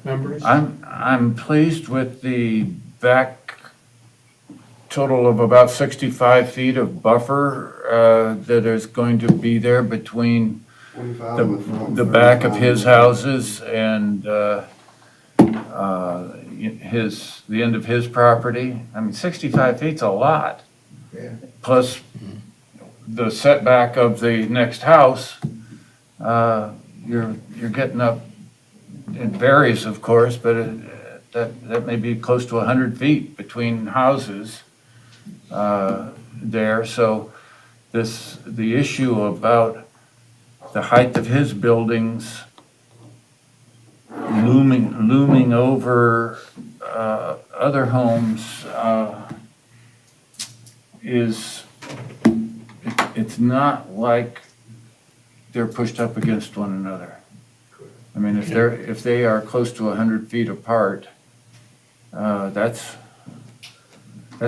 members? I'm pleased with the back total of about 65 feet of buffer that is going to be there between 25 in the front. the back of 35 his in the back. houses and the end of his property. I mean, 65 feet's a lot. Yeah. Plus the setback of the next house, you're getting up, it varies, of course, but that may be close to 100 feet between houses there. So the issue about the height of his buildings looming over other homes it's not like they're pushed up against one another. I mean, if they are close to 100 feet apart, that's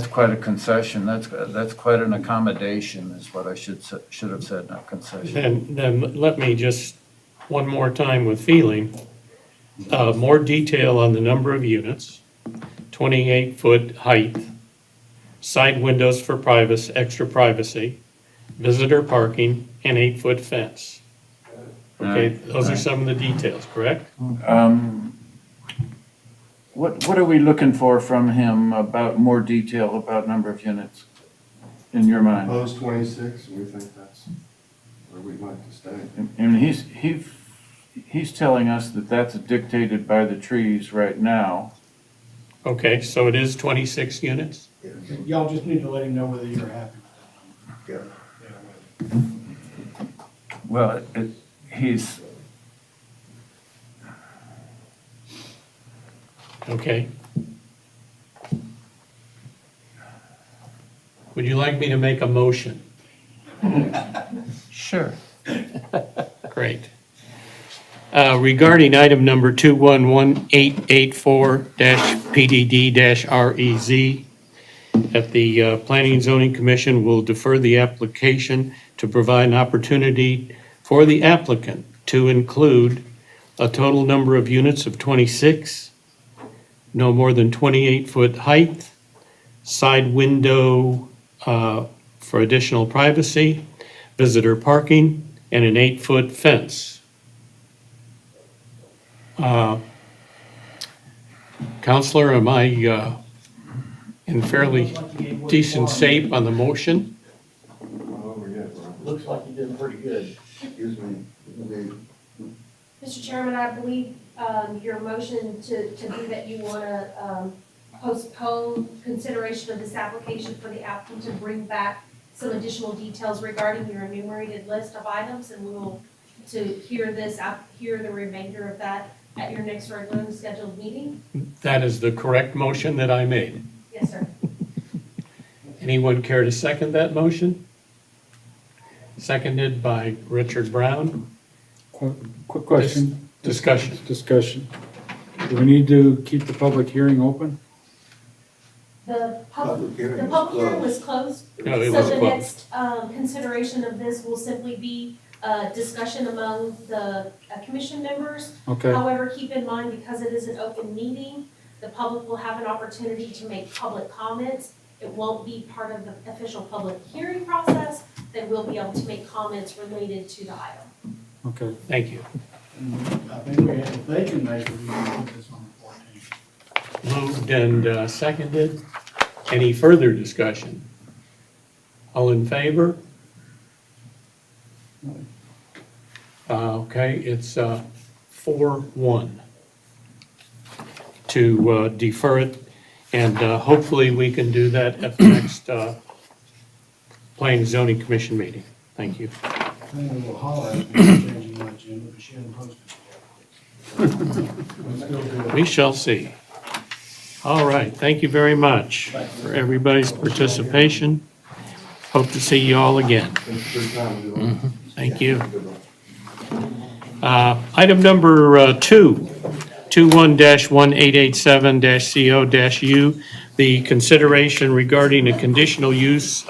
quite a concession. That's quite an accommodation, is what I should have said, not concession. Then let me just, one more time with feeling, more detail on the number of units, 28-foot height, side windows for privacy, extra privacy, visitor parking, and 8-foot fence. Okay, those are some of the details, correct? What are we looking for from him about more detail about number of units in your mind? Proposed 26, and we think that's where we'd like to stay. And he's telling us that that's dictated by the trees right now. Okay, so it is 26 units? Y'all just need to let him know whether you're happy with that number. Well, he's, Okay. Would you like me to make a motion? sure. Great. Regarding item number 211884-PDD-REZ, that the Planning and Zoning Commission will defer the application to provide an opportunity for the applicant to include a total number of units of 26, no more than 28-foot height, side window for additional privacy, visitor parking, and an 8-foot fence. Counselor, am I in fairly decent shape on the motion? Not over yet, bro. Looks like you did pretty good. Excuse me. Mr. Chairman, I believe your motion to be that you want to postpone consideration of this application for the applicant to bring back some additional details regarding your enumerated list of items, and we will to hear the remainder of that at your next regularly scheduled meeting. That is the correct motion that I made. Yes, sir. Anyone care to second that motion? Seconded by Richard Brown. Quick question. Discussion. Discussion. Do we need to keep the public hearing open? The Public hearing the is public hearing closed. was closed. No, it was So the closed. next consideration of this will simply be discussion among the commission members. Okay, However, keep in mind, because it is an open meeting, the public will have an opportunity to make public comments. It won't be part of the official public hearing process. They will be able to make comments related to the item. okay. Thank you. And I think if they can make it, we can put this on the 14th. Moved and seconded. Any further discussion? All in favor? Okay, it's 4-1 to defer it, and hopefully we can do that at the next Planning and Zoning Commission meeting. Thank you. I think we will holler at me for changing my agenda, but she hasn't posted it yet. We'll still do it. We shall see. All right, thank you very much for everybody's participation. Hope to see you all again. Thank you. Item number 2, 21-1887-CO-U, the consideration regarding a conditional use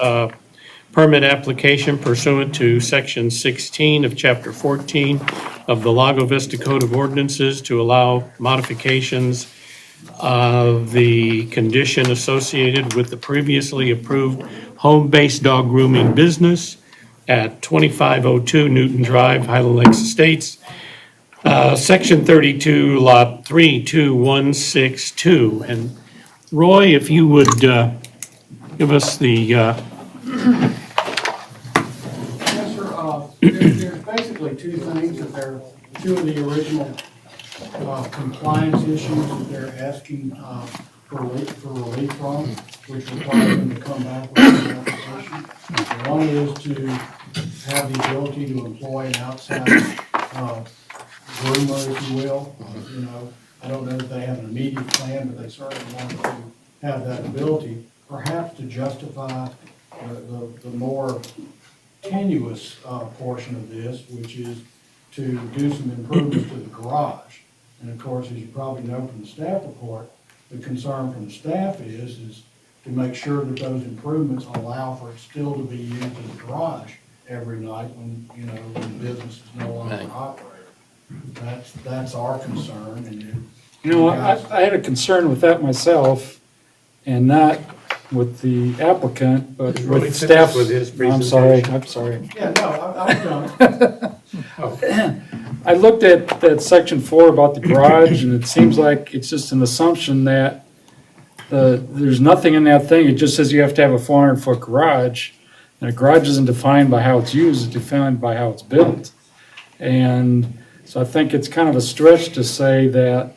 permit application pursuant to Section 16 of Chapter 14 of the Lago Vista Code of Ordinances to allow modifications of the condition associated with the previously approved home-based dog grooming business at 2502 Newton Drive, Highland Lakes Estates, Section 32, Lot 32162. And Roy, if you would give us the, Yes, sir. There's basically two things that they're, two of the original compliance issues that they're asking for relief from, which require them to come back with an application. One is to have the ability to employ an outside groomer, if you will. You know, I don't know if they have an immediate plan, but they certainly want to have that ability, perhaps to justify the more tenuous portion of this, which is to do some improvements to the garage. And of course, as you probably know from the staff report, the concern from the staff is to make sure that those improvements allow for it still to be used as a garage every night when, you know, when the business is no longer Right. operating. That's our concern, and You know, I had a concern with that myself, and not with the applicant, but Is Roy with finished staff. with his I'm sorry, presentation? I'm sorry. yeah, no, I was done. I looked at that section 4 about the garage, and it seems like it's just an assumption that there's nothing in that thing. It just says you have to have a 400-foot garage, and a garage isn't defined by how it's used, it's defined by how it's built. And so I think it's kind of a stretch to say that,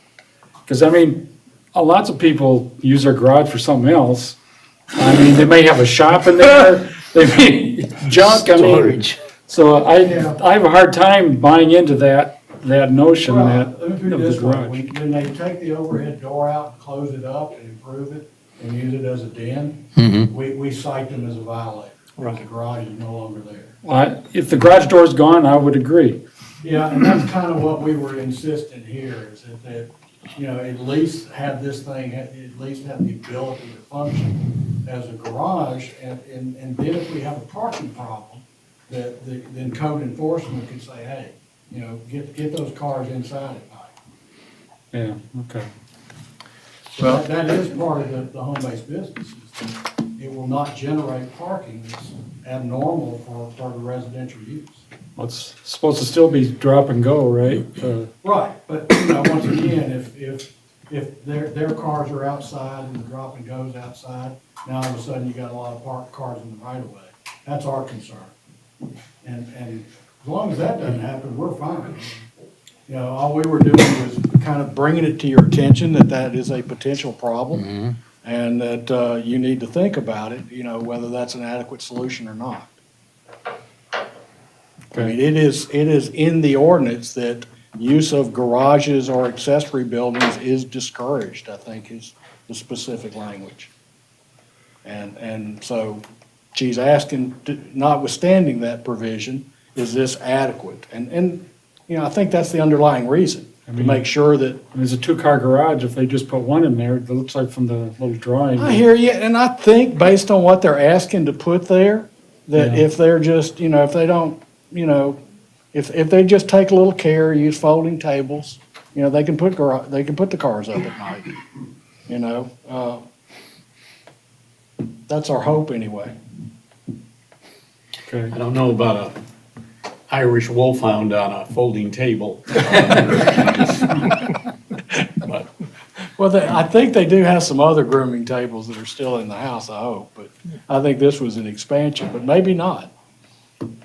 because I mean, lots of people use their garage for something else. I mean, they may have a shop in there, they may junk, I mean. Storage. So I have a hard time buying into that notion Well, that, let me put it of this the way, garage. when they take the overhead door out, and close it up and improve it and use it as a den, we cite them as a violator. Because the garage is no longer there. If the garage door's gone, I would agree. Yeah, and that's kind of what we were insisting here, is that, you know, at least have this thing, at least have the ability to function as a garage, and then if we have a parking problem, then code enforcement could say, hey, you know, get those cars inside at night. Yeah, okay. So that is part of the home-based business, is that it will not generate parking that's abnormal for the residential use. Well, it's supposed to still be drop and go, right? Right, but, you know, once again, if their cars are outside and the drop and goes outside, now all of a sudden you got a lot of parked cars in the right of way. That's our concern. And as long as that doesn't happen, we're fine. You know, all we were doing was kind of bringing it to your attention that that is a potential problem and that you need to think about it, you know, whether that's an adequate solution or not. I mean, it is in the ordinance that use of garages or accessory buildings is discouraged, I think is the specific language. And so she's asking, notwithstanding that provision, is this adequate? And, you know, I think that's the underlying reason, to make sure that. There's a two-car garage, if they just put one in there, it looks like from the little drawing. I hear you, and I think based on what they're asking to put there, that Yeah. if they're just, you know, if they don't, you know, if they just take a little care, use folding tables, you know, they can put the cars up at night, you know. That's our hope anyway. Okay. I don't know about a Irish wolfhound on a folding table. But Well, I think they do have some other grooming tables that are still in the house, I hope, but I think this was an expansion, but maybe not.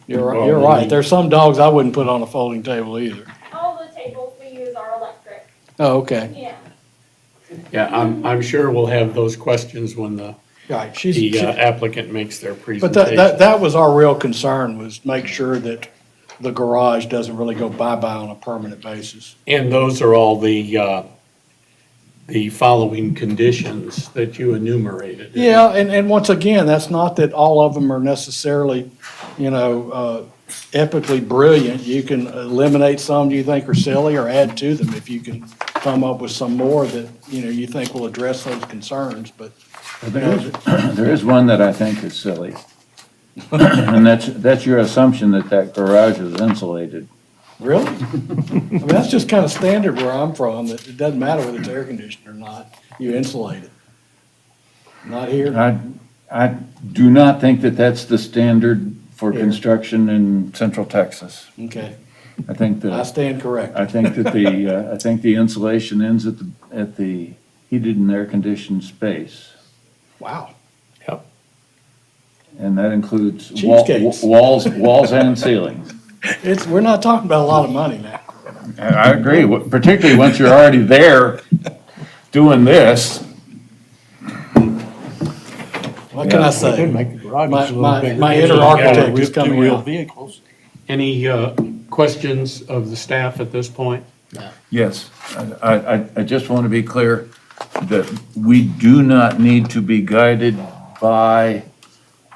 You're right. There's some dogs I wouldn't put on a folding table either. All the tables we use are electric, Oh, okay. yeah. yeah, I'm sure we'll have those questions when the Right. applicant makes their But presentation. that was our real concern, was make sure that the garage doesn't really go bye-bye on a permanent basis. And those are all the following conditions that you enumerated. Yeah, and once again, that's not that all of them are necessarily, you know, epically brilliant. You can eliminate some you think are silly or add to them if you can come up with some more that, you know, you think will address those concerns, but. There is one that I think is silly. And that's your assumption that garage is insulated. Really? I mean, that's just kind of standard where I'm from, that it doesn't matter whether it's air conditioned or not, you insulate it. Not here? I do not think that that's the standard for Here. construction in central Texas. Okay, I think I stand corrected. I think that I think the insulation ends at the heated and air conditioned space. Wow. Yep. And that includes Cheapskates. walls and ceilings. We're not talking about a lot of money now. I agree, particularly once you're already there doing this. What can I say? Make the garage My- a little my- bigger. my So you inner got architect with is coming two-wheel out. vehicles. Any questions of the staff at this point? Yes, I just want to be clear that we do not need to be guided by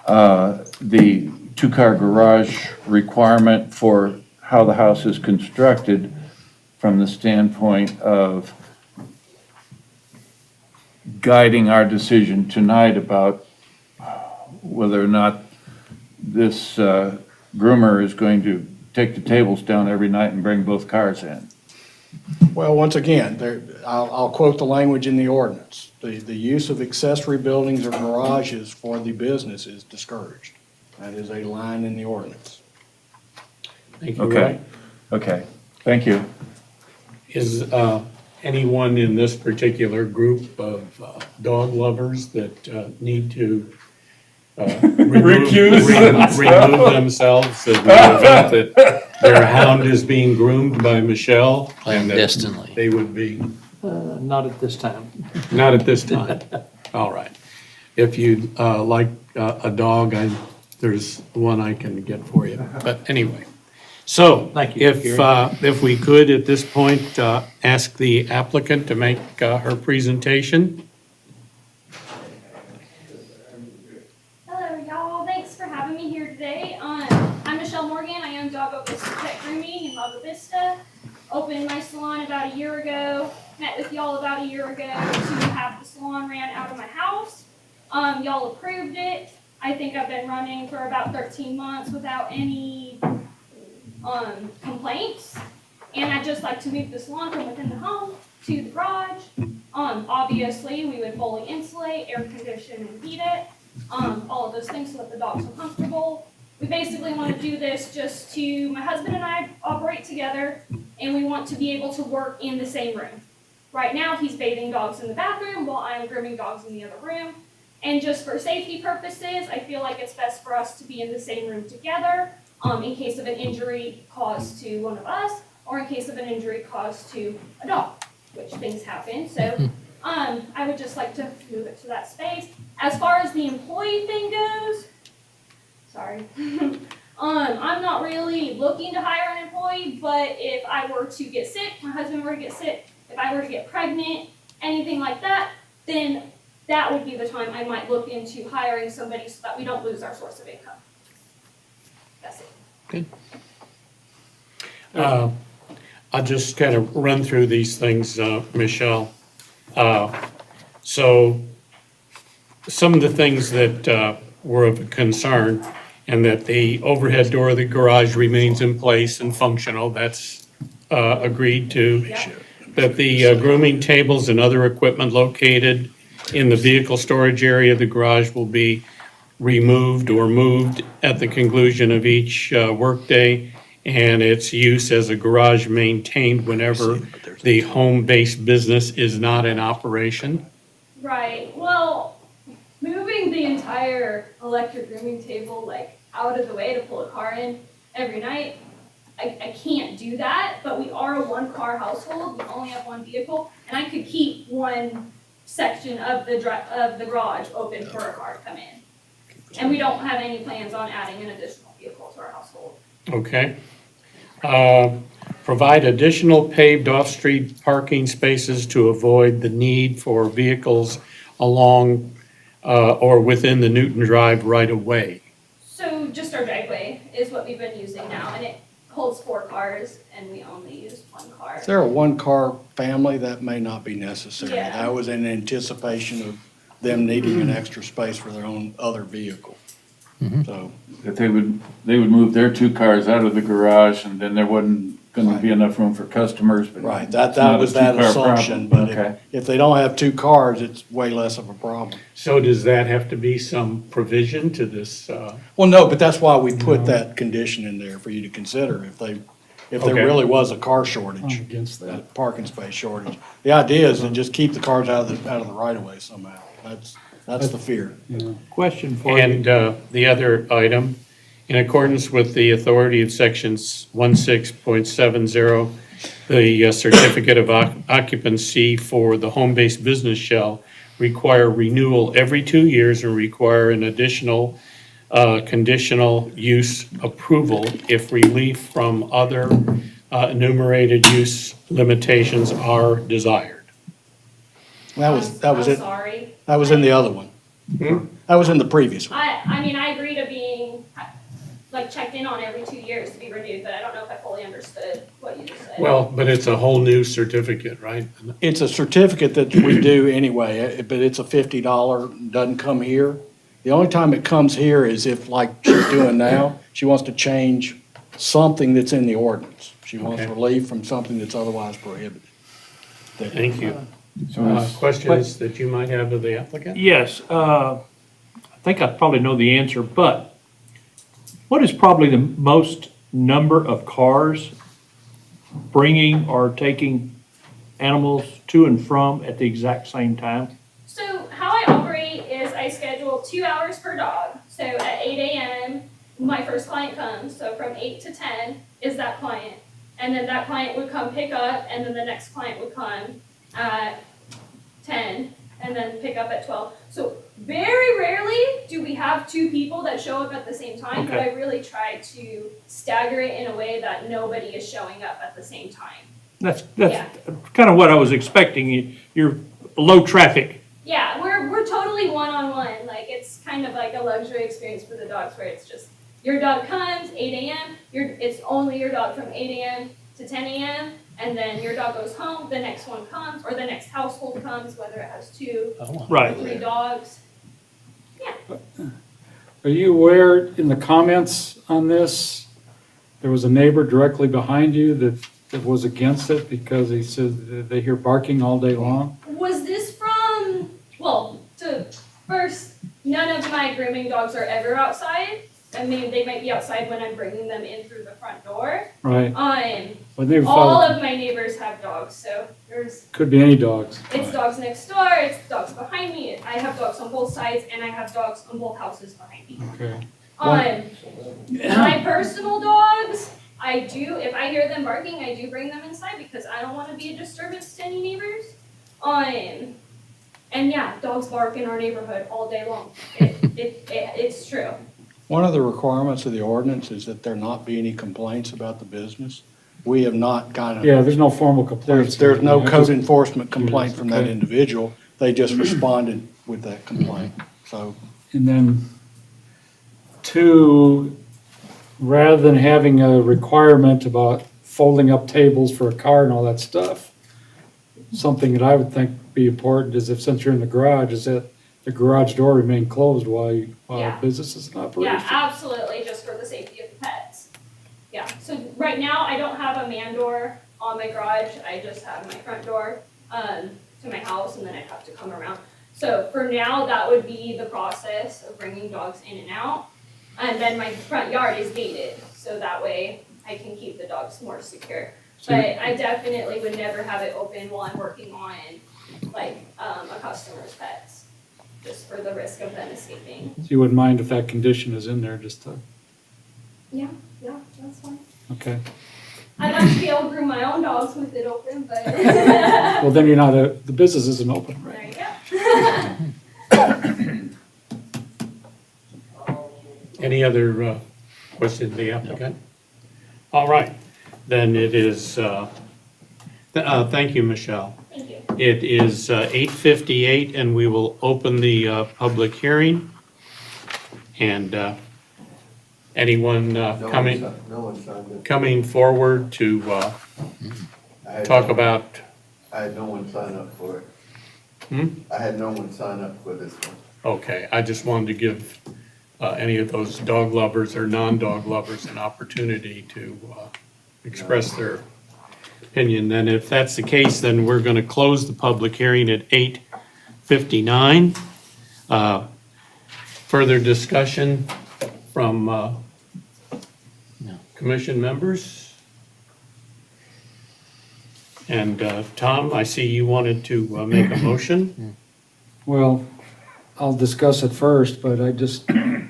the two-car garage requirement for how the house is constructed from the standpoint of guiding our decision tonight about whether or not this groomer is going to take the tables down every night and bring both cars in. Well, once again, I'll quote the language in the ordinance. The use of accessory buildings or garages for the business is discouraged. That is a line in the ordinance. Thank you, Okay. Ray. Okay, thank you. Is anyone in this particular group of dog lovers that need to remove themselves in the event that their hound is being groomed by Michelle? And that Clandestinely. they would be, Not at this time. not at this time. All right. If you'd like a dog, there's one I can get for you. But anyway. So Thank you, if we could at this point, ask the applicant to make her presentation. Hello, y'all. Thanks for having me here today. I'm Michelle Morgan. I own Doggo Vista Pet Grooming in Lago Vista. Opened my salon about a year ago. Met with y'all about a year ago to have the salon ran out of my house. Y'all approved it. I think I've been running for about 13 months without any complaints. And I'd just like to move the salon from within the home to the garage. Obviously, we would fully insulate, air condition, and heat it. All of those things so that the dogs are comfortable. We basically want to do this just to, my husband and I operate together, and we want to be able to work in the same room. Right now, he's bathing dogs in the bathroom while I'm grooming dogs in the other room. And just for safety purposes, I feel like it's best for us to be in the same room together. in case of an injury caused to one of us, or in case of an injury caused to a dog, which things happen, so, I would just like to move it to that space. As far as the employee thing goes, sorry, I'm not really looking to hire an employee, but if I were to get sick, my husband were to get sick, if I were to get pregnant, anything like that, then that would be the time I might look into hiring somebody so that we don't lose our source of income. That's it. I'll just kind of run through these things, Michelle. So some of the things that were of concern, and that the overhead door of the garage remains in place and functional, that's agreed to. That the grooming tables and other equipment located in the vehicle storage area of the garage will be removed or moved at the conclusion of each workday, and its use as a garage maintained whenever the home-based business is not in operation. Right, well, moving the entire electric grooming table like out of the way to pull a car in every night, I can't do that, but we are a one-car household, we only have one vehicle, and I could keep one section of the garage open for a car to come in. And we don't have any plans on adding an additional vehicle to our household. Okay. Provide additional paved off-street parking spaces to avoid the need for vehicles along or within the Newton Drive right-of-way. So just our driveway is what we've been using now, and it holds 4 cars, and we only use 1 car. If they're a one-car family, that may not be necessary. Yeah. That was in anticipation of them needing an extra space for their own other vehicle. So, That they would move their 2 cars out of the garage and then there wasn't gonna be enough room for customers, but. right, it's that not a was that 2-car assumption, problem. but Okay. if they don't have 2 cars, it's way less of a problem. So does that have to be some provision to this? Well, no, but that's why we put that condition in there for you to consider if there Okay. really was a car I'm shortage, against a that. parking space shortage. The idea is to just keep the cars out of the right of way somehow. That's the fear. Question for you. And the other item, in accordance with the authority of sections 16.70, the certificate of occupancy for the home-based business shall require renewal every 2 years and require an additional conditional use approval if relief from other enumerated use limitations are desired. That was I'm it. sorry. That was in the other one. That was in the previous one. I mean, I agree to being, like, checked in on every 2 years to be renewed, but I don't know if I fully understood what you just said. Well, but it's a whole new certificate, right? It's a certificate that we do anyway, but it's a $50, doesn't come here. The only time it comes here is if, like she's doing now, she wants to change something that's in the ordinance. She wants Okay. relief from something that's otherwise prohibited. Thank you. So Questions that you might have of the applicant? Yes, I think I probably know the answer, but what is probably the most number of cars bringing or taking animals to and from at the exact same time? So how I operate is I schedule 2 hours per dog. So at 8 a.m., my first client comes. So from 8 to 10 is that client. And then that client would come pick up, and then the next client would come at 10, and then pick up at 12. So very rarely do we have 2 people that show up at the same time, but Okay. I really try to stagger it in a way that nobody is showing up at the same time. That's Yeah. kind of what I was expecting. You're low traffic. Yeah, we're totally one-on-one. Like, it's kind of like a luxury experience for the dogs where it's just, your dog comes, 8 a.m., it's only your dog from 8 a.m. to 10 a.m., and then your dog goes home, the next one comes, or the next household comes, whether it has 2 or Right. 3 dogs. Are you aware in the comments on this, there was a neighbor directly behind you that was against it because he said that they hear barking all day long? Was this from, well, first, none of my grooming dogs are ever outside. I mean, they might be outside when I'm bringing them in through the front door. Right. But they All follow, of my neighbors have dogs, so there's, could be any dogs. it's dogs next door, it's dogs behind me. I have dogs on both sides, and I have dogs on both houses behind me. Okay. My personal dogs, I do, if I hear them barking, I do bring them inside because I don't want to be a disturbance to any neighbors. And yeah, dogs bark in our neighborhood all day long. It's true. One of the requirements of the ordinance is that there not be any complaints about the business. We have not gotten, Yeah, there's no formal complaints. there's no Yeah, code just- enforcement complaint from that Okay. individual. They just responded with that complaint. So And then two, rather than having a requirement about folding up tables for a car and all that stuff, something that I would think be important is if, since you're in the garage, is that the garage door remain closed while Yeah. business is in Yeah, operation. absolutely, just for the safety of the pets. Yeah, so right now, I don't have a man door on my garage, I just have my front door, to my house, and then I'd have to come around. So for now, that would be the process of bringing dogs in and out. And then my front yard is gated, so that way I can keep the dogs more secure. So- But I definitely would never have it open while I'm working on, like, a customer's pets, just for the risk of them escaping. So you wouldn't mind if that condition is in there, just to, Yeah, that's fine. okay. I'd like to be able to groom my own dogs with it open, but. Well, then you're not, the business isn't open, right? There you go. Any other questions of the applicant? All right, then it is, thank you, Michelle. Thank you. It is 8:58, and we will open the public hearing. And anyone coming No one signed up. coming forward to talk about, I had no one sign up for it. I had no one sign up for this one. okay, I just wanted to give any of those dog lovers or non-dog lovers an opportunity to express their opinion. Then if that's the case, then we're going to close the public hearing at 8:59. Further discussion from commission members? And Tom, I see you wanted to make a motion? Well, I'll discuss it first, but I just, if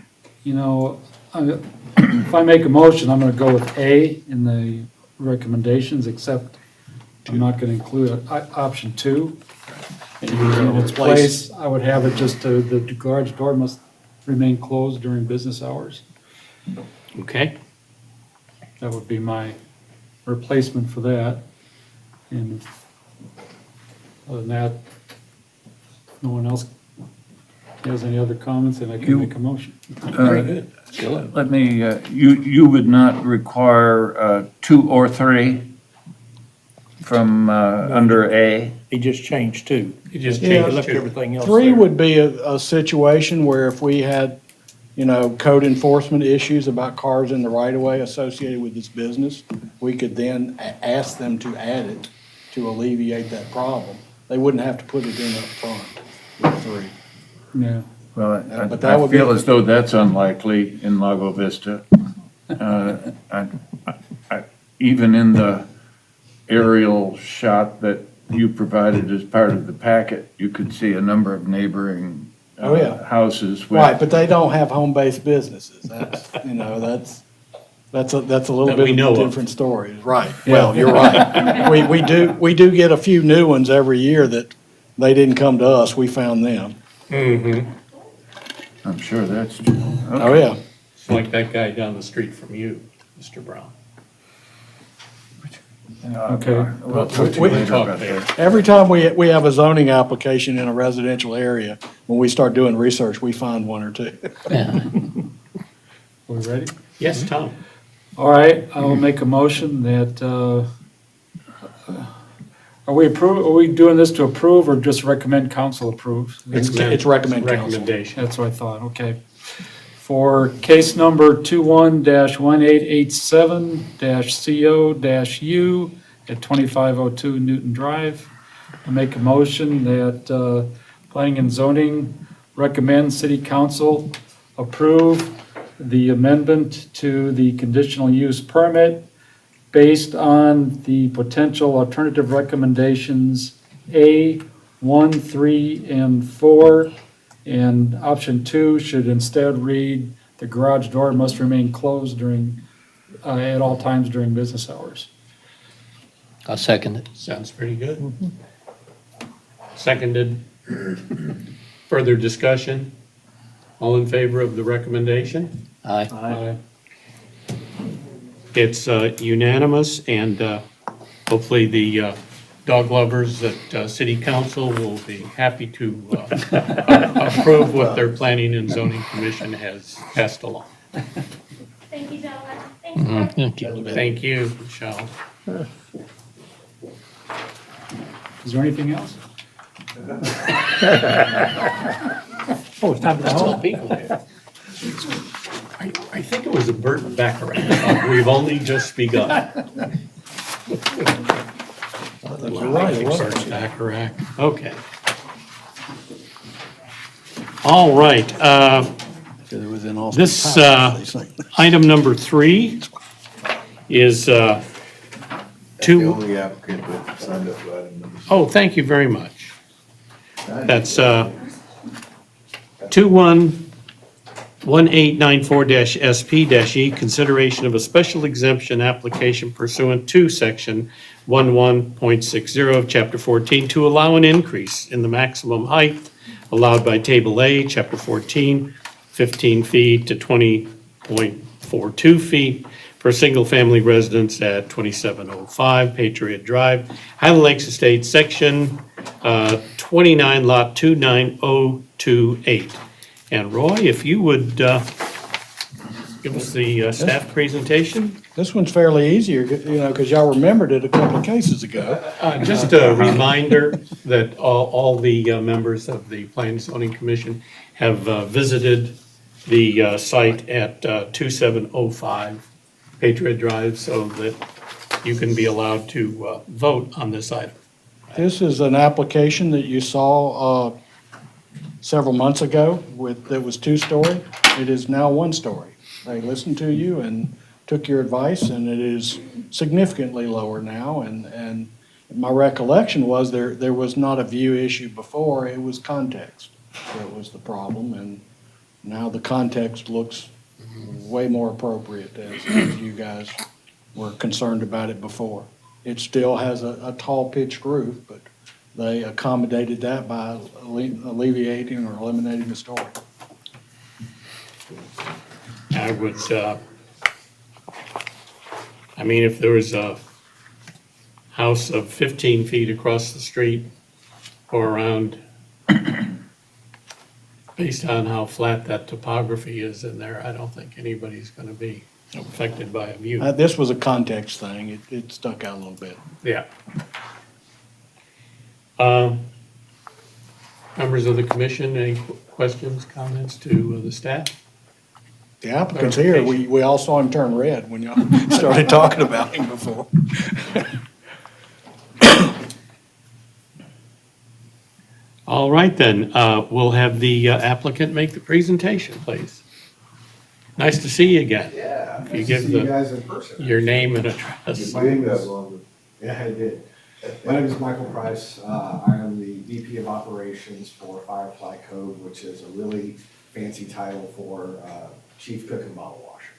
I make a motion, I'm gonna go with A in the recommendations, except I'm not gonna include option 2. In its place, I would have it just the garage door must remain closed during business hours. Okay, That would be my replacement for that. And other than that, no one else has any other comments, and I can make a motion. very good. Let me, you would not require 2 or 3 from under A? He just changed 2. You just He changed left to, everything else 3 there. would be a situation where if we had, code enforcement issues about cars in the right of way associated with this business, we could then ask them to add it to alleviate that problem. They wouldn't have to put it in up front with 3. Yeah. Well, But that I would be- feel as though that's unlikely in Lago Vista. Even in the aerial shot that you provided as part of the packet, you could see a number of neighboring Oh, yeah. houses with. Right, but they don't have home-based businesses. That's, that's a little That bit we of know a of. different story. Right, well, you're right. We do get a few new ones every year that they didn't come to us, we found them. mm-hmm, I'm sure that's true. Oh, yeah. it's like that guy down the street from you, Mr. Brown. Okay. We'll talk to you We- later about that. Every time we have a zoning application in a residential area, when we start doing research, we find 1 or 2. Yeah. We ready? Yes, Tom? All right, I'll make a motion that, are we doing this to approve or just recommend council approve? It's recommend council. Recommendation. That's what I thought, okay. For case number 21-1887-CO-U at 2502 Newton Drive, I make a motion that Planning and Zoning recommends City Council approve the amendment to the conditional use permit based on the potential alternative recommendations A, 1, 3, and 4. And option 2 should instead read The garage door must remain closed at all times during business hours. I'll second it. Sounds pretty good. Seconded. Further discussion? All in favor of the recommendation? Aye. Aye. It's unanimous, and hopefully the dog lovers at City Council will be happy to approve what their Planning and Zoning Commission has passed along. Thank you, gentlemen. Thanks, Thank you. Thank you, Michelle. Is there anything else? Oh, it's time to go home. I think it was a Burt Bacharach. We've only just begun. You're right, it was. Burt Bacharach. Okay. All right. This item number 3 is The two. only applicant that signed up for item number. Oh, thank you very much. That's 211894-SP-E, consideration of a special exemption application pursuant to section 11.60 of chapter 14 to allow an increase in the maximum height allowed by table A, chapter 14, 15 feet to 20.42 feet for a single-family residence at 2705 Patriot Drive, Highland Lakes Estate, section 29, lot 29028. And Roy, if you would give us the staff presentation? This one's fairly easier, because y'all remembered it a couple of cases ago. Just a reminder that all the members of the Planning and Zoning Commission have visited the site at 2705 Patriot Drive so that you can be allowed to vote on this item. This is an application that you saw several months ago that was 2-story. It is now 1-story. They listened to you and took your advice, and it is significantly lower now. And my recollection was there was not a view issue before, it was context that was the problem. And now the context looks way more appropriate as you guys were concerned about it before. It still has a tall pitched roof, but they accommodated that by alleviating or eliminating the story. I would, I mean, if there was a house of 15 feet across the street or around, based on how flat that topography is in there, I don't think anybody's going to be affected by a view. This was a context thing. It stuck out a little bit. Yeah. Members of the commission, any questions, comments to the staff? The applicant's here. We all saw him turn red when y'all started talking about him before. All right, then, we'll have the applicant make the presentation, please. Nice to see you again. Yeah, If you nice give to see you the- guys in person. Your name and address. My name is, yeah, I did. My name is Michael Price. I am the VP of Operations for Firefly Code, which is a really fancy title for chief cook and bottle washer.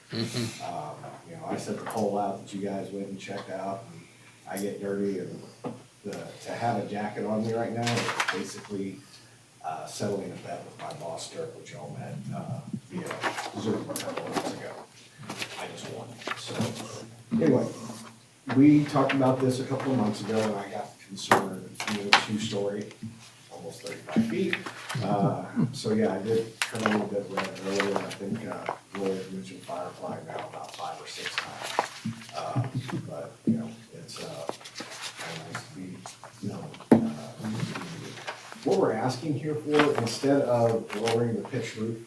You know, I set the pole out that you guys went and checked out, and I get dirty, and to have a jacket on me right now is basically settling a bet with my boss, Dirk, which y'all met via Zoom a couple of months ago. I just won. So anyway, we talked about this a couple of months ago, and I got concerned, 2-story, almost 35 feet. So yeah, I did turn a little bit red earlier. I think Roy had mentioned Firefly now about 5 or 6 times. But, it's kind of nice to be, what we're asking here for, instead of lowering the pitch roof,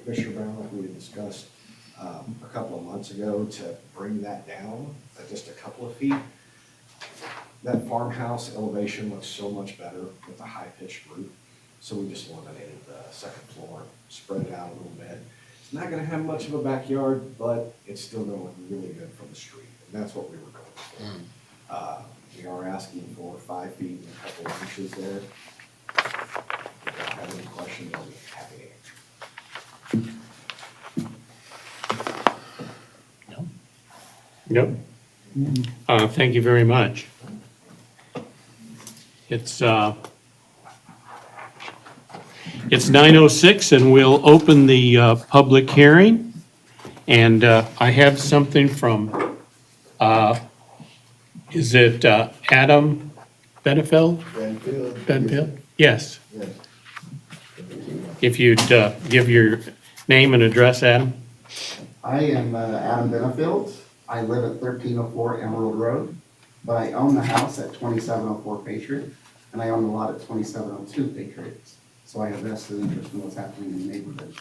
Commissioner Brown, like we had discussed a couple of months ago, to bring that down just a couple of feet, that farmhouse elevation looks so much better with a high-pitched roof. So we just eliminated the second floor, spread it out a little bit. It's not gonna have much of a backyard, but it's still gonna look really good from the street, and that's what we were going for. We are asking for 5 feet and a couple of inches there. If you have any questions, I'll be happy to answer. Yep. Thank you very much. It's 9:06 and we'll open the public hearing. And I have something from, is it Adam Benefeld? Benfield? Yes. Yes. If you'd give your name and address, Adam. I am Adam Benefield. I live at 1304 Emerald Road, but I own the house at 2704 Patriot, and I own the lot at 2702 Patriot. So I have vested interest in what's happening in the neighborhood.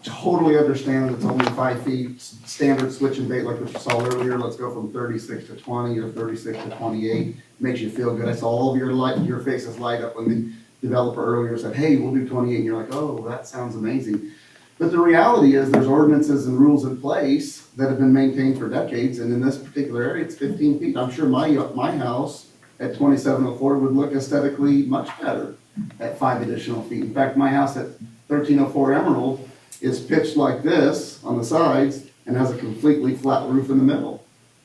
Totally understand that it's only 5 feet, standard switch and bait like what you saw earlier. Let's go from 36 to 20 or 36 to 28. Makes you feel good. I saw all of your faces light up when the developer earlier said, hey, we'll do 28. And you're like, oh, that sounds amazing. But the reality is there's ordinances and rules in place that have been maintained for decades. And in this particular area, it's 15 feet. I'm sure my house at 2704 would look aesthetically much better at 5 additional feet. In fact, my house at 1304 Emerald is pitched like this on the sides and has a completely flat roof in the middle.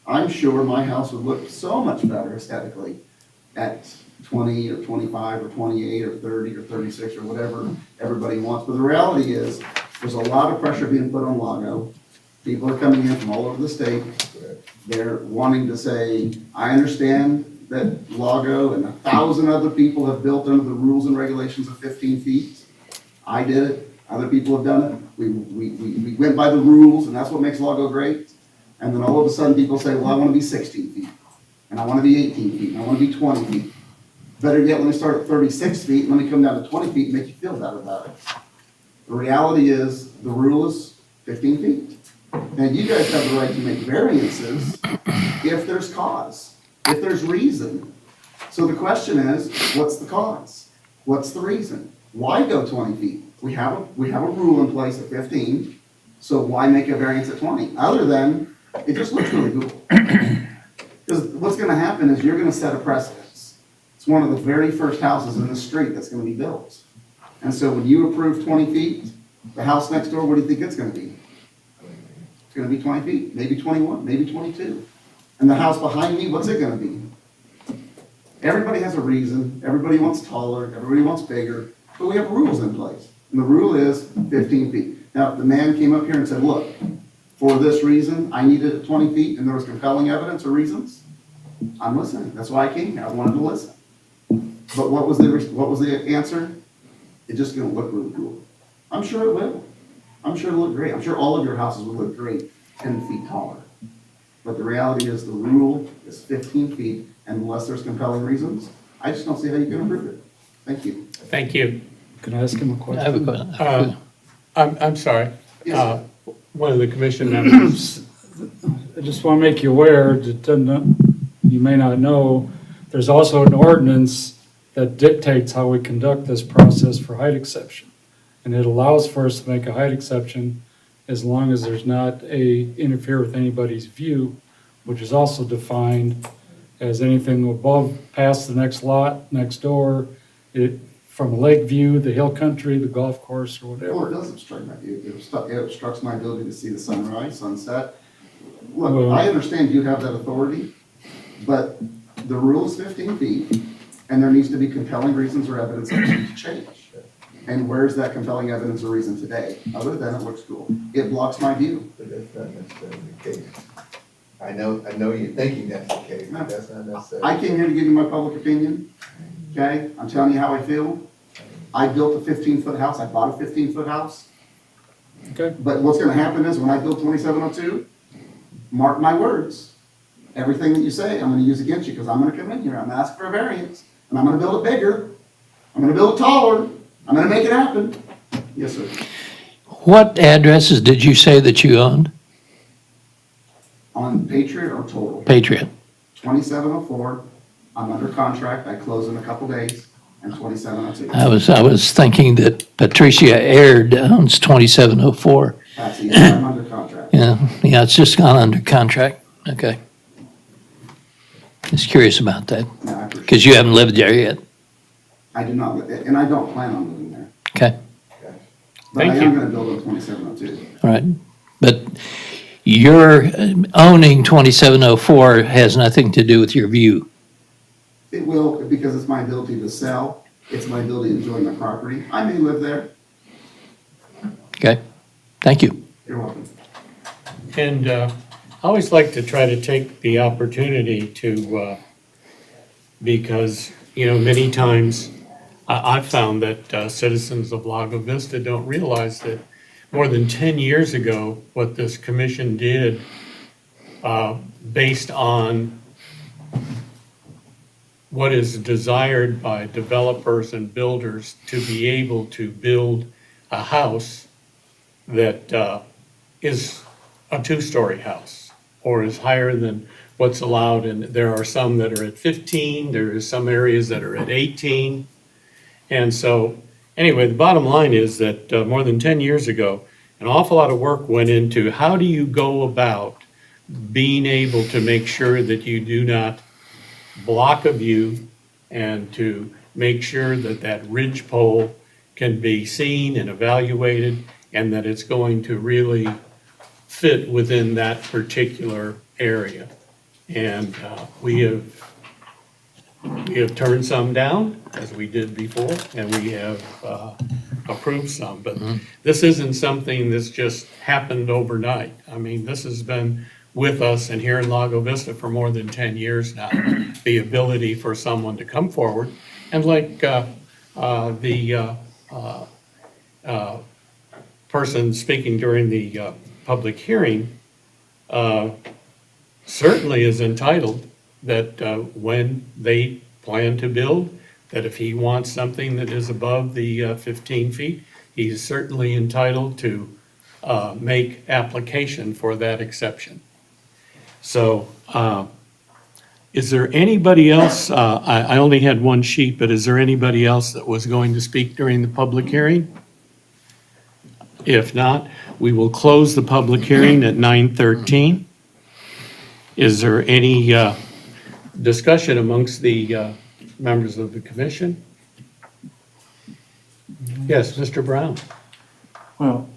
I'm sure my house would look so much better aesthetically at 20 or 25 or 28 or 30 or 36 or whatever everybody wants. But the reality is there's a lot of pressure being put on Lago. People are coming in from all over the state. They're wanting to say, I understand that Lago and 1,000 other people have built under the rules and regulations of 15 feet. I did it. Other people have done it. We went by the rules, and that's what makes Lago great. And then all of a sudden people say, well, I want to be 16 feet, and I want to be 18 feet, and I want to be 20 feet. Better yet, let me start at 36 feet, and let me come down to 20 feet and make you feel better about it. The reality is, the rule is 15 feet. And you guys have the right to make variances if there's cause, if there's reason. So the question is, what's the cause? What's the reason? Why go 20 feet? We have a rule in place at 15, so why make a variance at 20? Other than, it just looks really cool. Because what's gonna happen is you're gonna set a precedence. It's one of the very first houses in the street that's gonna be built. And so when you approve 20 feet, the house next door, what do you think it's gonna be? It's gonna be 20 feet, maybe 21, maybe 22. And the house behind me, what's it gonna be? Everybody has a reason, everybody wants taller, everybody wants bigger, but we have rules in place. And the rule is 15 feet. Now, if the man came up here and said, look, for this reason, I needed it at 20 feet and there was compelling evidence or reasons, I'm listening. That's why I came here. I wanted to listen. But what was the answer? It's just gonna look really cool. I'm sure it will. I'm sure it'll look great. I'm sure all of your houses will look great 10 feet taller. But the reality is the rule is 15 feet, and unless there's compelling reasons, I just don't see how you can improve it. Thank you. Thank you. Can I ask him a question? I have a question. I'm sorry. Yes, One of the commission members. I just want to make you aware that you may not know, there's also an ordinance that dictates how we conduct this process for height exception. And it allows for us to make a height exception as long as there's not interfere with anybody's view, which is also defined as anything above, past the next lot, next door, from lake view, the hill country, the golf course, or Well, it whatever. does obstruct my view. It obstructs my ability to see the sunrise, sunset. Look, Well- I understand you have that authority, but the rule is 15 feet, and there needs to be compelling reasons or evidence that needs to change. And where's that compelling evidence or reason today? Other than it looks cool. It blocks my view. But that's not necessarily the case. I know you're thinking that's the case, but that's not necessarily. I came here to give you my public opinion, okay? I'm telling you how I feel. I built a 15-foot house. I bought a 15-foot house. Okay. But what's gonna happen is when I build 2702, mark my words. Everything that you say, I'm gonna use against you, because I'm gonna come in here, I'm gonna ask for a variance, and I'm gonna build it bigger. I'm gonna build it taller. I'm gonna make it happen. Yes, sir. What addresses did you say that you owned? On Patriot or total? Patriot. 2704, I'm under contract, I close in a couple days, and 2702. I was thinking that Patricia Aird owns 2704. Patsy, yes, I'm under contract. Yeah, it's just gone under contract. Okay. Just curious about that, No, I appreciate because you haven't lived there yet. I do not, and I don't plan on living there. Okay, But I Thank am you. gonna build on 2702. all right. But your owning 2704 has nothing to do with your view. It will, because it's my ability to sell, it's my ability to join the property. I may live there. Okay, thank you. You're welcome. And I always like to try to take the opportunity to, because, many times I've found that citizens of Lago Vista don't realize that more than 10 years ago, what this commission did, based on what is desired by developers and builders to be able to build a house that is a two-story house or is higher than what's allowed. And there are some that are at 15, there are some areas that are at 18. And so, anyway, the bottom line is that more than 10 years ago, an awful lot of work went into how do you go about being able to make sure that you do not block a view and to make sure that that ridge pole can be seen and evaluated and that it's going to really fit within that particular area. And we have turned some down, as we did before, and we have approved some. But this isn't something that's just happened overnight. I mean, this has been with us and here in Lago Vista for more than 10 years now. The ability for someone to come forward and like the person speaking during the public hearing certainly is entitled that when they plan to build, that if he wants something that is above the 15 feet, he's certainly entitled to make application for that exception. So is there anybody else? I only had one sheet, but is there anybody else that was going to speak during the public hearing? If not, we will close the public hearing at 9:13. Is there any discussion amongst the members of the commission? Yes, Mr. Brown. Well,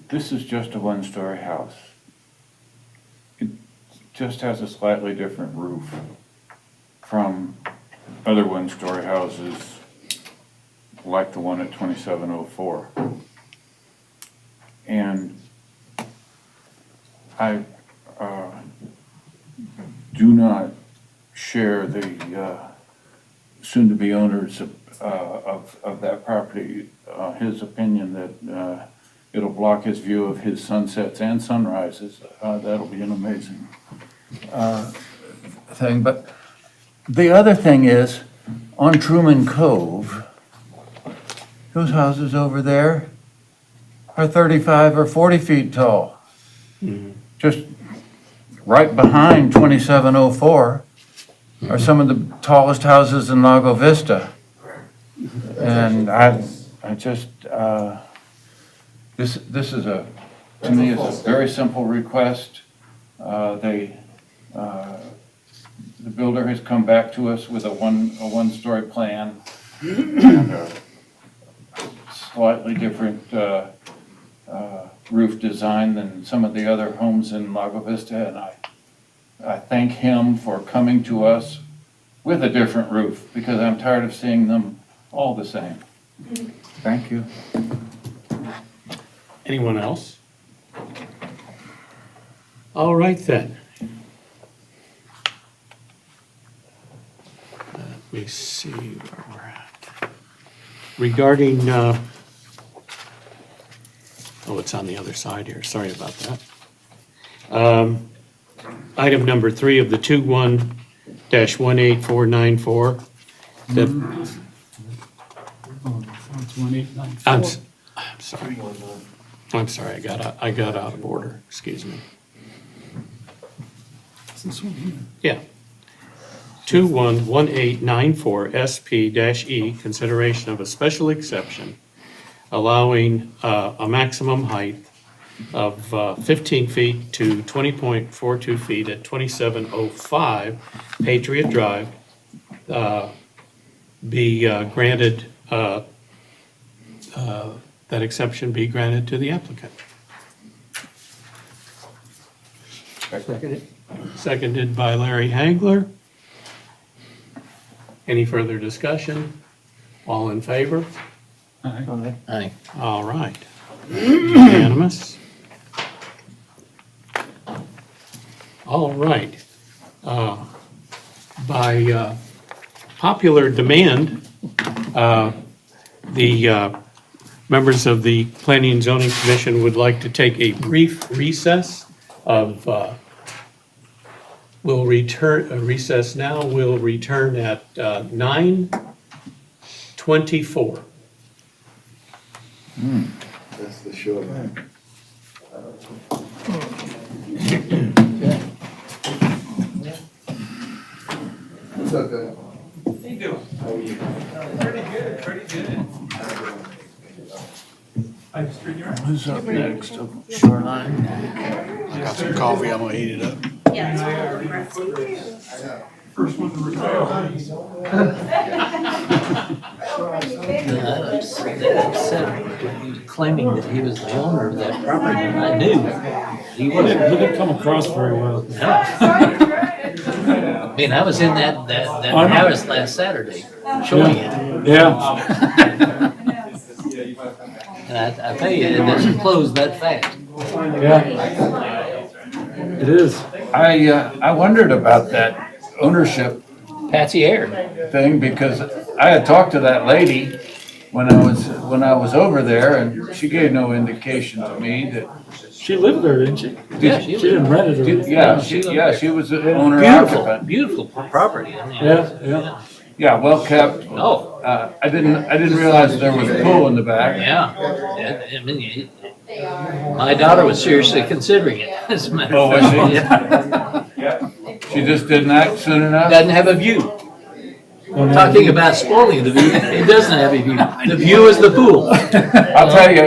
this is just a one-story house. It just has a slightly different roof from other one-story houses like the one at 2704. And I do not share the soon-to-be owners of that property, his opinion that it'll block his view of his sunsets and sunrises. That'll be an amazing thing. But the other thing is, on Truman Cove, those houses over there are 35 or 40 feet tall. Just right behind 2704 are some of the tallest houses in Lago Vista. And I just, this is to me, it's a very simple request. The builder has come back to us with a one-story plan and a slightly different roof design than some of the other homes in Lago Vista, and I thank him for coming to us with a different roof, because I'm tired of seeing them all the same. Thank you. Anyone else? All right then. Let me see where we're at. Regarding, it's on the other side here, sorry about that. Item number 3 of the 21-18494. It's 1894. I'm sorry, I got out of order, excuse me. It's this one here. Yeah. 211894 SP-E, consideration of a special exception allowing a maximum height of 15 feet to 20.42 feet at 2705 Patriot Drive be granted, that exception be granted to the applicant. Seconded by Larry Hagler. Any further discussion? All in favor? Aye. All right. Unanimous. All right. By popular demand, the members of the Planning and Zoning Commission would like to take a brief recess of, we'll recess now, we'll return at 9:24. That's the short one. It's okay. Who's up next? Shoreline? Got some coffee, I'm gonna heat it up. First one to retire. Claiming that he was the owner of that property, and I knew he He wasn't. didn't come across very well. I mean, I was in that house last Saturday, showing it. Yeah. And I tell you, it doesn't close that fast. Yeah. It is. I wondered about that ownership Patsy Air. thing because I had talked to that lady when I was over there, and she gave no indication to me that. She lived there, didn't she? Yeah, She didn't rent it or anything. She was the owner Beautiful, occupant. beautiful property. I mean, Yeah. Yeah, well kept. Oh, I didn't realize there was a pool in the back. yeah. I mean, my daughter was seriously considering it, as a matter Oh, of was fact. she? Yeah. Yeah. She just didn't act soon enough. Doesn't have a view. Talking about spoiling the view, it doesn't have a view. The view is the pool. I'll tell you,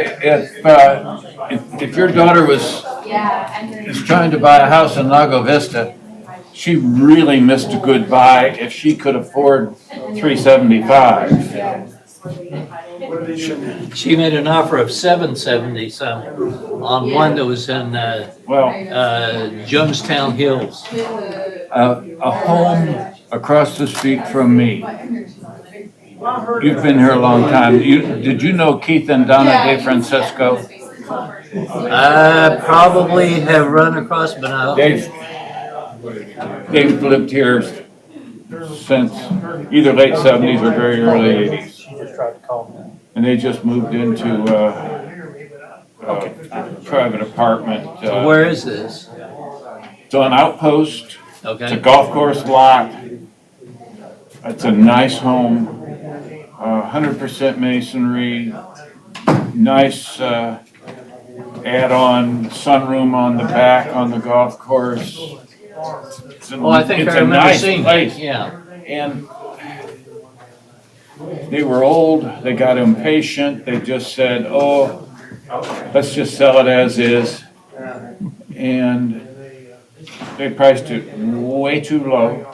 if your daughter is trying to buy a house in Lago Vista, she really missed a good buy if she could afford $375. She made an offer of $770 some on one that was in Jonestown Hills. A home across the street from me. You've been here a long time. Did you know Keith and Donna De Francisco? I probably have run across, but I. They've lived here since either late 70s or very early 80s. And they just moved into a private apartment. So where is this? It's on Outpost. Okay. It's a golf course lot. It's a nice home, 100% masonry, nice add-on sunroom on the back on the golf course. Oh, I think I remember seeing that, yeah. And they were old, they got impatient, they just said, oh, let's just sell it as is. And they priced it way too low.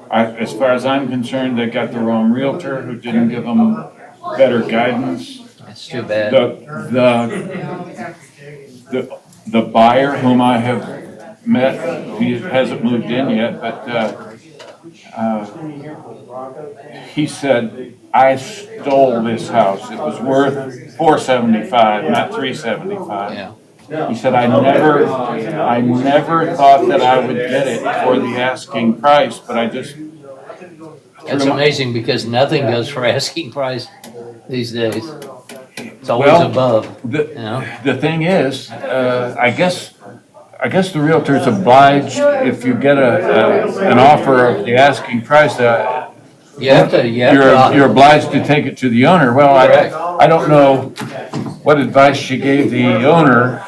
As far as I'm concerned, they got the wrong realtor who didn't give them better guidance. That's too bad. The buyer whom I have met, he hasn't moved in yet, but he said, I stole this house. It was worth $475, not $375. Yeah. He said, I never thought that I would get it for the asking price, but I just. It's amazing because nothing goes for asking price these days. It's always above. The thing is, I guess the realtor's obliged, if you get an offer of the asking price, you're obliged to take it to the owner. Well, I don't know what advice she gave the owner,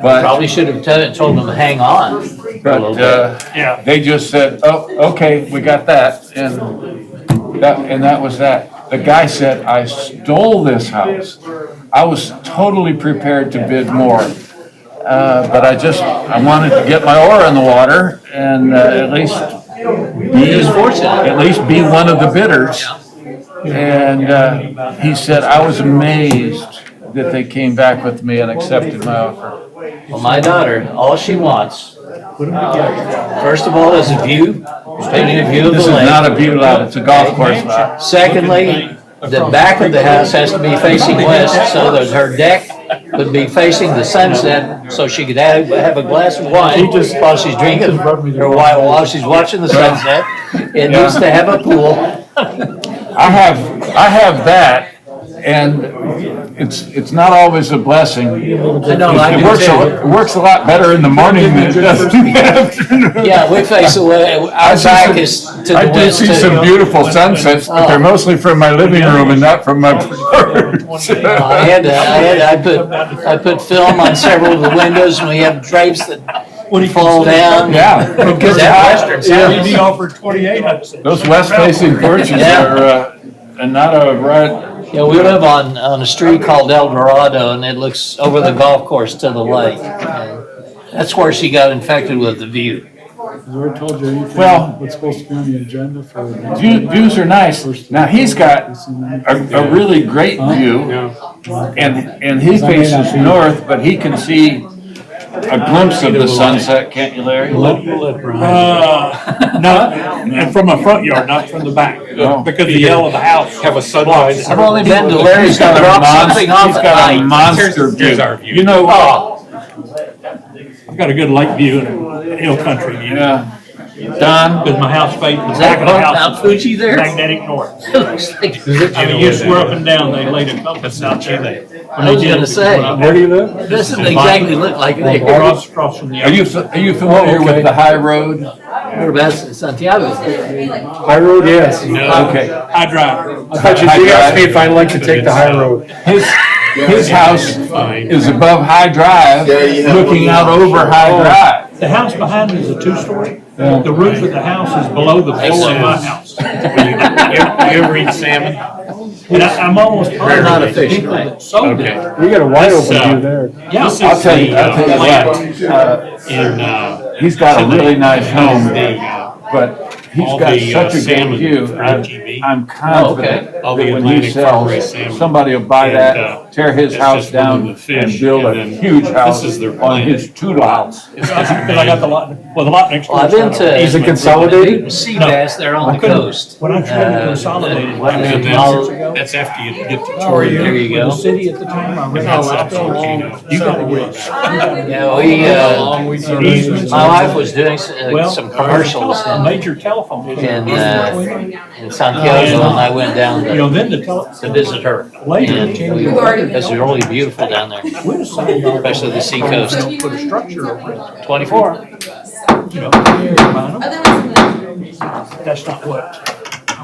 but. Probably should have told them to hang on for a little bit. They just said, oh, okay, we got that, and that was that. The guy said, I stole this house. I was totally prepared to bid more. But I wanted to get my oar in the water and at least be one of the bidders. And he said, I was amazed that they came back with me and accepted my offer. Well, my daughter, all she wants Put them together. First of all, is a view, painting a view of the This is lake. not a view lot, it's a golf course lot. Secondly, the back of the house has to be facing west so that her deck would be facing the sunset, so she could have a glass of wine while she's drinking, or while she's watching the sunset. It needs to have a pool. I have that, and it's not always a blessing. It works a lot better in the morning than it does in the afternoon. Yeah, we face away, our back is to the I do west see too. some beautiful sunsets, but they're mostly from my living room and not from my porch. I put film on several of the windows, and we have drapes that fall down. Yeah. Because that western side. He offered 2,800. Those west-facing porches are, and not a right. Yeah, we live on a street called El Dorado, and it looks over the golf course to the lake. And that's where she got infected with the view. Has I told you anything Well, what's supposed to be on the agenda for? Views are nice. Now, he's got a really great view, and he faces north, but he can see a glimpse of the sunset, can't you, Larry? No, and from a front yard, not from the back, because the yell of the house. Have a sunrise. I've only been to Larry's to drop something off He's at got a night. monster Here's view. our view. You know, I've got a good lake view and a hill country view. yeah. Don? Because my house faces Is that the house Mount Fuji there? magnetic north. It looks like- I mean, you swear up and down, they laid a compass out there. I was gonna say, Where do you live? it doesn't exactly look like it. Across from the. Are you familiar with the high road? Whereabouts in Santiago? High road, yes. Okay. I drive. I thought you asked me if I'd like to take the high road. His house is above High Drive, looking out over High Drive. The house behind me is a two-story. The roof of the house is below the floor of my house. You ever eat salmon? And I'm almost They're not a positive fish, people right? that sold it. Okay. We got a wide This, open view there. Yeah. This I'll is tell you the what, in, he's got a really nice home, the, but he's all got the, such a salmon good view. for TV. I'm confident that All the when he Atlantic farm raised sells, salmon. somebody will buy And, that, tear his that's house just one of down the and fish, build and a then huge house this is their on plan. his 2 lots. Because I got the lot, well, the lot next door. Well, I've been to. Is it consolidated? Sea bass there on the coast. When I tried to consolidate it, What is And it then called? that's after you get to There you the go. city at the time, I rented That's it after You gotta get. Yeah, my wife was doing some commercials A major telephone. in Santiago, and I went down You know, then the telephone. to visit her. Later, And it's really beautiful down there, especially the sea coast. Put a structure over it. 24. You know, that's not what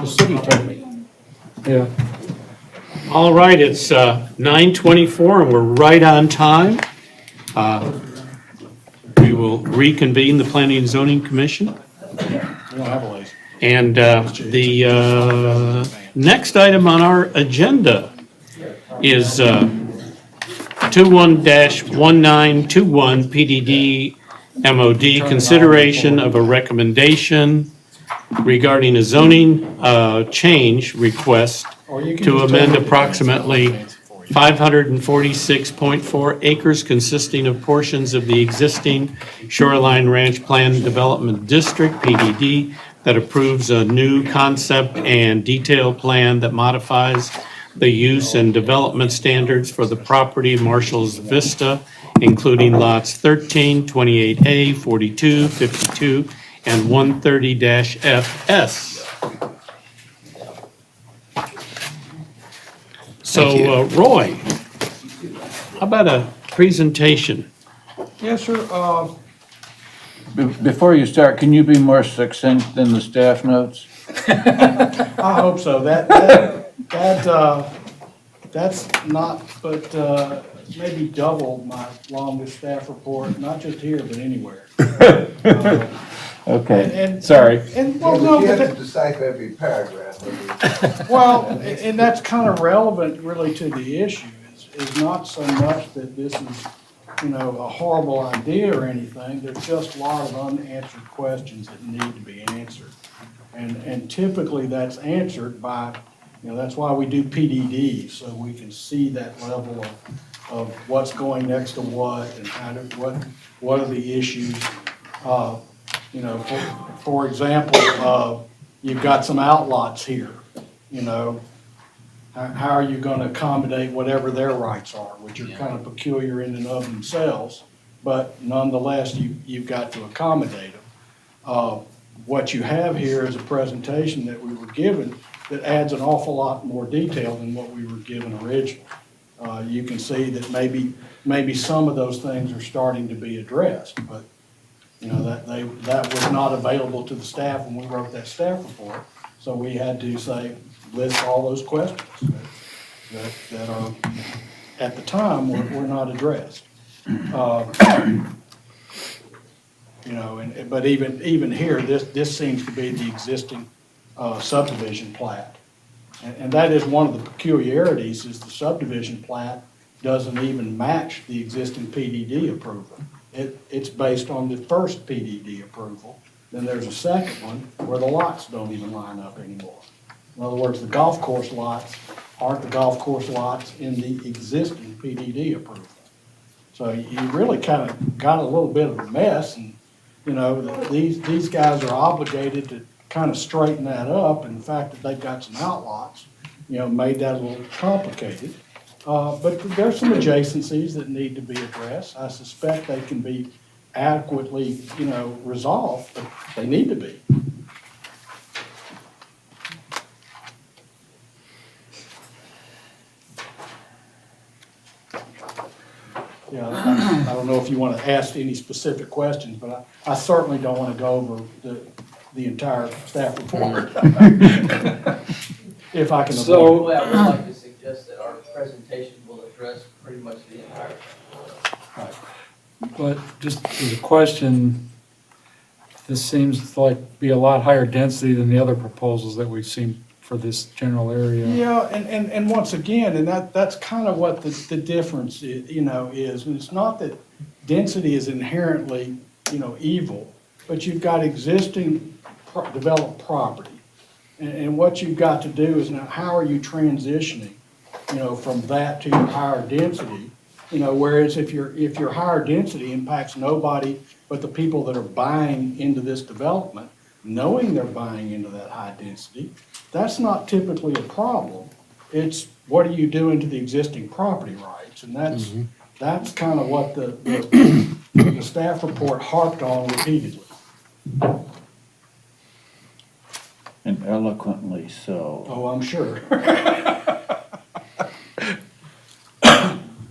the city told me. Yeah. All right, it's 9:24 and we're right on time. We will reconvene the Planning and Zoning Commission. And the next item on our agenda is 21-1921 PDD MOD, consideration of a recommendation regarding a zoning change request to amend approximately 546.4 acres consisting of portions of the existing Shoreline Ranch Plan Development District, PDD, that approves a new concept and detailed plan that modifies the use and development standards for the property Marshall's Vista, including lots 13, 28A, 42, 52, and 130-FS. So, Roy, how about a presentation? Yes, sir. Before you start, can you be more succinct than the staff notes? I hope so. That's not, but maybe double my longest staff report, not just here, but anywhere. Okay, And- sorry. And, well, no, You but have to decipher every paragraph. well, and that's kind of relevant really to the issue, is not so much that this is, a horrible idea or anything. There's just a lot of unanswered questions that need to be answered. And typically that's answered by, that's why we do PDD, so we can see that level of what's going next to what and what are the issues. You know, for example, you've got some outlots here, you know. How are you gonna accommodate whatever their rights are, which are kind of peculiar in and of themselves, but nonetheless, you've got to accommodate them. What you have here is a presentation that we were given that adds an awful lot more detail than what we were given originally. You can see that maybe some of those things are starting to be addressed, but you know, that was not available to the staff when we wrote that staff report. So we had to say, list all those questions that are, at the time, were not addressed. You know, but even here, this seems to be the existing subdivision plat. And that is one of the peculiarities, is the subdivision plat doesn't even match the existing PDD approval. It's based on the first PDD approval. Then there's a second one where the lots don't even line up anymore. In other words, the golf course lots aren't the golf course lots in the existing PDD approval. So you really kind of got a little bit of a mess, and, you know, these guys are obligated to kind of straighten that up, and the fact that they've got some outlots, you know, made that a little complicated. But there's some adjacencies that need to be addressed. I suspect they can be adequately, you know, resolved, but they need to be. Yeah, I don't know if you want to ask any specific questions, but I certainly don't want to go over the entire staff report. If I can avoid it. So, I would like to suggest that our presentation will address pretty much the entire. but just as a question, this seems like be a lot higher density than the other proposals that we've seen for this general area. Yeah, and once again, and that's kind of what the difference is, you know, is. And it's not that density is inherently, you know, evil, but you've got existing developed property. And what you've got to do is, now, how are you transitioning, you know, from that to your higher density? You know, whereas if your higher density impacts nobody but the people that are buying into this development, knowing they're buying into that high density, that's not typically a problem. It's what are you doing to the existing property rights? And that's kind of what the staff report harped on repeatedly. And eloquently so. Oh, I'm sure.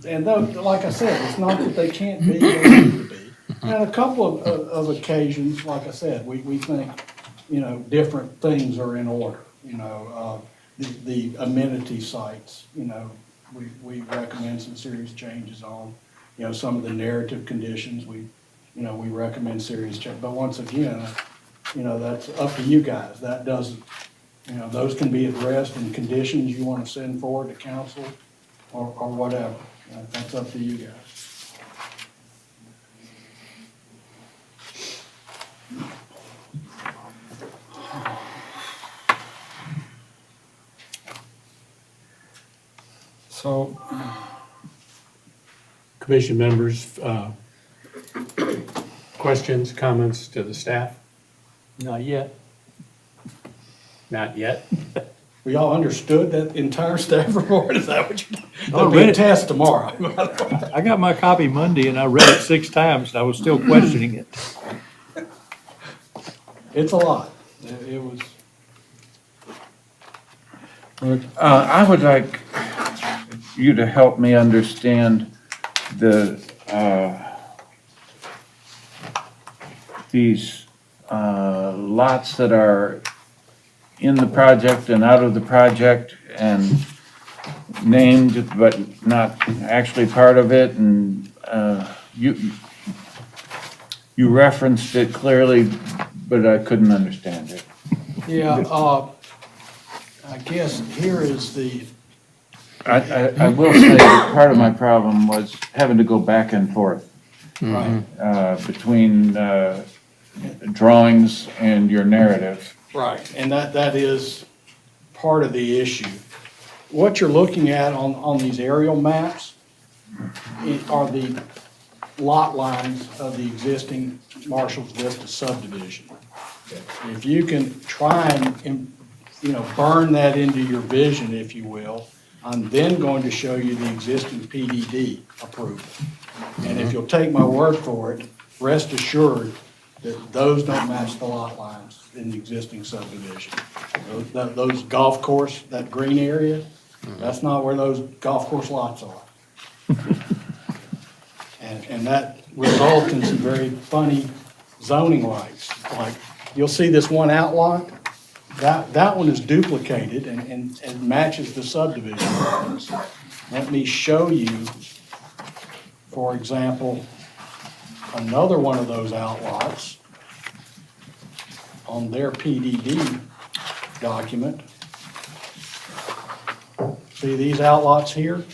And though, like I said, it's not that they can't be, they need to be. And a couple of occasions, like I said, we think, you know, different things are in order. You know, the amenity sites, you know, we recommend some serious changes on. You know, some of the narrative conditions, we recommend serious change. But once again, you know, that's up to you guys. That doesn't, you know, those can be addressed in conditions you want to send forward to council or whatever. That's up to you guys. So, Commission members, questions, comments to the staff? Not yet. Not yet. We all understood that entire staff report? Is that what you're, I there'll be read a it. test tomorrow. I got my copy Monday and I read it 6 times and I was still questioning it. It's a lot. It was. I would like you to help me understand these lots that are in the project and out of the project and named but not actually part of it, and you referenced it clearly, but I couldn't understand it. Yeah, I guess here is the. I will say that part of my problem was having to go back and forth Right. between drawings and your narrative. Right, and that is part of the issue. What you're looking at on these aerial maps are the lot lines of the existing Marshall's Vista subdivision. If you can try and, burn that into your vision, if you will, I'm then going to show you the existing PDD approval. And if you'll take my word for it, rest assured that those don't match the lot lines in the existing subdivision. Those golf course, that green area, that's not where those golf course lots are. And that results in some very funny zoning rights. Like, you'll see this one outlot, that one is duplicated and matches the subdivision lines. Let me show you, for example, another one of those outlots on their PDD document. See these outlots here?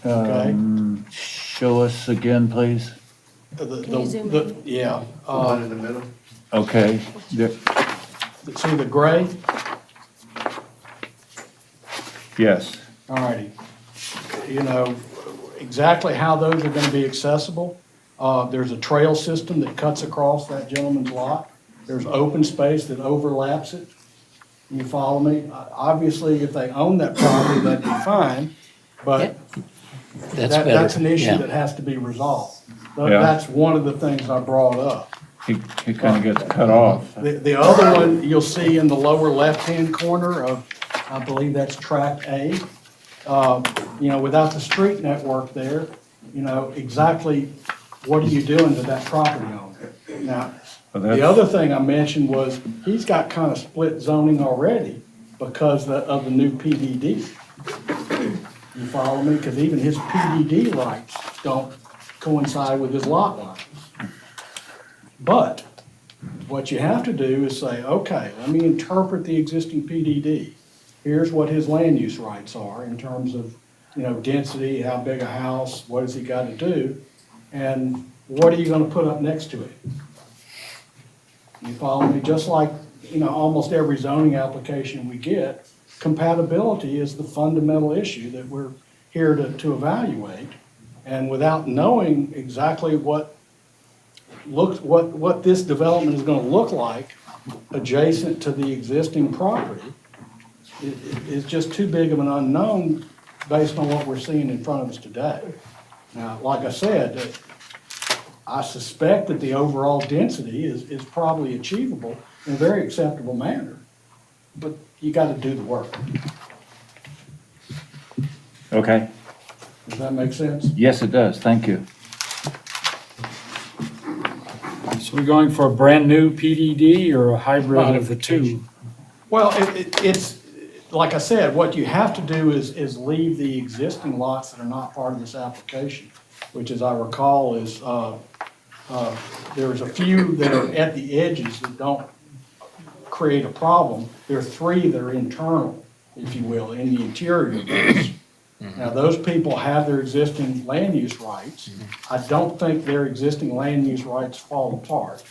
Okay. Show us again, please. Can you zoom in? Yeah. One in the middle? Okay. See the gray? Yes. All righty. Exactly how those are gonna be accessible. There's a trail system that cuts across that gentleman's lot. There's open space that overlaps it. You follow me? Obviously, if they own that property, that'd be fine, but That's better. that's an issue Yeah. that has to be resolved. Yeah. That's one of the things I brought up. He kind of gets cut off. The other one you'll see in the lower left-hand corner of, I believe that's tract A. Without the street network there, exactly what are you doing to that property owner? Now, the other thing I mentioned was he's got kind of split zoning already because of the new PDD. You follow me? Because even his PDD rights don't coincide with his lot lines. But what you have to do is say, okay, let me interpret the existing PDD. Here's what his land use rights are in terms of, density, how big a house, what has he got to do, and what are you going to put up next to it? You follow me? Just like, almost every zoning application we get, compatibility is the fundamental issue that we're here to evaluate. And without knowing exactly what this development is going to look like adjacent to the existing property, it's just too big of an unknown based on what we're seeing in front of us today. Now, like I said, I suspect that the overall density is probably achievable in a very acceptable manner, but you got to do the work. Okay. Does that make sense? Yes, it does. Thank you. So we're going for a brand new PDD or a hybrid of the two? Well, it's, like I said, what you have to do is leave the existing lots that are not part of this application, which, as I recall, is, there's a few that are at the edges that don't create a problem. There are 3 that are internal, if you will, in the interior of this. Now, those people have their existing land use rights. I don't think their existing land use rights fall apart.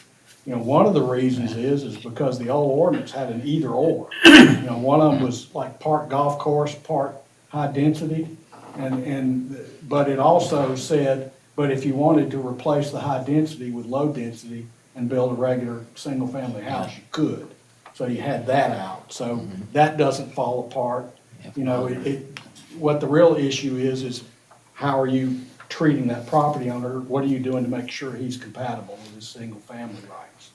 One of the reasons is because the old ordinance had an either or. One of them was like part golf course, part high density. But it also said, but if you wanted to replace the high density with low density and build a regular single family house, you could. So you had that out. So that doesn't fall apart. What the real issue is how are you treating that property owner? What are you doing to make sure he's compatible with his single family rights?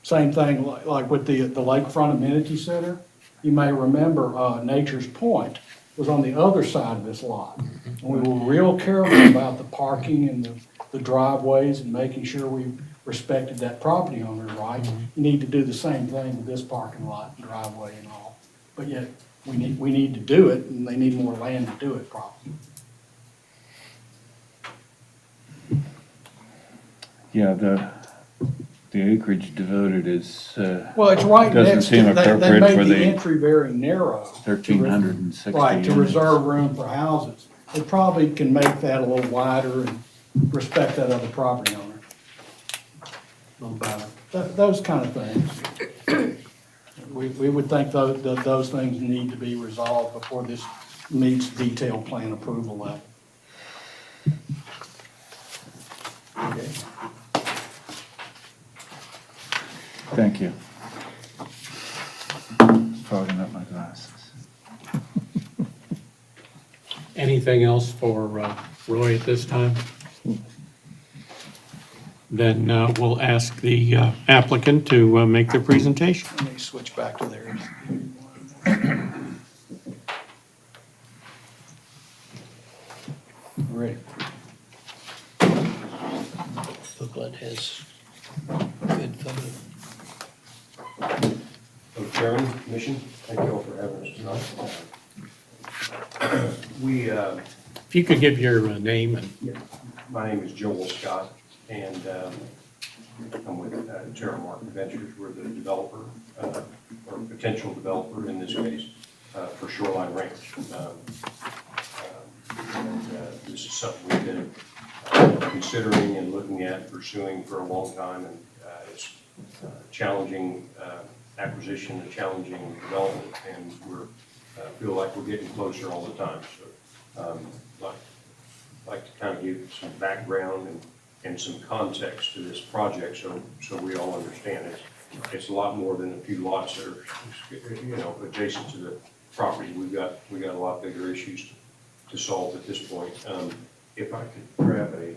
Same thing like with the lakefront amenity center. You may remember Nature's Point was on the other side of this lot. And we were real careful about the parking and the driveways and making sure we respected that property owner's rights. You need to do the same thing with this parking lot and driveway and all. But yet, we need to do it, and they need more land to do it properly. Yeah, the acreage devoted is, Well, it's right doesn't next seem to, they appropriate made for the the entry very narrow. 1,360 Right, to units. reserve room for houses. They probably can make that a little wider and respect that other property owner a little better. Those kind of things. We would think those things need to be resolved before this meets detailed plan approval level. Thank you. Fogging up my glasses. Anything else for Roy at this time? Then we'll ask the applicant to make their presentation. Let me switch back to theirs. Ready. Booklet has good photo. So Chairman, Commission, thank you all for having us tonight. We, If you could give your name and my name is Joel Scott, and I'm with Terramark Ventures. We're the developer, or potential developer in this case, for Shoreline Ranch. This is something we've been considering and looking at, pursuing for a long time, and it's challenging acquisition, a challenging development, and we're feel like we're getting closer all the time. So, like to kind of give some background and some context to this project, so we all understand it. It's a lot more than a few lots that are, adjacent to the property. We got a lot bigger issues to solve at this point. If I could grab a.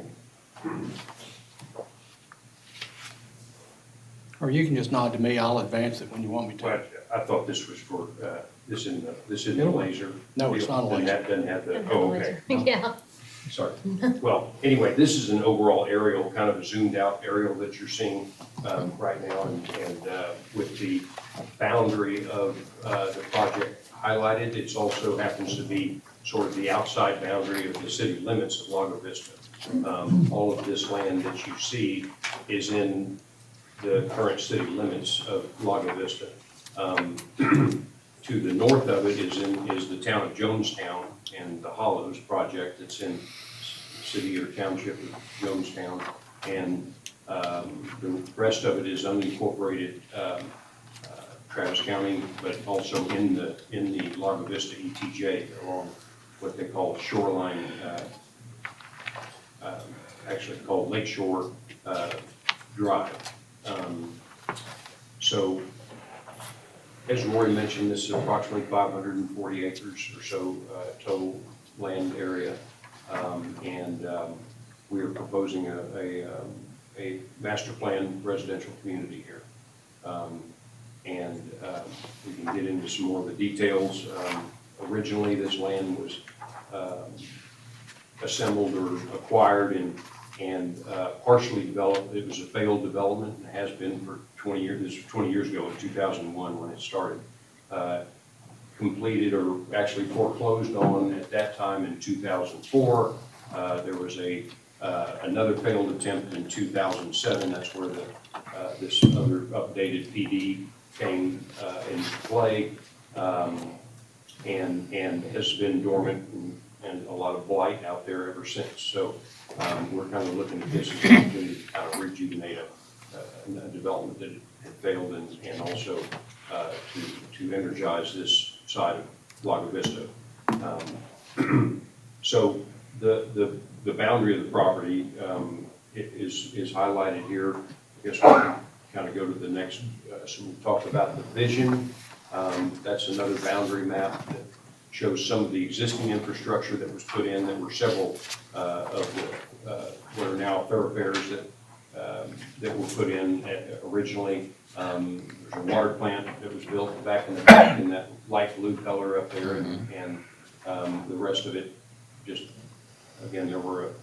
Or you can just nod to me, I'll advance it when you want me to. Well, I thought this was for, this isn't the laser. No, it's not a laser. That doesn't have the, oh, okay. Yeah. Sorry. Well, anyway, this is an overall aerial, kind of a zoomed out aerial that you're seeing right now, and with the boundary of the project highlighted, it also happens to be sort of the outside boundary of the city limits of Lago Vista. All of this land that you see is in the current city limits of Lago Vista. To the north of it is the town of Jonestown and the Hollows project that's in city or township of Jonestown, and the rest of it is unincorporated Travis County, but also in the Lago Vista ETJ along what they call shoreline, actually called Lakeshore Drive. So, as Roy mentioned, this is approximately 540 acres or so total land area, and we are proposing a master plan residential community here. And we can get into some more of the details. Originally, this land was assembled or acquired and partially developed. It was a failed development and has been for 20 years. This was 20 years ago in 2001 when it started. Completed or actually foreclosed on at that time in 2004. There was another failed attempt in 2007. That's where this other updated PD came into play, and has been dormant and a lot of blight out there ever since. So we're kind of looking at this as an opportunity to kind of rejuvenate a development that had failed, and also to energize this side of Lago Vista. So the boundary of the property is highlighted here. I guess we'll kind of go to the next. So we'll talk about the vision. That's another boundary map that shows some of the existing infrastructure that was put in. There were several of what are now thoroughfares that were put in originally. There's a water plant that was built back in the back in that light blue color up there, and the rest of it, just, again, there were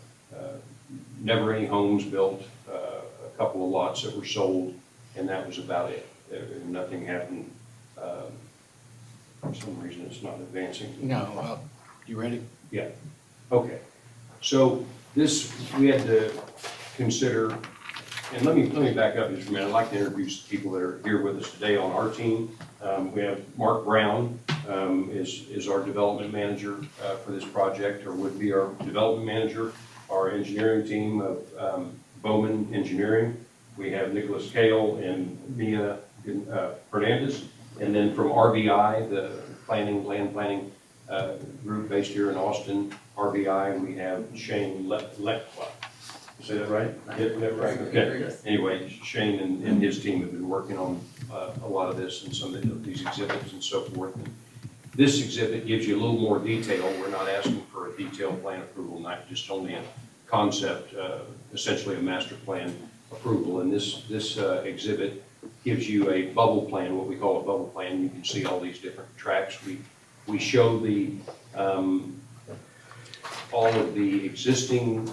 never any homes built, a couple of lots that were sold, and that was about it. Nothing happened. For some reason, it's not advancing. No, you ready? Yeah. Okay. So this, we had to consider, and let me back up just a minute. I'd like to introduce the people that are here with us today on our team. We have Mark Brown, is our development manager for this project, or would be our development manager. Our engineering team of Bowman Engineering. We have Nicholas Kale and Mia Hernandez. And then from RBI, the land planning group based here in Austin, RBI, we have Shane Lekla. Say that right? Yeah, right, okay. Anyway, Shane and his team have been working on a lot of this and some of these exhibits and so forth. And this exhibit gives you a little more detail. We're not asking for a detailed plan approval, not just only a concept, essentially a master plan approval. And this exhibit gives you a bubble plan, what we call a bubble plan. You can see all these different tracks. We show the all of the existing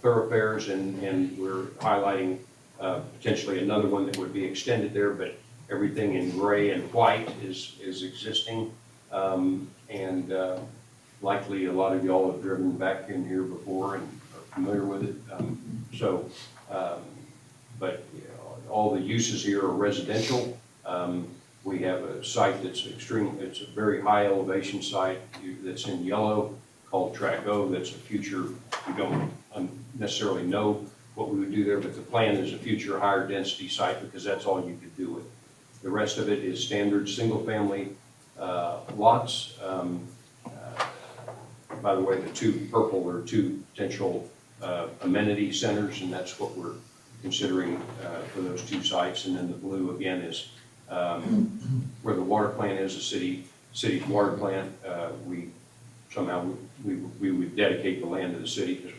thoroughfares, and we're highlighting potentially another one that would be extended there, but everything in gray and white is existing. And likely a lot of y'all have driven back in here before and are familiar with it. But you know, all the uses here are residential. We have a site that's it's a very high elevation site that's in yellow, called Track O. That's a future, we don't necessarily know what we would do there, but the plan is a future higher density site because that's all you could do with it. The rest of it is standard single family lots. By the way, the two purple are two potential amenity centers, and that's what we're considering for those two sites. And then the blue again is where the water plant is, the city's water plant. Somehow we would dedicate the land to the city because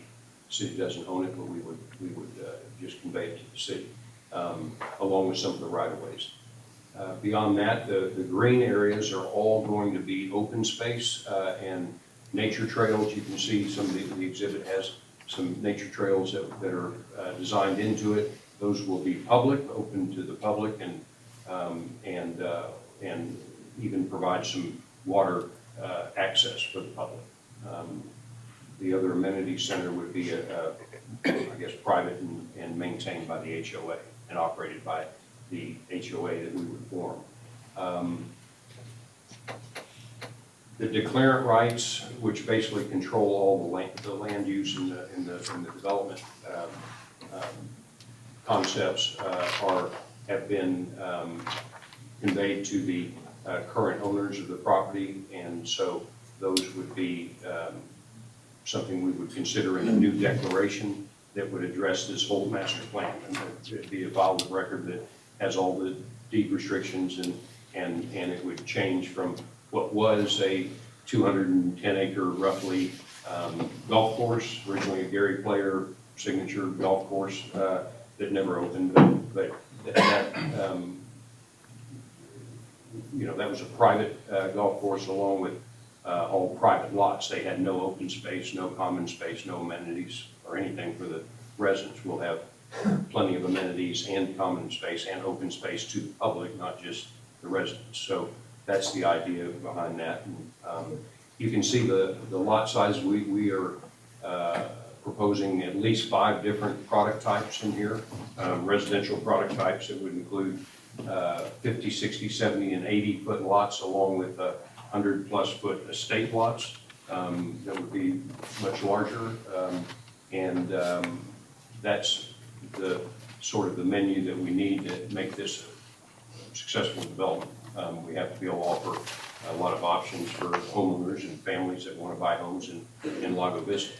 the city doesn't own it, but we would just convey it to the city, along with some of the right-of-ways. Beyond that, the green areas are all going to be open space and nature trails. You can see some of the exhibit has some nature trails that are designed into it. Those will be public, open to the public, and even provide some water access for the public. The other amenity center would be, I guess, private and maintained by the HOA and operated by the HOA that we would form. The declarant rights, which basically control all the land use in the development concepts, have been conveyed to the current owners of the property, and so those would be something we would consider in a new declaration that would address this whole master plan. And it'd be a file of record that has all the deed restrictions, and it would change from what was a 210 acre roughly golf course, originally a Gary Player signature golf course that never opened, but that you know, that was a private golf course along with all private lots. They had no open space, no common space, no amenities or anything for the residents. We'll have plenty of amenities and common space and open space to the public, not just the residents. So that's the idea behind that. And, you can see the lot size. We are proposing at least 5 different product types in here, residential product types that would include 50, 60, 70, and 80 foot lots, along with 100+ foot estate lots that would be much larger. That's the sort of the menu that we need to make this a successful development. We have to be able to offer a lot of options for homeowners and families that want to buy homes in Lago Vista.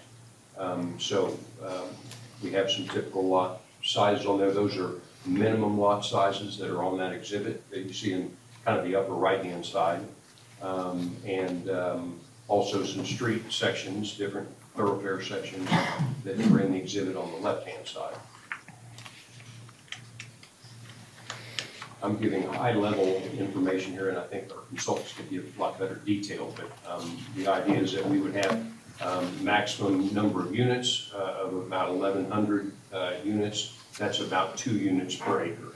We have some typical lot sizes on there. Those are minimum lot sizes that are on that exhibit that you see in kind of the upper right-hand side. Also some street sections, different thoroughfare sections that are in the exhibit on the left-hand side. I'm giving high-level information here, and I think our consultants could give a lot better detail, but the idea is that we would have maximum number of units of about 1,100 units. That's about 2 units per acre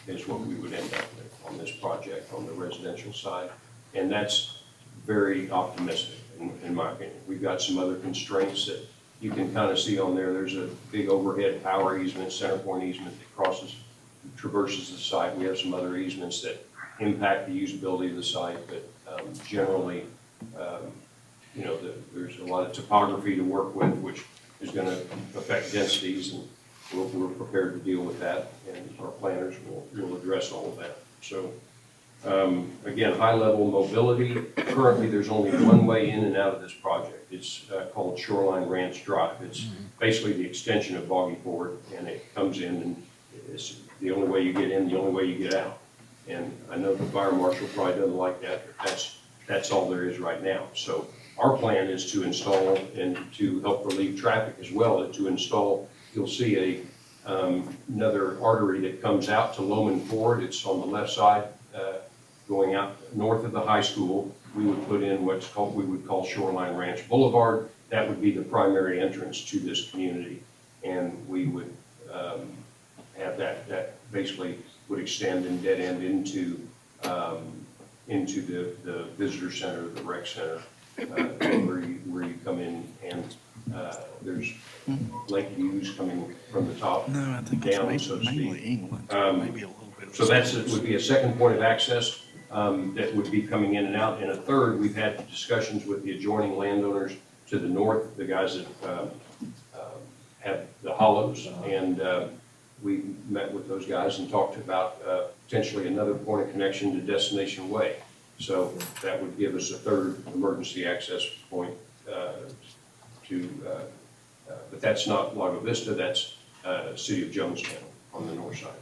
is what we would end up with on this project on the residential side. And that's very optimistic in my opinion. We've got some other constraints that you can kind of see on there. There's a big overhead power easement, center point easement that traverses the site. We have some other easements that impact the usability of the site, but generally, you know, there's a lot of topography to work with, which is going to affect densities, and we're prepared to deal with that, and our planners will address all of that. So Again, high-level mobility. Currently, there's only one way in and out of this project. It's called Shoreline Ranch Drive. It's basically the extension of Boggy Ford, and it comes in, and it's the only way you get in, the only way you get out. And I know the fire marshal probably doesn't like that, but that's all there is right now. So our plan is to install, and to help relieve traffic as well, to install, you'll see another artery that comes out to Loman Ford. It's on the left side, going out north of the high school. We would put in we would call Shoreline Ranch Boulevard. That would be the primary entrance to this community. And we would have that basically would extend and dead end into the visitor center, the rec center, where you come in, and there's lake views coming from the top down, so to speak. So it would be a second point of access that would be coming in and out. And a third, we've had discussions with the adjoining landowners to the north, the guys that have the hollows, and we met with those guys and talked about potentially another point of connection to Destination Way. So that would give us a third emergency access point but that's not Lago Vista, that's City of Jonestown on the north side.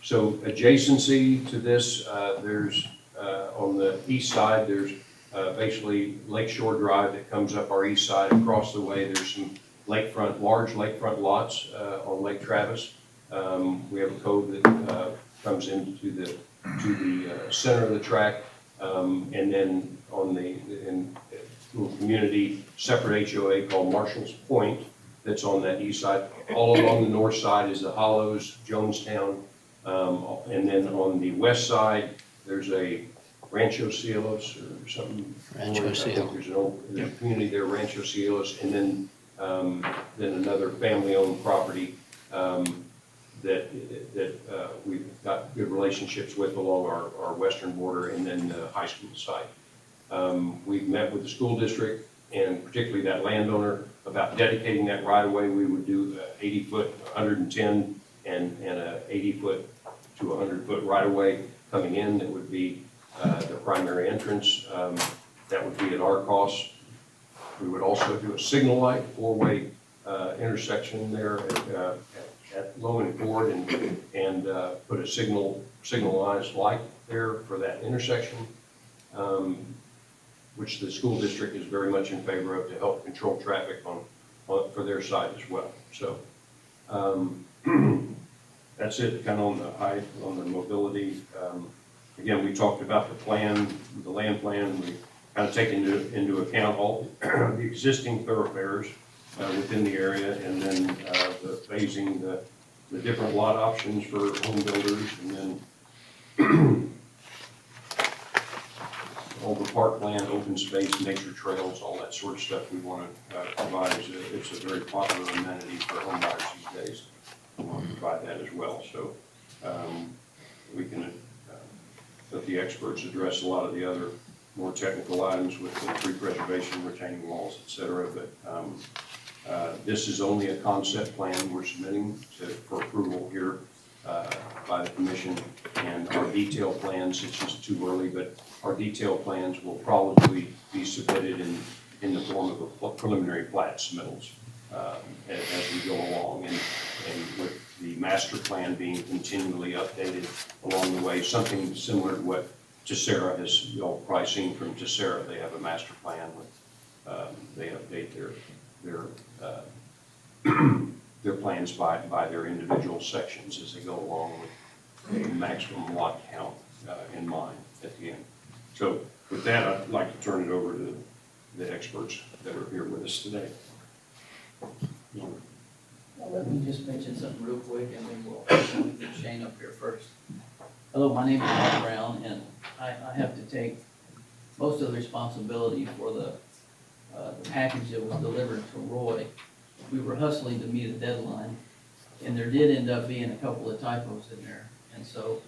So adjacency to this, there's on the east side, there's basically Lakeshore Drive that comes up our east side. Across the way, there's some large lakefront lots on Lake Travis. We have a cove that comes into the center of the track, and then in little community separate HOA called Marshall's Point that's on that east side. All along the north side is the Hollows, Jonestown, and then on the west side there's a Rancho Cielos or something. Rancho Cielo. There's a community there, Rancho Cielos, and then another family-owned property that we've got good relationships with along our western border, and then the high school site. We've met with the school district, and particularly that landowner, about dedicating that right-of-way. We would do 80-foot, 110, and a 80-foot to 100-foot right-of-way coming in. That would be the primary entrance. That would be at our cost. We would also do a signal light, four-way intersection there at Loman Ford, and put a signalized light there for that intersection, which the school district is very much in favor of to help control traffic for their side as well. So that's it, kind of on the mobility. Again, we talked about the land plan. We kind of take into account all the existing thoroughfares within the area, and then the phasing, the different lot options for home builders, and then all the parkland, open space, nature trails, all that sort of stuff we want to provide. It's a very popular amenity for home buyers these days. We want to provide that as well. So we can let the experts address a lot of the other more technical items with the tree preservation, retaining walls, et cetera. But this is only a concept plan we're submitting for approval here by the commission, and our detailed plans, it's just too early, but our detailed plans will probably be submitted in the form of a preliminary plat submittals as we go along, and with the master plan being continually updated along the way, something similar to what Tessera has, y'all probably seen from Tessera. They have a master plan with, they update their plans by their individual sections as they go along, with a maximum lot count in mind at the end. So with that, I'd like to turn it over to the experts that are here with us today. Well, let me just mention something real quick, and then we'll get Shane up here first. Hello, my name is Mark Brown, and I have to take most of the responsibility for the package that was delivered to Roy. We were hustling to meet a deadline, and there did end up being a couple of typos in there. And so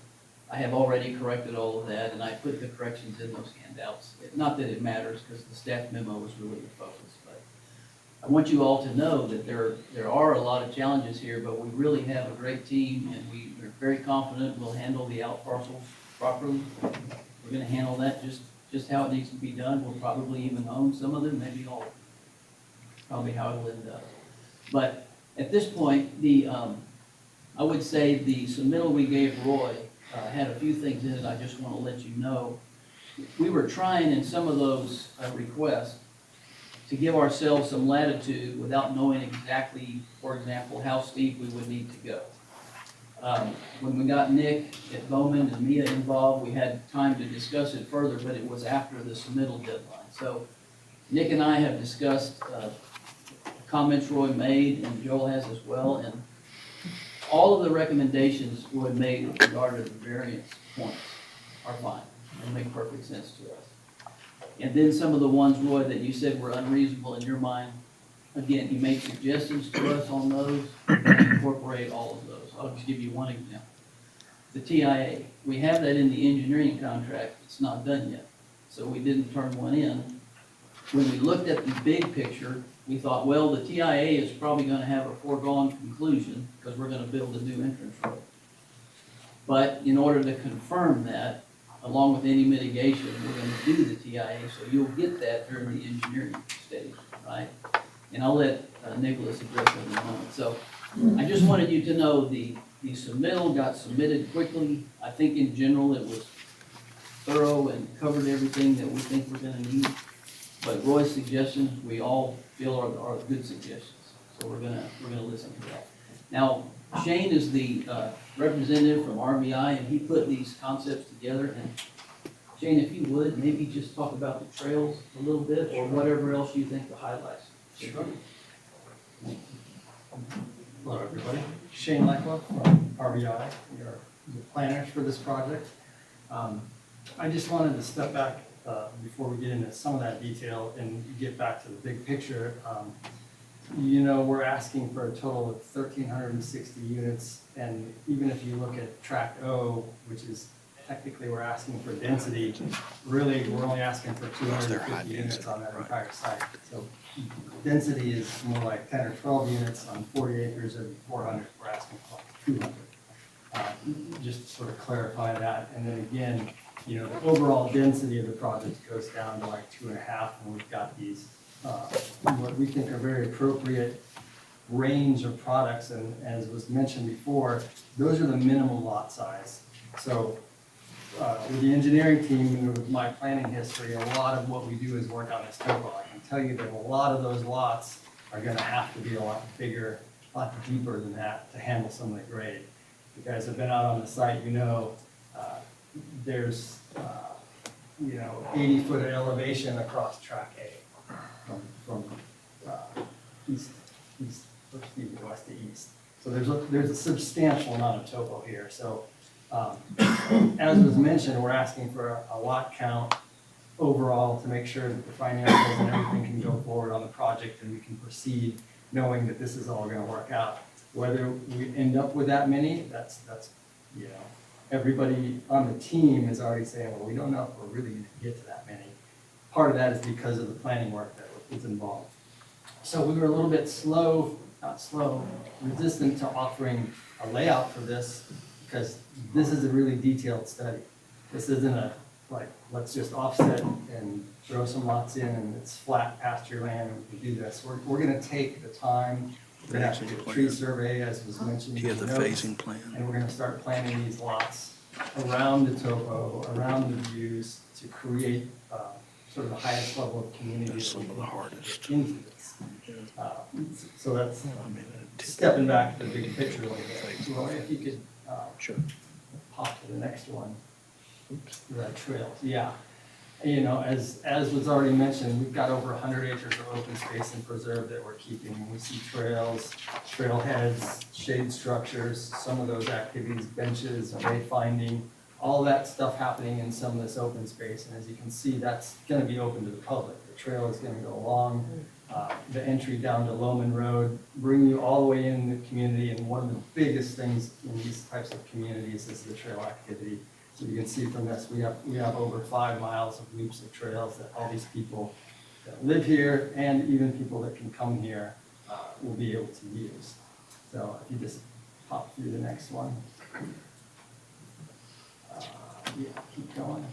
I have already corrected all of that, and I put the corrections in those handouts. Not that it matters, because the staff memo was really the focus, but I want you all to know that there are a lot of challenges here, but we really have a great team, and we are very confident we'll handle the out parcels properly. We're gonna handle that just how it needs to be done. We'll probably even own some of them, maybe all of them. Probably how it'll end up. But at this point, I would say the submittal we gave Roy had a few things in it I just want to let you know. We were trying in some of those requests to give ourselves some latitude without knowing exactly, for example, how steep we would need to go. When we got Nick at Bowman and Mia involved, we had time to discuss it further, but it was after the submittal deadline. So Nick and I have discussed comments Roy made, and Joel has as well, and all of the recommendations Roy made with regard to the variance points are fine and make perfect sense to us. And then some of the ones, Roy, that you said were unreasonable in your mind, again, you made suggestions to us on those, and incorporate all of those. I'll just give you one example. The TIA, we have that in the engineering contract, it's not done yet, so we didn't turn one in. When we looked at the big picture, we thought, well, the TIA is probably gonna have a foregone conclusion, because we're gonna build a new entrance road. But in order to confirm that, along with any mitigation, we're gonna do the TIA, so you'll get that during the engineering stage, right? And I'll let Nicholas address it in a moment. So I just wanted you to know the submittal got submitted quickly. I think in general it was thorough and covered everything that we think we're gonna need. But Roy's suggestions, we all feel are good suggestions. So we're gonna listen to that. Now, Shane is the representative from RBI, and he put these concepts together. And Shane, if you would, maybe just talk about the trails a little bit, or whatever else you think the highlights. Sure. Hello, everybody. Shane Lecqua from RBI. We are the planners for this project. I just wanted to step back before we get into some of that detail and get back to the big picture. We're asking for a total of 1,360 units, and even if you look at track O, which is technically we're asking for density, really we're only asking for 250 units on that entire site. So density is more like 10 or 12 units on 40 acres of 400. We're asking for like 200. Just to sort of clarify that, and then again, the overall density of the project goes down to like 2.5, and we've got these what we think are very appropriate range of products, and as was mentioned before, those are the minimum lot size. So with the engineering team and with my planning history, a lot of what we do is work on this topo. I can tell you that a lot of those lots are going to have to be a lot bigger, a lot deeper than that to handle some of the grade. You guys have been out on the site, there's 80-foot elevation across track A from west to east. So there's a substantial amount of topo here. So as was mentioned, we're asking for a lot count overall to make sure that the financials and everything can go forward on the project and we can proceed knowing that this is all going to work out. Whether we end up with that many, that's everybody on the team is already saying, well, we don't know if we're really going to get to that many. Part of that is because of the planning work that is involved. So we were a little bit resistant to offering a layout for this because this is a really detailed study. This isn't let's just offset and throw some lots in and it's flat pasture land and we can do this. We're going to take the time. We're going to have to do a tree survey, as was mentioned. Do you have the phasing plan? And we're going to start planting these lots around the topo, around the views to create sort of the highest level of community. That's some of the hardest. Into this. So that's stepping back to the big picture a little bit. Roy, if you could pop to the next one. The trails, yeah. As was already mentioned, we've got over 100 acres of open space and preserve that we're keeping. We see trails, trailheads, shade structures, some of those activities, benches, wayfinding, all that stuff happening in some of this open space. And as you can see, that's going to be open to the public. The trail is going to go along the entry down to Loman Road, bring you all the way in the community. And one of the biggest things in these types of communities is the trail activity. So you can see from this, we have over 5 miles of loops of trails that all these people that live here and even people that can come here will be able to use. So if you just pop through the next one. Yeah, keep going.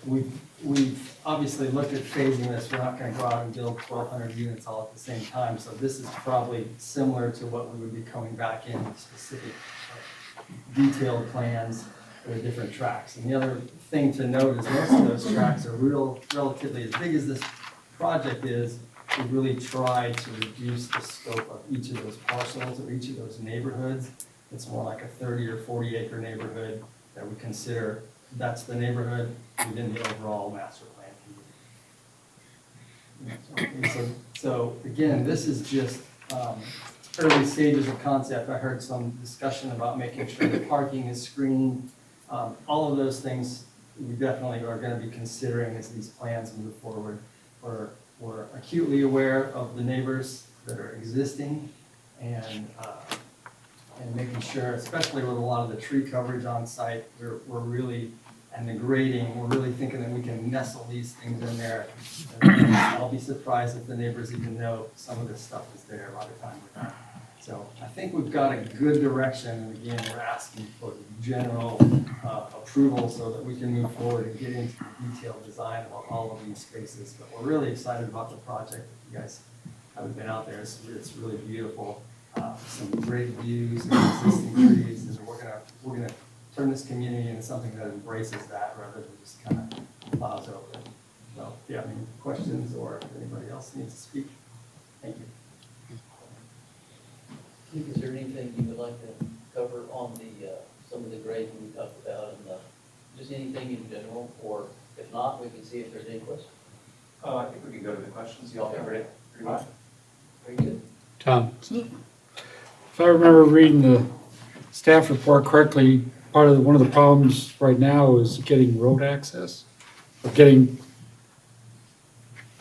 We've obviously looked at phasing this. We're not going to go out and build 1,200 units all at the same time. So this is probably similar to what we would be coming back in with specific detailed plans for the different tracks. And the other thing to note is most of those tracks are relatively, as big as this project is, we really tried to reduce the scope of each of those parcels or each of those neighborhoods. It's more like a 30 or 40 acre neighborhood that we consider that's the neighborhood within the overall master plan community. So again, this is just early stages of concept. I heard some discussion about making sure the parking is screened. All of those things we definitely are going to be considering as these plans move forward. We're acutely aware of the neighbors that are existing and making sure, especially with a lot of the tree coverage on site, we're really, and the grading, we're really thinking that we can nestle these things in there. And I'll be surprised if the neighbors even know some of this stuff is there by the time we're done. So I think we've got a good direction, and again, we're asking for general approval so that we can move forward and get into the detailed design of all of these spaces. But we're really excited about the project. If you guys haven't been out there, it's really beautiful. Some great views and existing trees, and we're gonna turn this community into something that embraces that rather than just kind of plows over it. So, if you have any questions or if anybody else needs to speak, thank you. Is there anything you would like to cover on the, some of the grading we talked about and just anything in general? Or if not, we can see if there's any questions. I think we can go to the questions. You all covered it pretty much. Very good. Tom? If I remember reading the staff report correctly, one of the problems right now is getting road access, or getting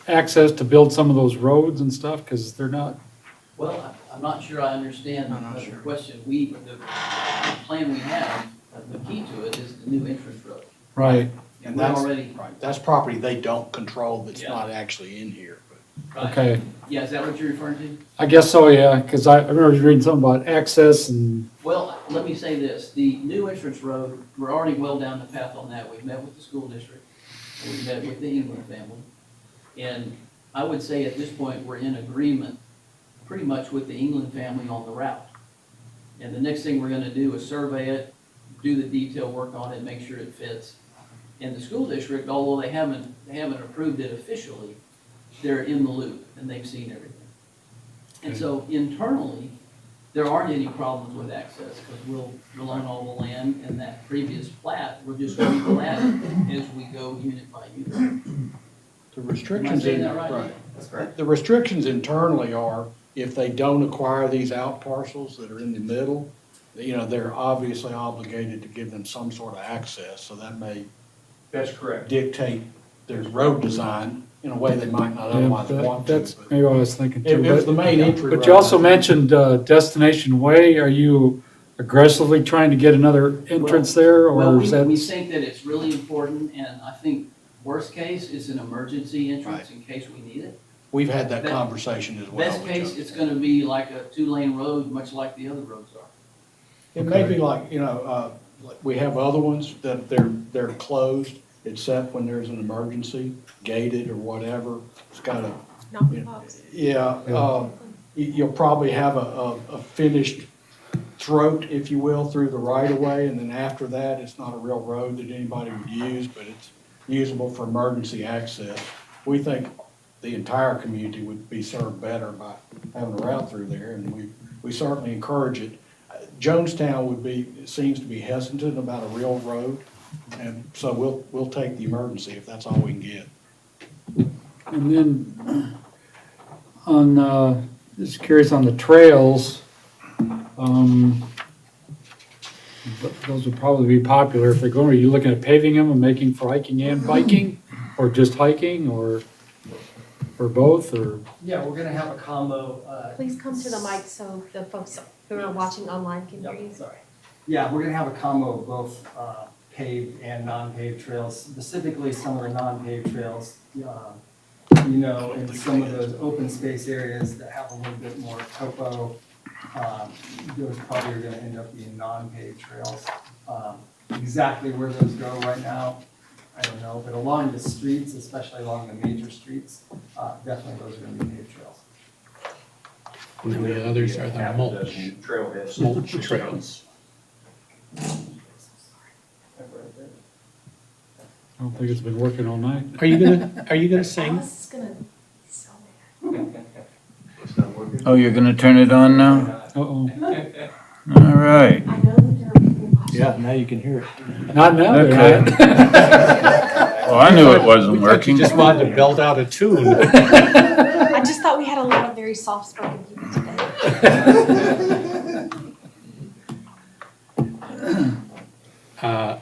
access to build some of those roads and stuff, because they're not. Well, I'm not sure I understand the question. The plan we have, the key to it is the new entrance road. Right. And And that's, already. right, that's property they don't control, that's Yeah. not actually in here. Right. Okay. Yeah, is that what you're referring to? I guess so, yeah, because I remember reading something about access and, Well, let me say this, the new entrance road, we're already well down the path on that. We've met with the school district, we've met with the England family. And I would say at this point, we're in agreement pretty much with the England family on the route. And the next thing we're gonna do is survey it, do the detail work on it, make sure it fits. And the school district, although they haven't approved it officially, they're in the loop and they've seen everything. And so internally, there aren't any problems with access because we'll own all the land and that previous plat, we're just going to add it as we go unit by unit. The Am I restrictions, saying that right? That's correct. the restrictions internally are, if they don't acquire these out parcels that are in the middle, they're obviously obligated to give them some sort of access, so that may That's correct. dictate their road design in a way they might not yeah, otherwise want to. that's maybe what I was thinking too. It was the main entry But you road. also mentioned Destination Way. Are you aggressively trying to get another entrance there, Well, or is that? we think that it's really important and I think worst case, it's an emergency entrance in case we need it. We've had that That- conversation as well. Best with case, Joe. it's gonna be like a 2-lane road, much like the other roads are. It may be like, like we have other ones that they're closed, except when there's an emergency, gated or whatever. It's got a, you'll probably have a finished throat, if you will, through the right of way. And then after that, it's not a real road that anybody would use, but it's usable for emergency access. We think the entire community would be served better by having a route through there, and we certainly encourage it. Jonestown seems to be hesitant about a real road, and so we'll take the emergency if that's all we can get. And then just curious on the trails, those would probably be popular if they're going. Are you looking at paving them and making for hiking and biking, or just hiking, or both, or? Yeah, we're gonna have a combo. Please come to the mic so the folks who are watching online can hear you. Sorry. Yeah, we're gonna have a combo of both paved and non-paved trails. Specifically, some of the non-paved trails in some of those open space areas that have a little bit more topo, those probably are gonna end up being non-paved trails. Exactly where those go right now, I don't know, but along the streets, especially along the major streets, definitely those are gonna be paved trails. And then the others are the mulch, Trailheads. mulch trails. I don't think it's been working all night. Are you gonna sing? Alice is gonna be so mad. Oh, you're gonna turn it on now? Uh-oh. All right. I know that there are people watching. Yeah, now you can hear it. Not now. Okay. they're not. Well, I knew it wasn't We thought working. you just wanted to belt out a tune. I just thought we had a lot of very soft-spoken people today.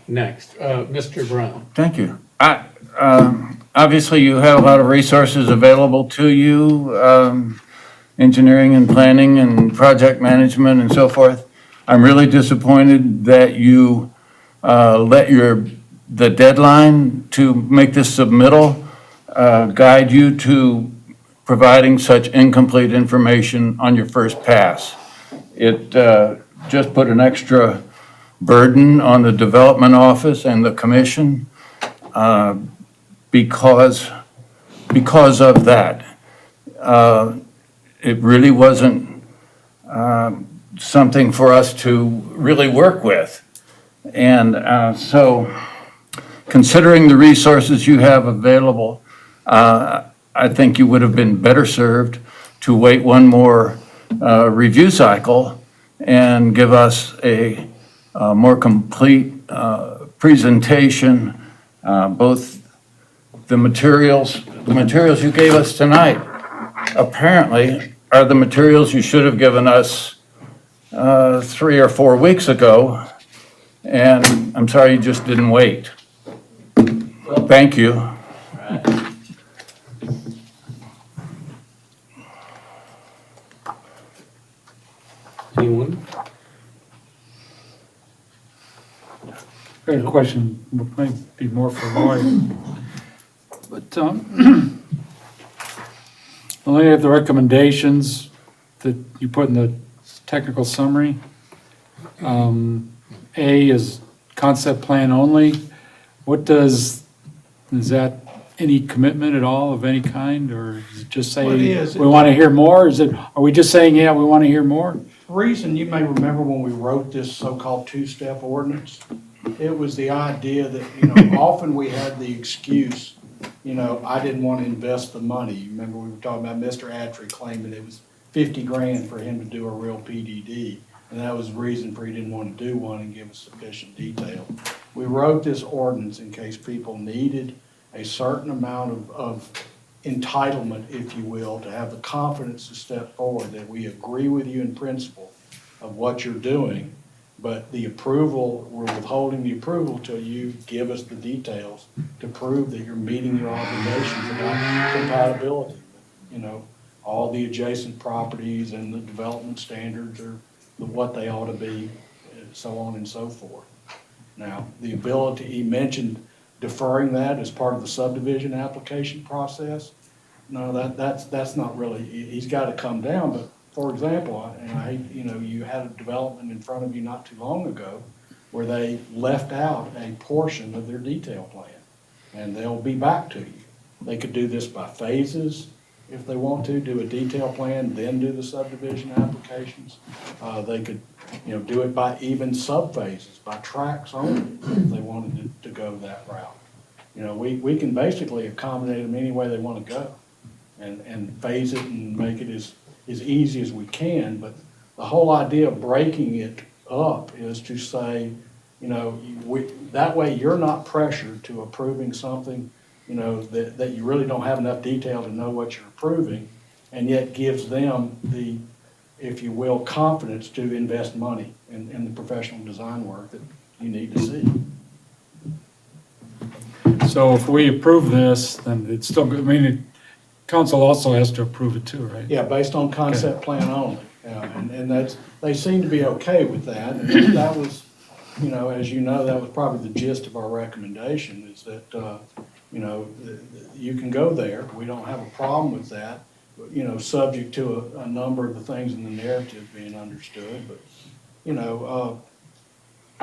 Next, Mr. Brown. Thank you. Obviously, you have a lot of resources available to you, engineering and planning and project management and so forth. I'm really disappointed that you let the deadline to make this submittal guide you to providing such incomplete information on your first pass. It just put an extra burden on the development office and the commission because of that. It really wasn't something for us to really work with. And so considering the resources you have available, I think you would have been better served to wait one more review cycle and give us a more complete presentation, both the materials you gave us tonight apparently are the materials you should have given us 3 or 4 weeks ago, and I'm sorry you just didn't wait. Thank you. Anyone? I had a question, might be more for Roy. But, only have the recommendations that you put in the technical summary. A is concept plan only. Is that any commitment at all of any kind, or is it just Well, it say, is. we want to hear more? Are we just saying, yeah, we want to hear more? The reason, you may remember when we wrote this so-called two-step ordinance, it was the idea that, often we had the excuse, I didn't want to invest the money. You remember we were talking about Mr. Attree claiming it was 50 grand for him to do a real PDD. And that was the reason for he didn't want to do one and give us sufficient detail. We wrote this ordinance in case people needed a certain amount of entitlement, if you will, to have the confidence to step forward, that we agree with you in principle of what you're doing, but the approval, we're withholding the approval till you give us the details to prove that you're meeting your obligations about compatibility. All the adjacent properties and the development standards are what they ought to be, and so on and so forth. Now, the ability, he mentioned deferring that as part of the subdivision application process. No, that's not really, he's got to come down, but for example, and I hate, you had a development in front of you not too long ago where they left out a portion of their detail plan, and they'll be back to you. They could do this by phases if they want to, do a detail plan, then do the subdivision applications. They could, do it by even sub-phases, by tracks only, if they wanted to go that route. We can basically accommodate them any way they want to go and phase it and make it as easy as we can. But the whole idea of breaking it up is to say, that way you're not pressured to approving something that you really don't have enough detail to know what you're approving, and yet gives them the, if you will, confidence to invest money in the professional design work that you need to see. So if we approve this, then it's still good. Council also has to approve it too, right? Yeah, based on concept plan only. And they seem to be okay with that. And that was, as you know, that was probably the gist of our recommendation, is that, you can go there. We don't have a problem with that, subject to a number of the things in the narrative being understood, but,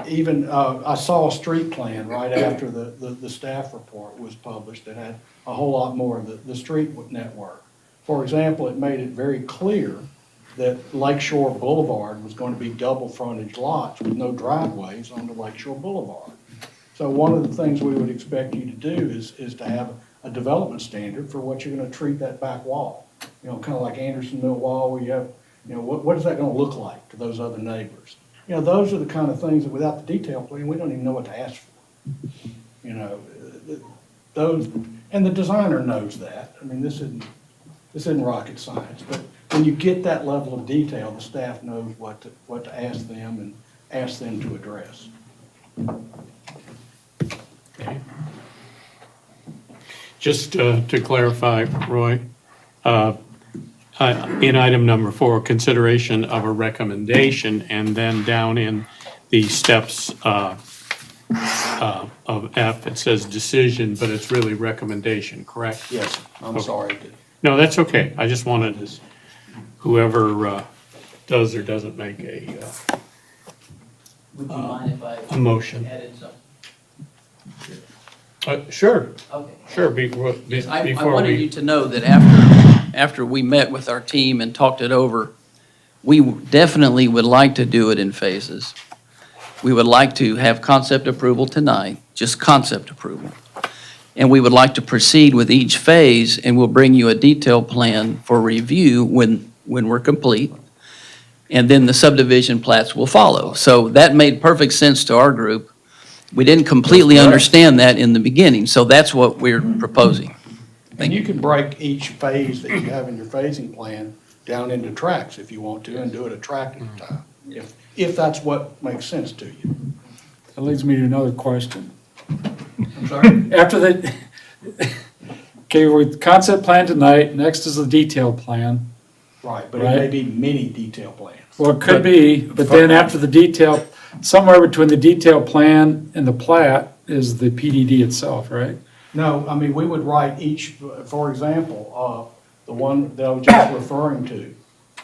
even, I saw a street plan right after the staff report was published that had a whole lot more of the street network. For example, it made it very clear that Lakeshore Boulevard was going to be double frontage lots with no driveways onto Lakeshore Boulevard. So one of the things we would expect you to do is to have a development standard for what you're gonna treat that back wall. Kind of like Anderson Mill Wall, where you have, what is that gonna look like to those other neighbors? Those are the kind of things that without the detail plan, we don't even know what to ask for. Those, and the designer knows that. I mean, this isn't rocket science, but when you get that level of detail, the staff knows what to ask them and ask them to address. Okay. Just to clarify, Roy, in item number 4, consideration of a recommendation, and then down in the steps of F, it says decision, but it's really recommendation, correct? Yes, I'm sorry. No, that's okay. I just wanted whoever does or doesn't make a Would you mind if I a motion. added something? Sure. Okay. Sure, I before wanted we, you to know that after we met with our team and talked it over, we definitely would like to do it in phases. We would like to have concept approval tonight, just concept approval. And we would like to proceed with each phase, and we'll bring you a detailed plan for review when we're complete. And then the subdivision plats will follow. So that made perfect sense to our group. We didn't completely understand that in the beginning, so that's what we're proposing. And you can break each phase that you have in your phasing plan down into tracks if you want to, and do it a track at a time, if that's what makes sense to you. That leads me to another question. I'm sorry? After the, okay, with concept plan tonight, next is the detailed plan. Right, but it may be many detail plans. Well, it could be, but then after the detail, somewhere between the detail plan and the plat is the PDD itself, right? No, I mean, we would write each, for example, the one that I was just referring to,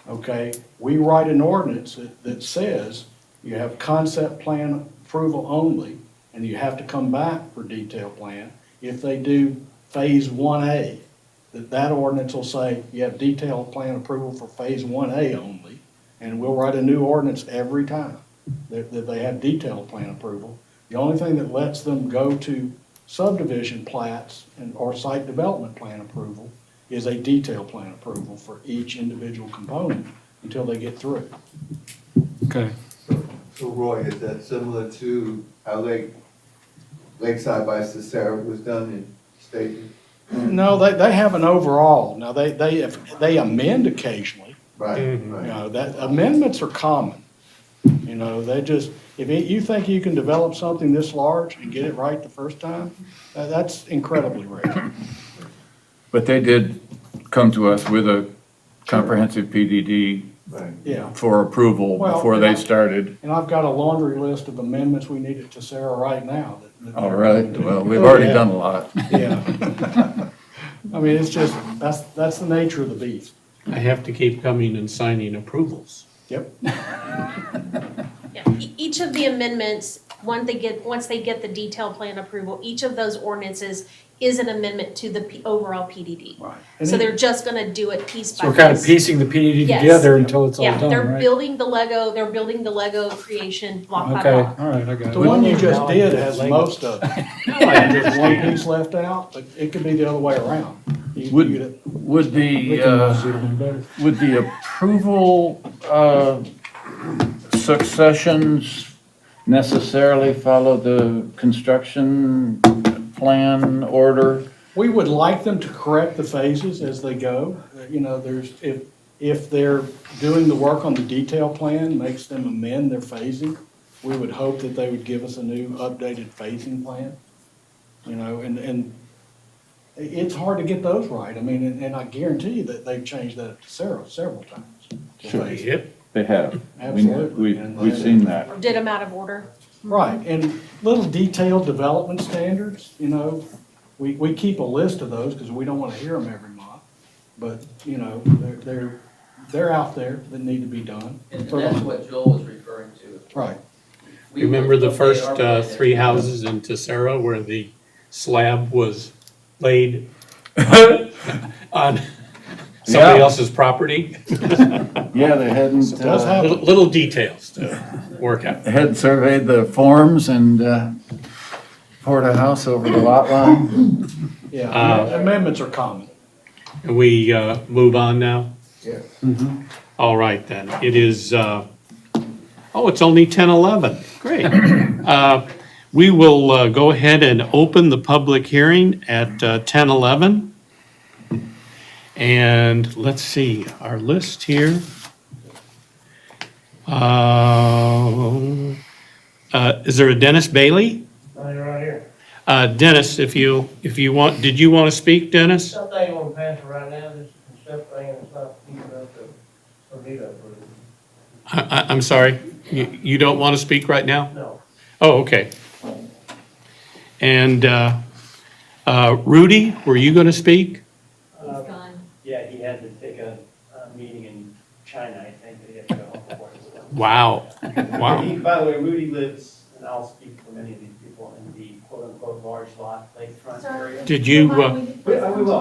okay? We write an ordinance that says you have concept plan approval only, and you have to come back for detailed plan. If they do phase 1A, that ordinance will say you have detailed plan approval for phase 1A only, and we'll write a new ordinance every time that they have detailed plan approval. The only thing that lets them go to subdivision plats or site development plan approval is a detailed plan approval for each individual component until they get through. Okay. So Roy, is that similar to how Lakeside by Cicero was done in Stayton? No, they have an overall. Now, they amend occasionally. Right, That amendments are common. They just, if you think you can develop something this large and get it right the first time, that's incredibly rare. But they did come to us with a comprehensive PDD Yeah. for approval Well, before they started. And I've got a laundry list of amendments we need to Sarah right now. All right, well, we've already done a lot. Yeah. I mean, it's just, that's the nature of the beast. I have to keep coming and signing approvals. Yep. Each of the amendments, once they get the detailed plan approval, each of those ordinances is an amendment to the overall PDD. Right. So they're just gonna do it piece by So piece. we're kind of piecing the PDD Yes. together until it's all Yeah, done, they're right? building the Lego creation block by Okay, block. all right, I got it. The one you just did has most of it. Just one piece left out, but it could be the other way around. Would the approval successions necessarily follow the construction plan order? We would like them to correct the phases as they go. If they're doing the work on the detail plan, makes them amend their phasing, we would hope that they would give us a new updated phasing plan. And it's hard to get those right. I mean, and I guarantee you that they've changed that several times. Sure. Yep. They have. Absolutely. We've seen that. Or did them out of order. Right, and little detailed development standards, we keep a list of those because we don't want to hear them every month. But, you know, they're out there that need to be done. And that's what Joel was referring to. Right. We Remember the okay, first our plan is- three houses in Tessera where the slab was laid on somebody Yeah. else's property? Yeah, they hadn't, does happen. Little details to work out. had surveyed the forms and, poured a house over the lot line. Yeah, amendments are common. Can we move on now? Yeah. All right, then. It is, it's only 10:11. Great. We will go ahead and open the public hearing at 10:11. And let's see, our list here. Is there a Dennis Bailey? Right here. Dennis, if you want, did you want to speak, Dennis? Something you want to pass right now, this is a concept thing, and it's not even up to, for me to approve. I'm sorry, you don't want to speak right now? No. Oh, okay. And Rudy, were you going to speak? He's gone. Yeah, he had to take a meeting in China, I think, that he had to go home for. Wow, wow. By the way, Rudy lives, and I'll speak for many of these people, in the quote-unquote large lot lakefront area. Did you, We will,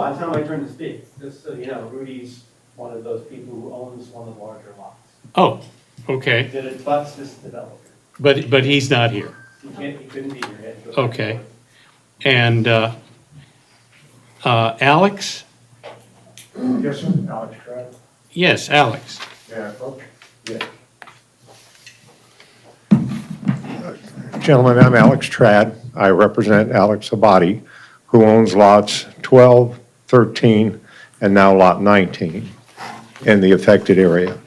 it's not my turn to speak, just so you know, Rudy's one of those people who owns one of the larger lots. oh, okay, That it butts this developer. but he's not here. He couldn't be here. He had to go back to Okay. work. And Alex? Yes, sir, Alex Trout. Yes, Alex. Yeah, folks. Yeah. Gentlemen, I'm Alex Trad. I represent Alex Abadi, who owns lots 12, 13, and now lot 19 in the affected area.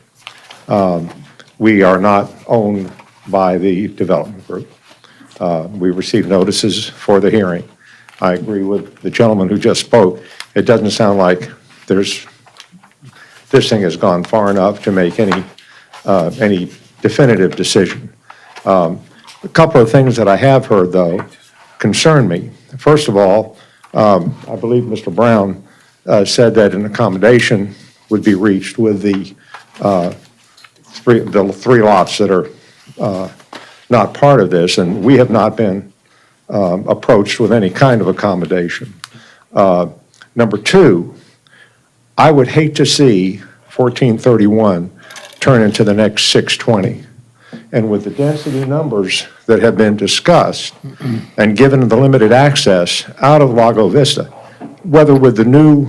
We are not owned by the development group. We received notices for the hearing. I agree with the gentleman who just spoke. It doesn't sound like this thing has gone far enough to make any definitive decision. A couple of things that I have heard, though, concern me. First of all, I believe Mr. Brown said that an accommodation would be reached with the three lots that are not part of this, and we have not been approached with any kind of accommodation. Number two, I would hate to see 1431 turn into the next 620. And with the density numbers that have been discussed, and given the limited access out of Lago Vista, whether with the new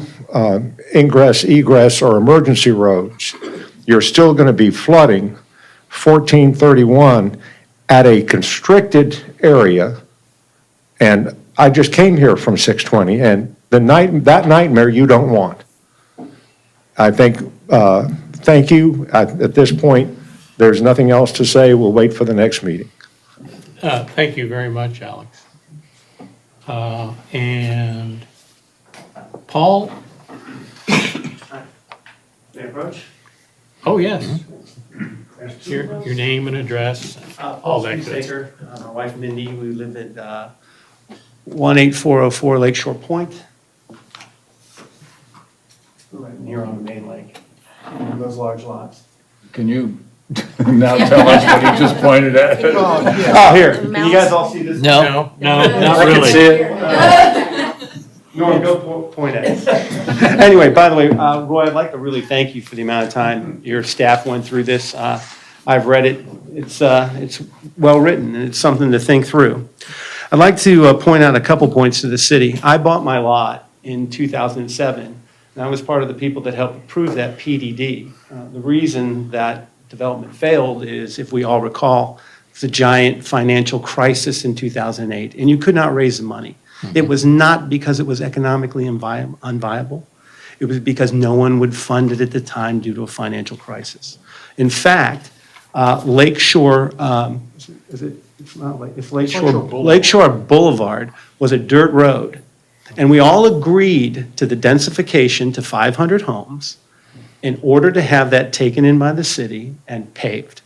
ingress, egress, or emergency roads, you're still going to be flooding 1431 at a constricted area. And I just came here from 620, and that nightmare you don't want. I think, thank you. At this point, there's nothing else to say. We'll wait for the next meeting. Thank you very much, Alex. And Paul? May I approach? Oh, yes. Your name and address, all Paul that good. Speaker, my wife Mindy, we live at 18404 Lakeshore Point. We're right near on the main lake, those large lots. Can you now tell us what he just pointed at? Oh, here, can you guys all see this? No, not I can really. see it. Norm, go point at it. Anyway, by the way, Roy, I'd like to really thank you for the amount of time your staff went through this. I've read it. It's well-written, and it's something to think through. I'd like to point out a couple points to the city. I bought my lot in 2007, and I was part of the people that helped approve that PDD. The reason that development failed is, if we all recall, it's a giant financial crisis in 2008, and you could not raise the money. It was not because it was economically unviable. It was because no one would fund it at the time due to a financial crisis. In fact, Lakeshore, Lakeshore Boulevard was a dirt road. And we all agreed to the densification to 500 homes in order to have that taken in by the city and paved.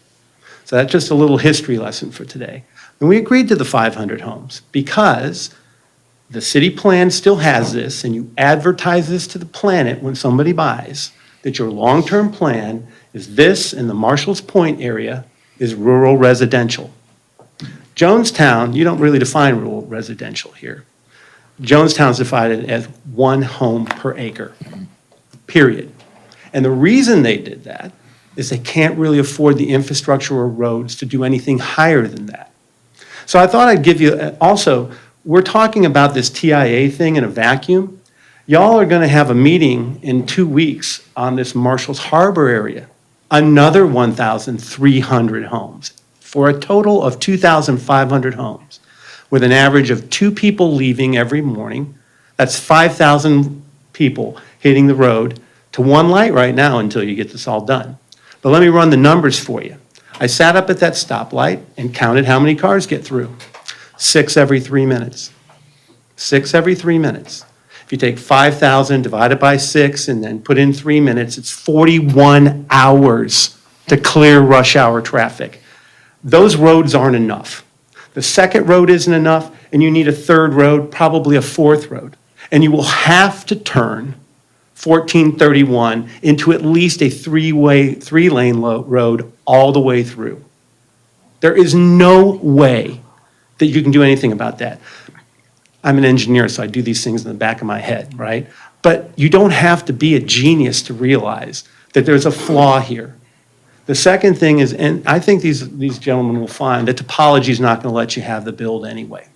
So that's just a little history lesson for today. And we agreed to the 500 homes because the city plan still has this, and you advertise this to the planet when somebody buys, that your long-term plan is this in the Marshall's Point area is rural residential. Jonestown, you don't really define rural residential here. Jonestown's divided as 1 home per acre, period. And the reason they did that is they can't really afford the infrastructure or roads to do anything higher than that. So I thought I'd give you, also, we're talking about this TIA thing in a vacuum. Y'all are gonna have a meeting in 2 weeks on this Marshall's Harbor area, another 1,300 homes, for a total of 2,500 homes, with an average of 2 people leaving every morning. That's 5,000 people hitting the road to 1 light right now until you get this all done. But let me run the numbers for you. I sat up at that stoplight and counted how many cars get through. 6 every 3 minutes. 6 every 3 minutes. If you take 5,000 divided by 6 and then put in 3 minutes, it's 41 hours to clear rush hour traffic. Those roads aren't enough. The second road isn't enough, and you need a third road, probably a fourth road. And you will have to turn 1431 into at least a 3-lane road all the way through. There is no way that you can do anything about that. I'm an engineer, so I do these things in the back of my head, right? But you don't have to be a genius to realize that there's a flaw here. The second thing is, and I think these gentlemen will find, that topology is not going to let you have the build anyway.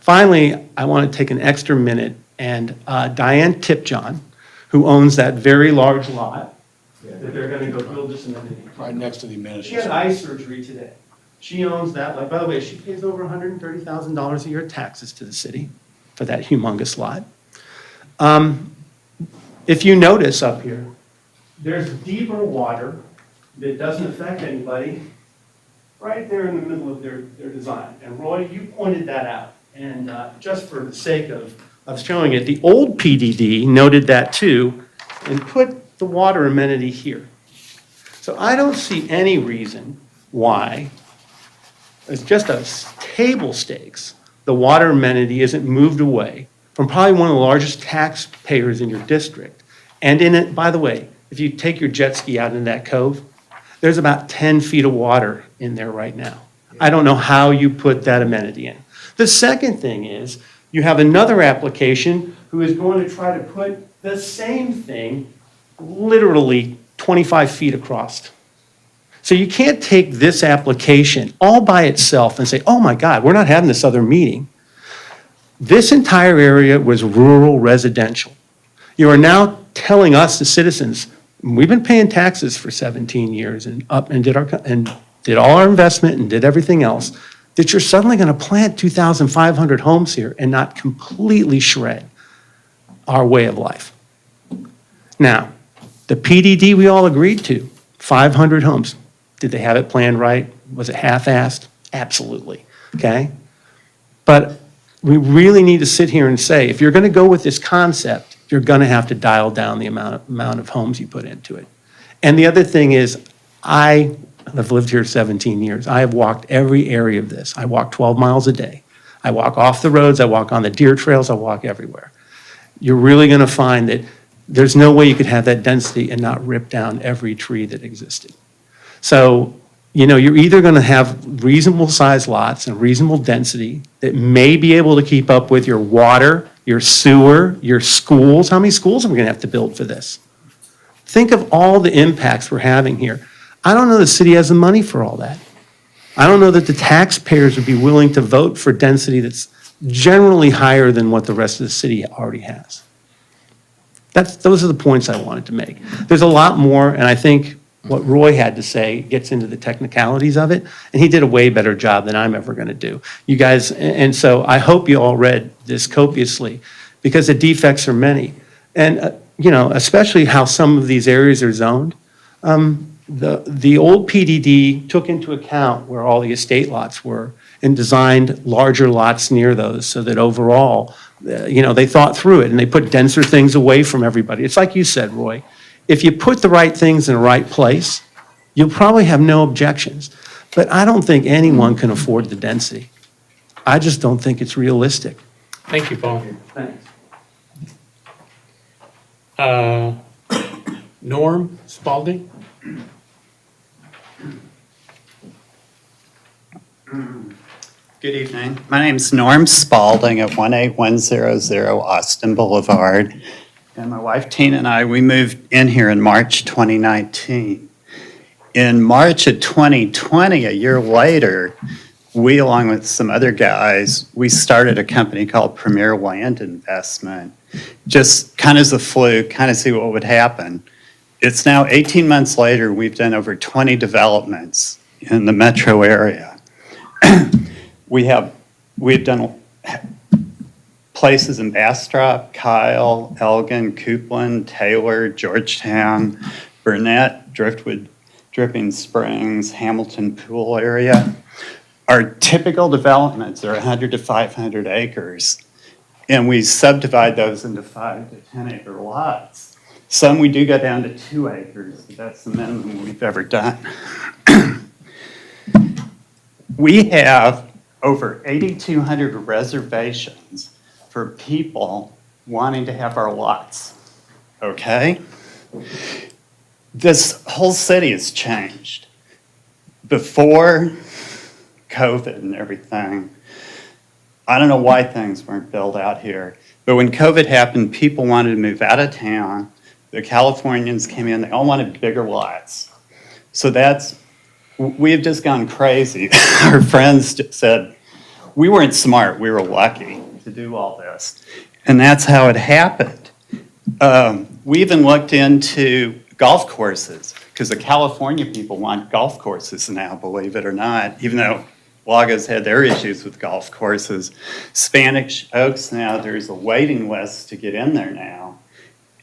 Finally, I want to take an extra minute, and Diane Tipjohn, who owns that very large lot that they're going to go build this amenity. Right next to the amenity. She had eye surgery today. She owns that, like, by the way, she pays over $130,000 a year in taxes to the city for that humongous lot. If you notice up here, there's deeper water that doesn't affect anybody right there in the middle of their design. And Roy, you pointed that out. And just for the sake of showing it, the old PDD noted that too and put the water amenity here. So I don't see any reason why, it's just a table stakes, the water amenity isn't moved away from probably one of the largest taxpayers in your district. And in it, by the way, if you take your jet ski out in that cove, there's about 10 feet of water in there right now. I don't know how you put that amenity in. The second thing is, you have another application who is going to try to put the same thing literally 25 feet across. So you can't take this application all by itself and say, oh my God, we're not having this other meeting. This entire area was rural residential. You are now telling us, the citizens, we've been paying taxes for 17 years and did all our investment and did everything else, that you're suddenly going to plant 2,500 homes here and not completely shred our way of life. Now, the PDD we all agreed to, 500 homes. Did they have it planned right? Was it half-assed? Absolutely, okay? But we really need to sit here and say, if you're going to go with this concept, you're going to have to dial down the amount of homes you put into it. And the other thing is, I have lived here 17 years. I have walked every area of this. I walk 12 miles a day. I walk off the roads, I walk on the deer trails, I walk everywhere. You're really going to find that there's no way you could have that density and not rip down every tree that existed. So, you know, you're either going to have reasonable sized lots and reasonable density that may be able to keep up with your water, your sewer, your schools. How many schools are we going to have to build for this? Think of all the impacts we're having here. I don't know the city has the money for all that. I don't know that the taxpayers would be willing to vote for density that's generally higher than what the rest of the city already has. Those are the points I wanted to make. There's a lot more, and I think what Roy had to say gets into the technicalities of it, and he did a way better job than I'm ever going to do. You guys, and so I hope you all read this copiously, because the defects are many. And, you know, especially how some of these areas are zoned. The old PDD took into account where all the estate lots were and designed larger lots near those so that overall, you know, they thought through it and they put denser things away from everybody. It's like you said, Roy, if you put the right things in the right place, you'll probably have no objections. But I don't think anyone can afford the density. I just don't think it's realistic. Thank you, Paul. Thanks. Norm Spalding? Good evening. My name's Norm Spalding at 18100 Austin Boulevard. And my wife Tina and I, we moved in here in March 2019. In March of 2020, a year later, we, along with some other guys, we started a company called Premier Land Investment. Just kind of as a fluke, kind of see what would happen. It's now 18 months later, we've done over 20 developments in the metro area. We've done places in Bastrop, Kyle, Elgin, Coupland, Taylor, Georgetown, Burnett, Driftwood, Dripping Springs, Hamilton Pool area. Our typical developments are 100 to 500 acres, and we subdivide those into 5 to 10 acre lots. Some we do go down to 2 acres, but that's the minimum we've ever done. We have over 8,200 reservations for people wanting to have our lots, okay? This whole city has changed. Before COVID and everything, I don't know why things weren't built out here, but when COVID happened, people wanted to move out of town. The Californians came in, they all wanted bigger lots. So we have just gone crazy. Our friends just said, we weren't smart, we were lucky to do all this. And that's how it happened. We even looked into golf courses, because the California people want golf courses now, believe it or not, even though Lagos had their issues with golf courses. Spanish Oaks now, there's a waiting list to get in there now.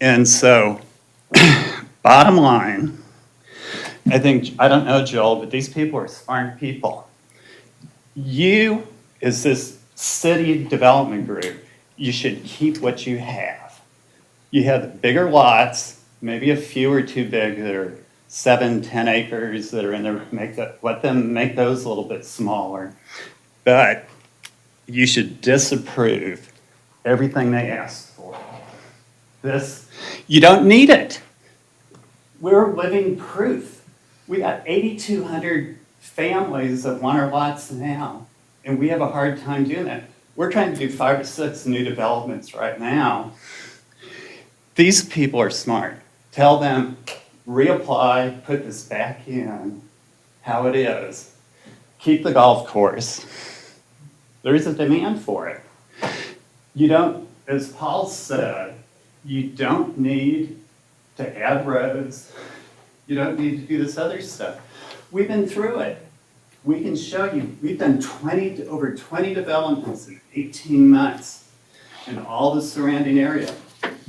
And so, bottom line, I don't know, Joel, but these people are smart people. You, as this city development group, you should keep what you have. You have the bigger lots, maybe a few are too big that are 7, 10 acres that are in there, let them make those a little bit smaller. But you should disapprove everything they ask for. You don't need it. We're living proof. We got 8,200 families that want our lots now, and we have a hard time doing that. We're trying to do 5 or 6 new developments right now. These people are smart. Tell them, reapply, put this back in how it is. Keep the golf course. There's a demand for it. You don't, as Paul said, you don't need to add roads. You don't need to do this other stuff. We've been through it. We can show you, we've done over 20 developments in 18 months in all the surrounding area.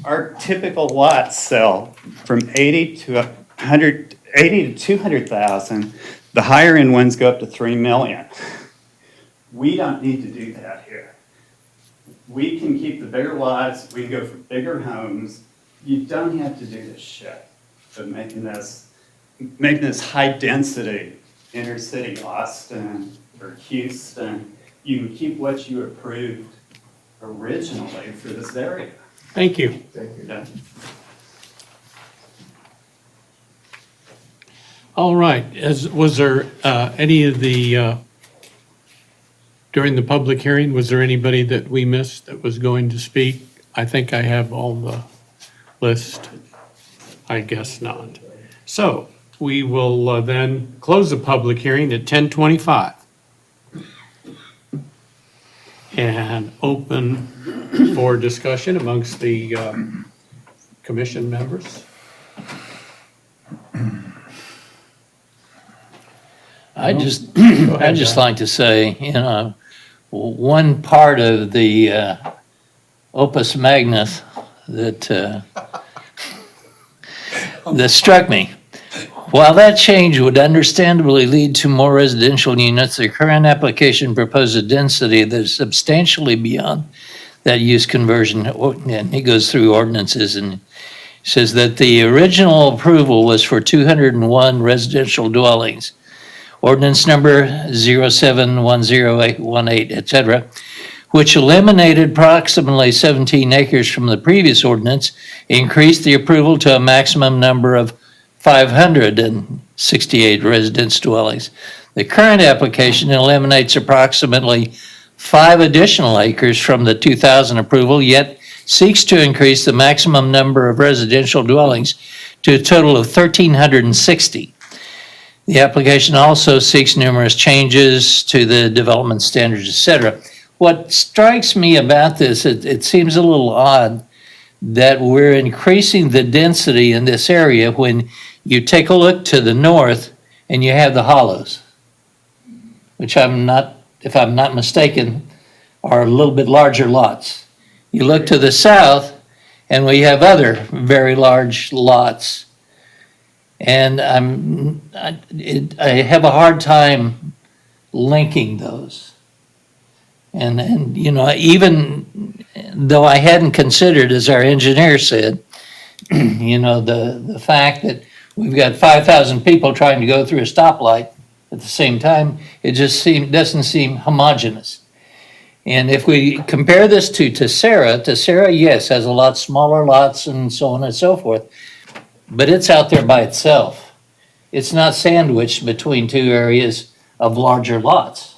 Our typical lots sell from 80 to 200,000. The higher end ones go up to 3 million. We don't need to do that here. We can keep the bigger lots, we can go for bigger homes. You don't have to do this shit of making this high density inner city Austin or Houston. You can keep what you approved originally for this area. Thank you. Thank you. Yeah. All right, was there any of the, during the public hearing, was there anybody that we missed that was going to speak? I think I have all the list. I guess not. So we will then close the public hearing at 10:25 and open for discussion amongst the commission members. I'd just ahead, John. like to say, one part of the opus magnus that struck me. While that change would understandably lead to more residential units, the current application proposed a density that is substantially beyond that use conversion. And he goes through ordinances and says that the original approval was for 201 residential dwellings. Ordinance number 071018, et cetera, which eliminated approximately 17 acres from the previous ordinance, increased the approval to a maximum number of 568 residence dwellings. The current application eliminates approximately 5 additional acres from the 2000 approval, yet seeks to increase the maximum number of residential dwellings to a total of 1,360. The application also seeks numerous changes to the development standards, et cetera. What strikes me about this, it seems a little odd that we're increasing the density in this area when you take a look to the north and you have the hollows, which if I'm not mistaken, are a little bit larger lots. You look to the south and we have other very large lots. And I have a hard time linking those. And even though I hadn't considered, as our engineer said, the fact that we've got 5,000 people trying to go through a stoplight at the same time, it just doesn't seem homogeneous. And if we compare this to Tessera, yes, has a lot smaller lots and so on and so forth, but it's out there by itself. It's not sandwiched between two areas of larger lots.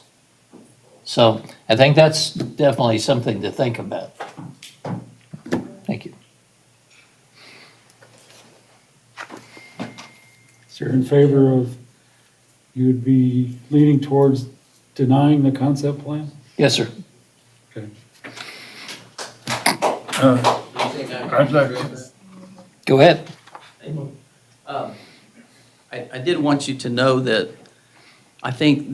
So I think that's definitely something to think about. Thank you. So you're in favor of, you would be leaning towards denying the concept plan? Yes, sir. Okay. I'd like to. Go ahead. I did want you to know that I think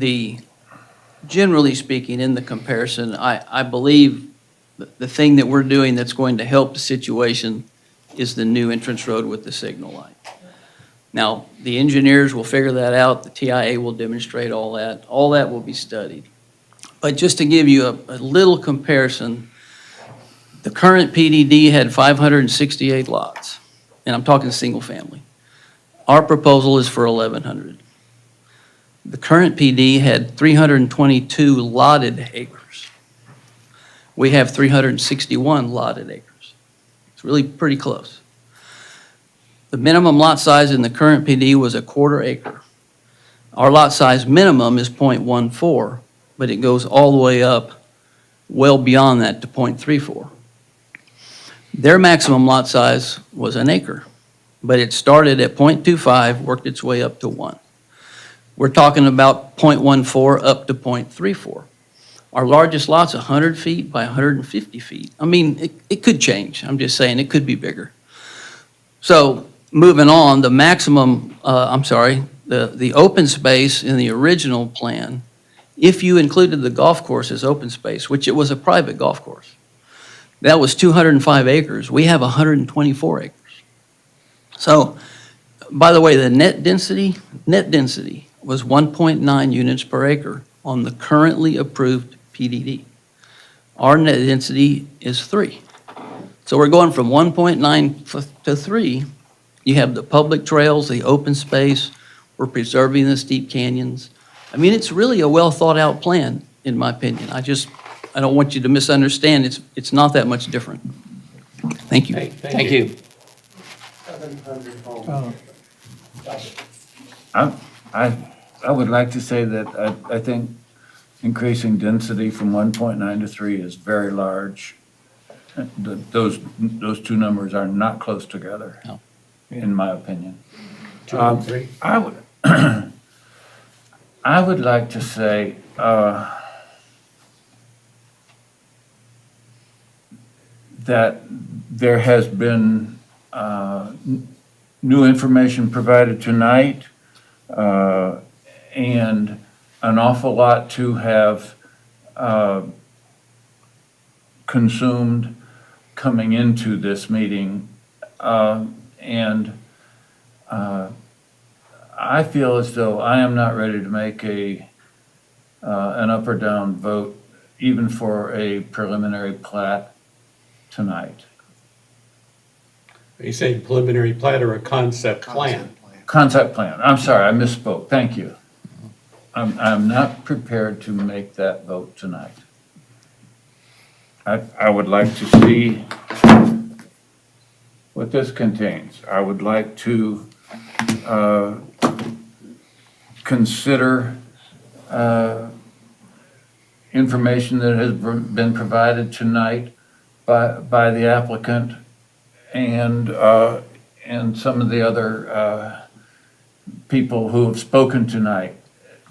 generally speaking, in the comparison, I believe the thing that we're doing that's going to help the situation is the new entrance road with the signal light. Now, the engineers will figure that out, the TIA will demonstrate all that will be studied. But just to give you a little comparison, the current PDD had 568 lots, and I'm talking single family. Our proposal is for 1,100. The current PD had 322 lotted acres. We have 361 lotted acres. It's really pretty close. The minimum lot size in the current PD was 1/4 acre. Our lot size minimum is 0.14, but it goes all the way up well beyond that to 0.34. Their maximum lot size was 1 acre, but it started at 0.25, worked its way up to 1. We're talking about 0.14 up to 0.34. Our largest lot's 100 feet by 150 feet. I mean, it could change. I'm just saying it could be bigger. So moving on, the maximum, the open space in the original plan, if you included the golf course as open space, which it was a private golf course, that was 205 acres. We have 124 acres. So, by the way, the net density was 1.9 units per acre on the currently approved PDD. Our net density is 3. So we're going from 1.9 to 3. You have the public trails, the open space, we're preserving the steep canyons. I mean, it's really a well thought out plan, in my opinion. I don't want you to misunderstand. It's not that much different. Thank you. Thank you. I would like to say that I think increasing density from 1.9 to 3 is very large. Those two numbers are not close together, No. in my opinion. 2 and 3. I would like to say, that there has been new information provided tonight, and an awful lot to have consumed coming into this meeting. And I feel as though I am not ready to make an up or down vote, even for a preliminary plat tonight. Are you saying preliminary plat or a concept plan? Concept plan. I'm sorry, I misspoke. Thank you. I'm not prepared to make that vote tonight. I would like to see what this contains. I would like to consider information that has been provided tonight by the applicant and some of the other people who have spoken tonight.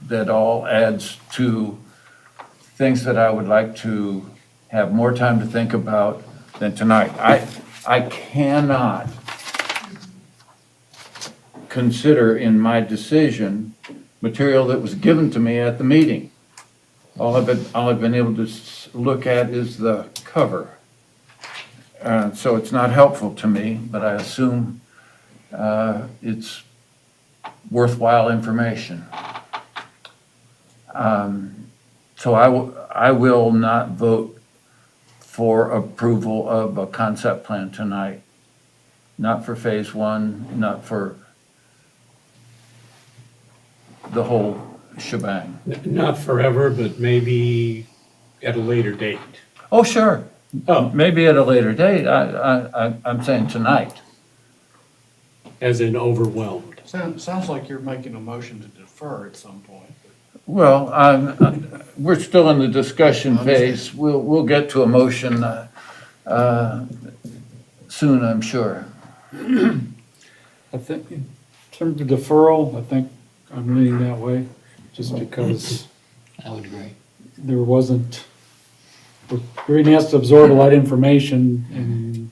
That all adds to things that I would like to have more time to think about than tonight. I cannot consider in my decision material that was given to me at the meeting. All I've been able to look at is the cover. So it's not helpful to me, but I assume it's worthwhile information. So I will not vote for approval of a concept plan tonight. Not for phase one, not for the whole shebang. Not forever, but maybe at a later date. Oh, sure. Oh, maybe at a later date. I'm saying tonight. As in overwhelmed. Sounds like you're making a motion to defer at some point. Well, we're still in the discussion phase. We'll get to a motion soon, I'm sure. I think, in terms of deferral, I think I'm leaning that way, just because I would agree. there wasn't, Green has to absorb a lot of information, and,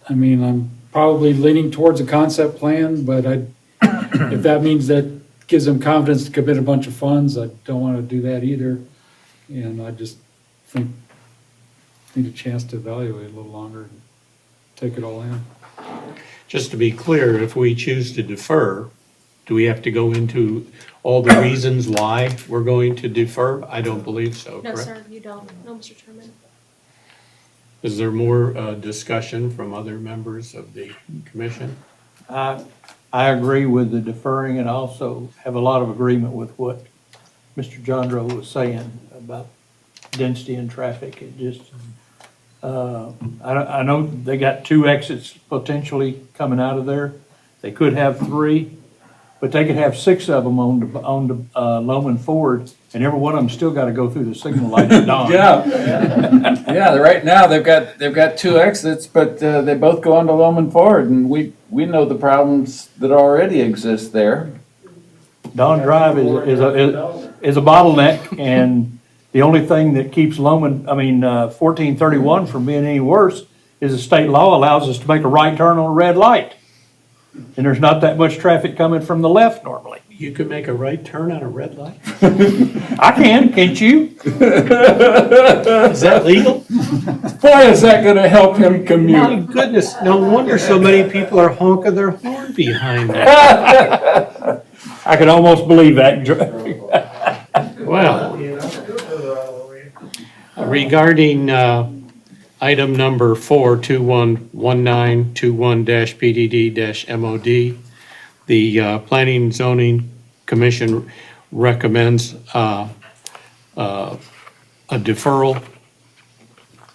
I mean, I'm probably leaning towards a concept plan, but if that means that gives them confidence to commit a bunch of funds, I don't want to do that either, and I just think need a chance to evaluate a little longer and take it all in. Just to be clear, if we choose to defer, do we have to go into all the reasons why we're going to defer? I don't believe so, No, correct? sir, you don't. No, Mr. Chairman. Is there more discussion from other members of the commission? I agree with the deferring and also have a lot of agreement with what Mr. Jandro was saying about density and traffic. It just, I know they got 2 exits potentially coming out of there. They could have 3, but they could have 6 of them on the Loman Ford, and every one of them still got to go through the signal light at dawn. Yeah, right now they've got 2 exits, but they both go onto Loman Ford, and we know the problems that already exist there. Dawn Drive is a bottleneck, and the only thing that keeps 1431 from being any worse is the state law allows us to make a right turn on a red light. And there's not that much traffic coming from the left normally. You could make a right turn on a red light? I can't you? Is that legal? Boy, is that gonna help him commute. My goodness, no wonder so many people are honking their horn behind that. I can almost believe that. Well, regarding item number 4, 211921-PDD-MOD, the Planning and Zoning Commission recommends a deferral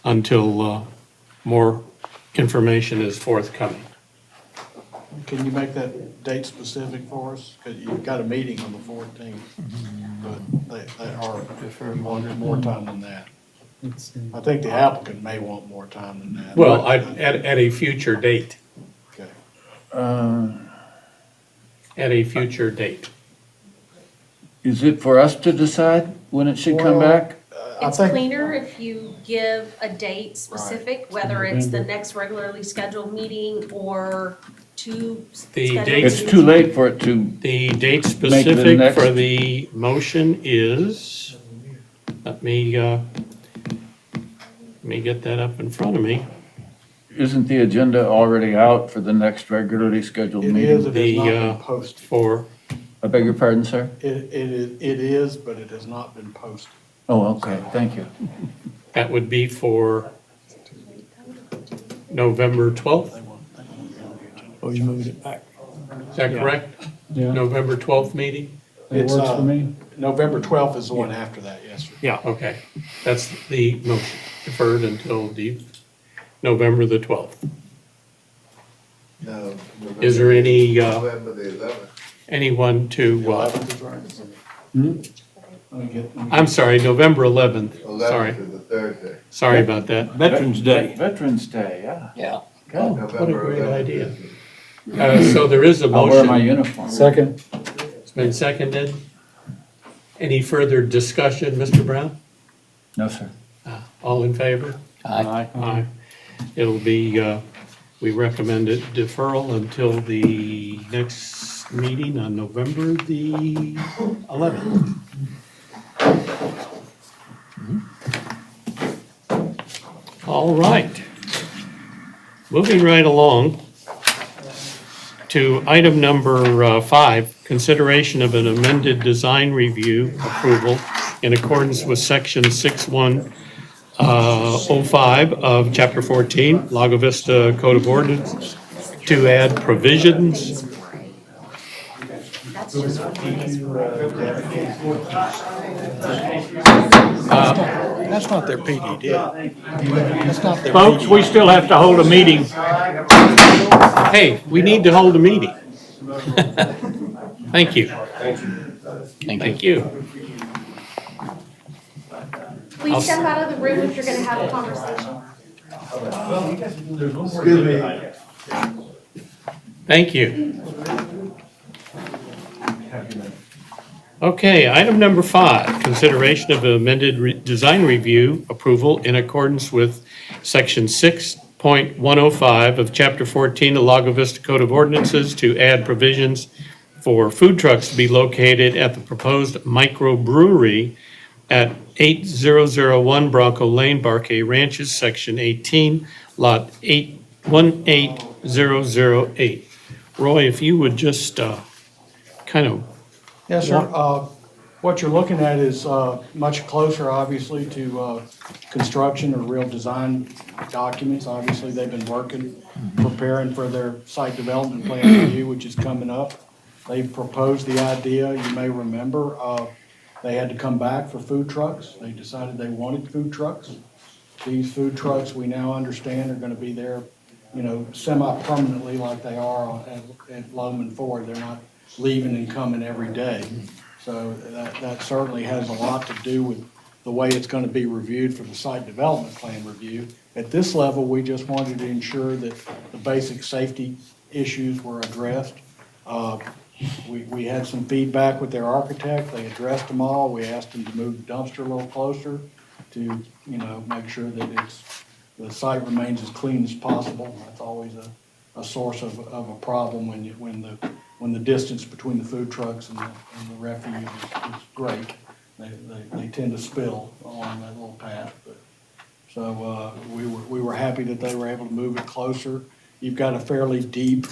until more information is forthcoming. Can you make that date specific for us? Because you've got a meeting on the 14th, but they are wanting more time than that. I think the applicant may want more time than that. Well, at a future date. Okay. At a future date. Is it for us to decide when it should come back? It's cleaner if you give a date specific, whether it's the next regularly scheduled meeting or 2 scheduled It's too late for it to. The date Make the specific next- for the motion is, let me get that up in front of me. Isn't the agenda already out for the next regularly scheduled It meeting? is, it has not been posted. I beg your pardon, sir? It is, but it has not been posted. Oh, okay, thank you. That would be for November 12th? Oh, you moved it back. Is that correct? Yeah. November 12th meeting? That It's, works for me. November 12th is the one after that, yes, sir. Yeah, okay. That's the motion, deferred until the November the 12th. No. Is there any, November the 11th. anyone to, 11th is right. Let me get- I'm sorry, November 11th, sorry. 11th is a Thursday. Sorry about that. Veterans Day. Veterans Day, yeah. Yeah. Oh, what a November great 11th idea. is- So there is a I'll wear my motion. uniform. Second. It's been seconded. Any further discussion, Mr. Brown? No, sir. All in favor? Aye. Aye. It'll be, we recommend it deferral until the next meeting on November the 11th. All right. Moving right along to item number 5, consideration of an amended design review approval in accordance with section 6105 of chapter 14, Lago Vista Code of Ordinance, to add provisions. That's not their PDD. That's not their Folks, we still have to hold a meeting. Hey, we need to hold a meeting. Thank you. Thank you. Please step out of the room if you're gonna have a conversation. Excuse me. Thank you. Okay, item number 5, consideration of amended design review approval in accordance with section 6.105 of chapter 14 of Lago Vista Code of Ordinances to add provisions for food trucks to be located at the proposed microbrewery at 8001 Bronco Lane, Barkay Ranches, section 18, lot 18008. Roy, if you would just kind of. Yes, sir. What you're looking at is much closer, obviously, to construction or real design documents. Obviously, they've been working, preparing for their site development plan review, which is coming up. They proposed the idea, you may remember, they had to come back for food trucks. They decided they wanted food trucks. These food trucks, we now understand, are gonna be there, semi-permanently like they are at Loman Ford. They're not leaving and coming every day. So that certainly has a lot to do with the way it's gonna be reviewed for the site development plan review. At this level, we just wanted to ensure that the basic safety issues were addressed. We had some feedback with their architect. They addressed them all. We asked them to move the dumpster a little closer to, make sure that the site remains as clean as possible. That's always a source of a problem when the distance between the food trucks and the refuse is great. They tend to spill along that little path. So we were happy that they were able to move it closer. You've got a fairly deep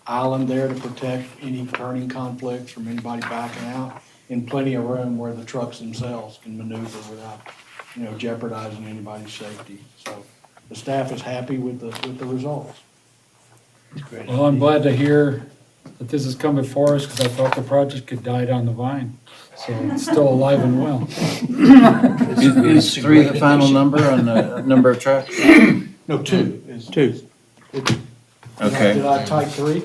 island there to protect any turning conflicts from anybody backing out, and plenty of room where the trucks themselves can maneuver without, jeopardizing anybody's safety. So the staff is happy with the results. Well, I'm glad to hear that this has come before us because I thought the project had died on the vine. So it's still alive and well. Is 3 the final number on the number of trucks? No, 2 is. 2. Okay. Did I type 3?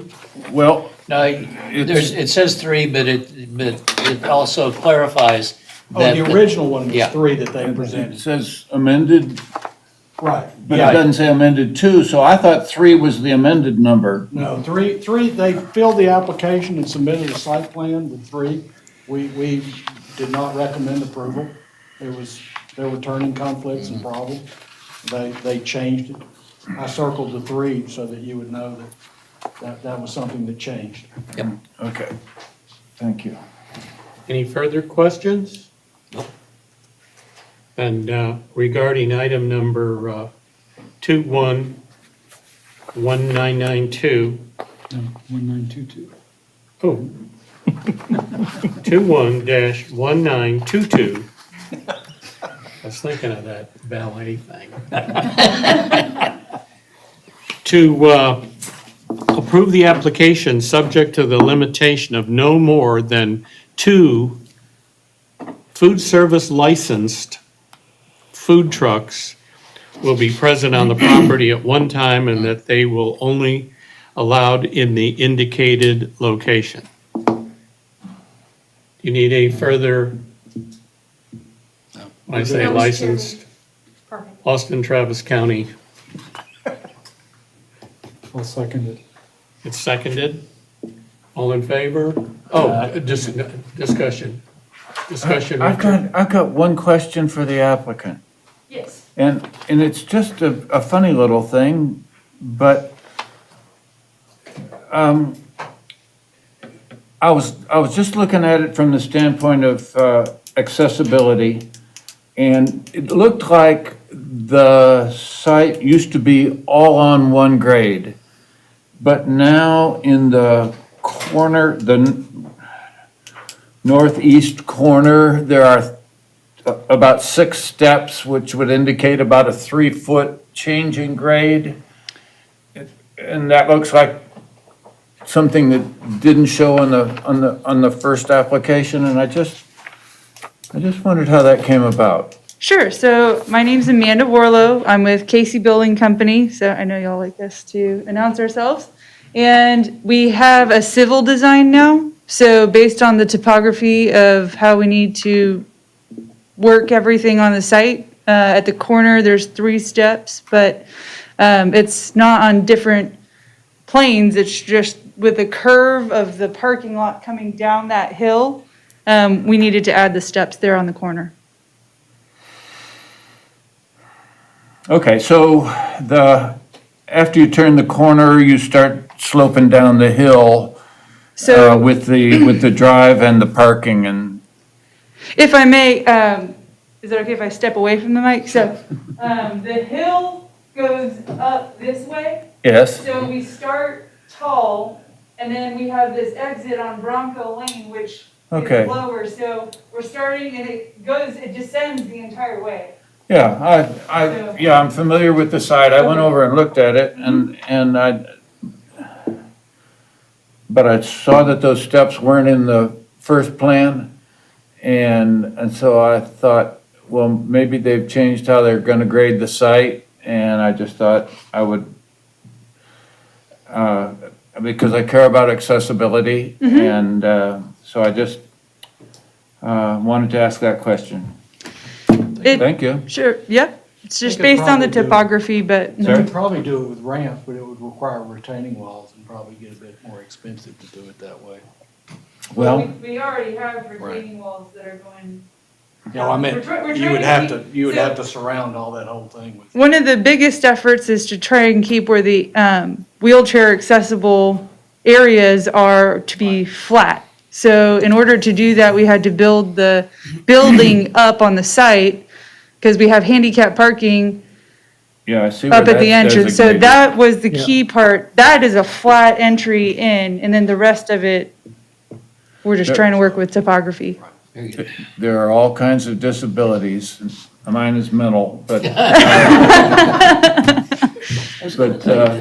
Well, No, it says 3, but it also clarifies Oh, that. the original one was Yeah. 3 that they it presented. says amended, Right. but Yeah. it doesn't say amended 2, so I thought 3 was the amended number. No, 3, they filled the application and submitted a site plan with 3. We did not recommend approval. There were turning conflicts and problems. They changed it. I circled the 3 so that you would know that was something that changed. Okay, thank you. Any further questions? Nope. And regarding item number 211992, No, 1922. oh, 21-1922. I was thinking of that ballet thing. To approve the application subject to the limitation of no more than 2 food service licensed food trucks will be present on the property at one time and that they will only allowed in the indicated location. You need a further, I say No, Mr. licensed, Perfect. Austin, Travis County. I'll second it. It's seconded. All in favor? Oh, discussion. Discussion. I've got one question for the applicant. Yes. And it's just a funny little thing, but I was just looking at it from the standpoint of accessibility, and it looked like the site used to be all on one grade, but now in the corner, the northeast corner, there are about 6 steps, which would indicate about a 3-foot change in grade. And that looks like something that didn't show on the first application, and I just wondered how that came about. Sure. So my name's Amanda Warlow. I'm with Casey Building Company. So I know y'all like us to announce ourselves. And we have a civil design now. So based on the topography of how we need to work everything on the site, at the corner, there's 3 steps, but it's not on different planes. It's just with the curve of the parking lot coming down that hill, we needed to add the steps there on the corner. Okay, so after you turn the corner, you start sloping down the hill So with the drive and the parking and. if I may, is it okay if I step away from the mic? So the hill goes up this way. Yes. So we start tall, and then we have this exit on Bronco Lane, which Okay. is lower. So we're starting, and it descends the entire way. Yeah, I'm familiar with the site. I went over and looked at it but I saw that those steps weren't in the first plan. And so I thought, well, maybe they've changed how they're gonna grade the site. And I just thought I would, because I care about accessibility. And so I just wanted to ask that question. Thank you. Sure, yeah. It's just could based on the probably do- topography, but You Sir? could probably do it with ramps, but it would require retaining walls and probably get a bit more expensive to do it that way. Well, we already have retaining walls that are going. I meant, We're trying you would to have keep- to, you would so- have to surround all that whole thing with. One of the biggest efforts is to try and keep where the wheelchair accessible areas are to be flat. So in order to do that, we had to build the building up on the site because we have handicap parking yeah, I see where up at that's the entrance. So designated. that was the key part. That is a flat entry in, and then the rest of it, we're just trying to work with topography. There are all kinds of disabilities. Mine is mental, but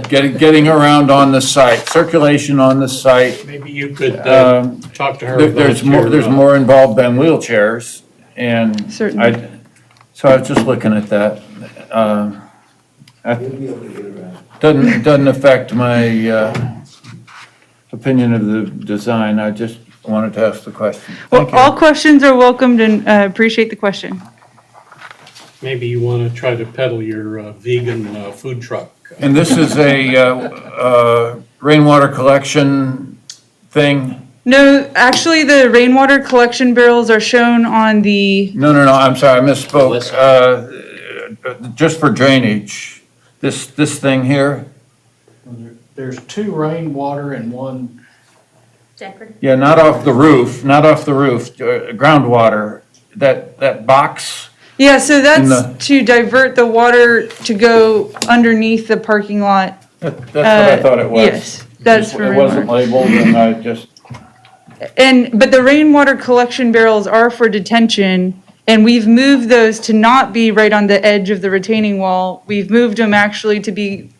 getting around on the site, circulation on the site. Maybe you could talk to her There's about there's your, more involved than wheelchairs, and Certainly. so I was just looking at that. Doesn't affect my opinion of the design. I just wanted to ask the question. Well, Thank you. all questions are welcomed and appreciate the question. maybe you want to try to peddle your vegan food truck. And this is a rainwater collection thing? No, actually, the rainwater collection barrels are shown on the, No, I'm sorry, I misspoke. Just for drainage, this thing here? There's 2 rainwater and 1, Decorative. Yeah, not off the roof, groundwater, that box? yeah, so In that's the- to divert the water to go underneath the parking lot. That's what I thought it was. Yes, that's for It wasn't rainwater. labeled, and I just, But the rainwater collection barrels are for detention, and we've moved those to not be right on the edge of the retaining wall. We've moved them actually to be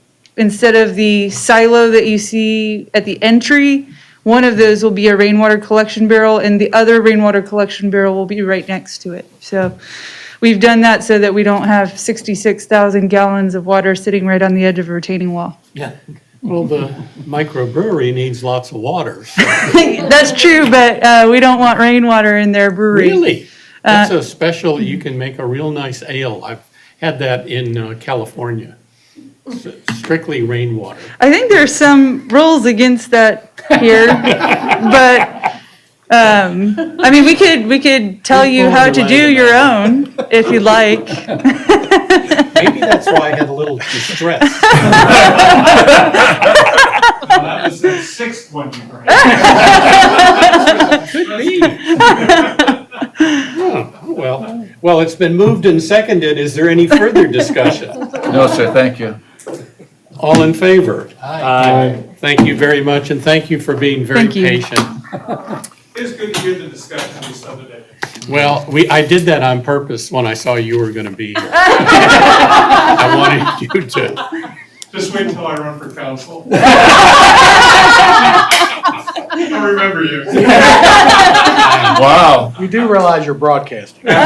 instead of the silo that you see at the entry, one of those will be a rainwater collection barrel, and the other rainwater collection barrel will be right next to it. So we've done that so that we don't have 66,000 gallons of water sitting right on the edge of a retaining wall. Yeah. Well, the microbrewery needs lots of water. So. That's true, but we don't want rainwater in their brewery. Really? That's a special, you can make a real nice ale. I've had that in California. Strictly rainwater. I think there's some rules against that here, but, I mean, we could tell you how to do your own if you'd like. Maybe that's why I had a little distress. That was the sixth one you brought. Could be. Oh, well, it's been moved and seconded. Is there any further discussion? No, sir, thank you. All in favor? Aye. Thank you very much, and thank you for being very Thank you. patient. It's good to hear the discussion this other day. Well, I did that on purpose when I saw you were going to be here. I wanted you to. Just wait until I run for council. I'll remember you. Wow. You do realize you're broadcasting. I'm-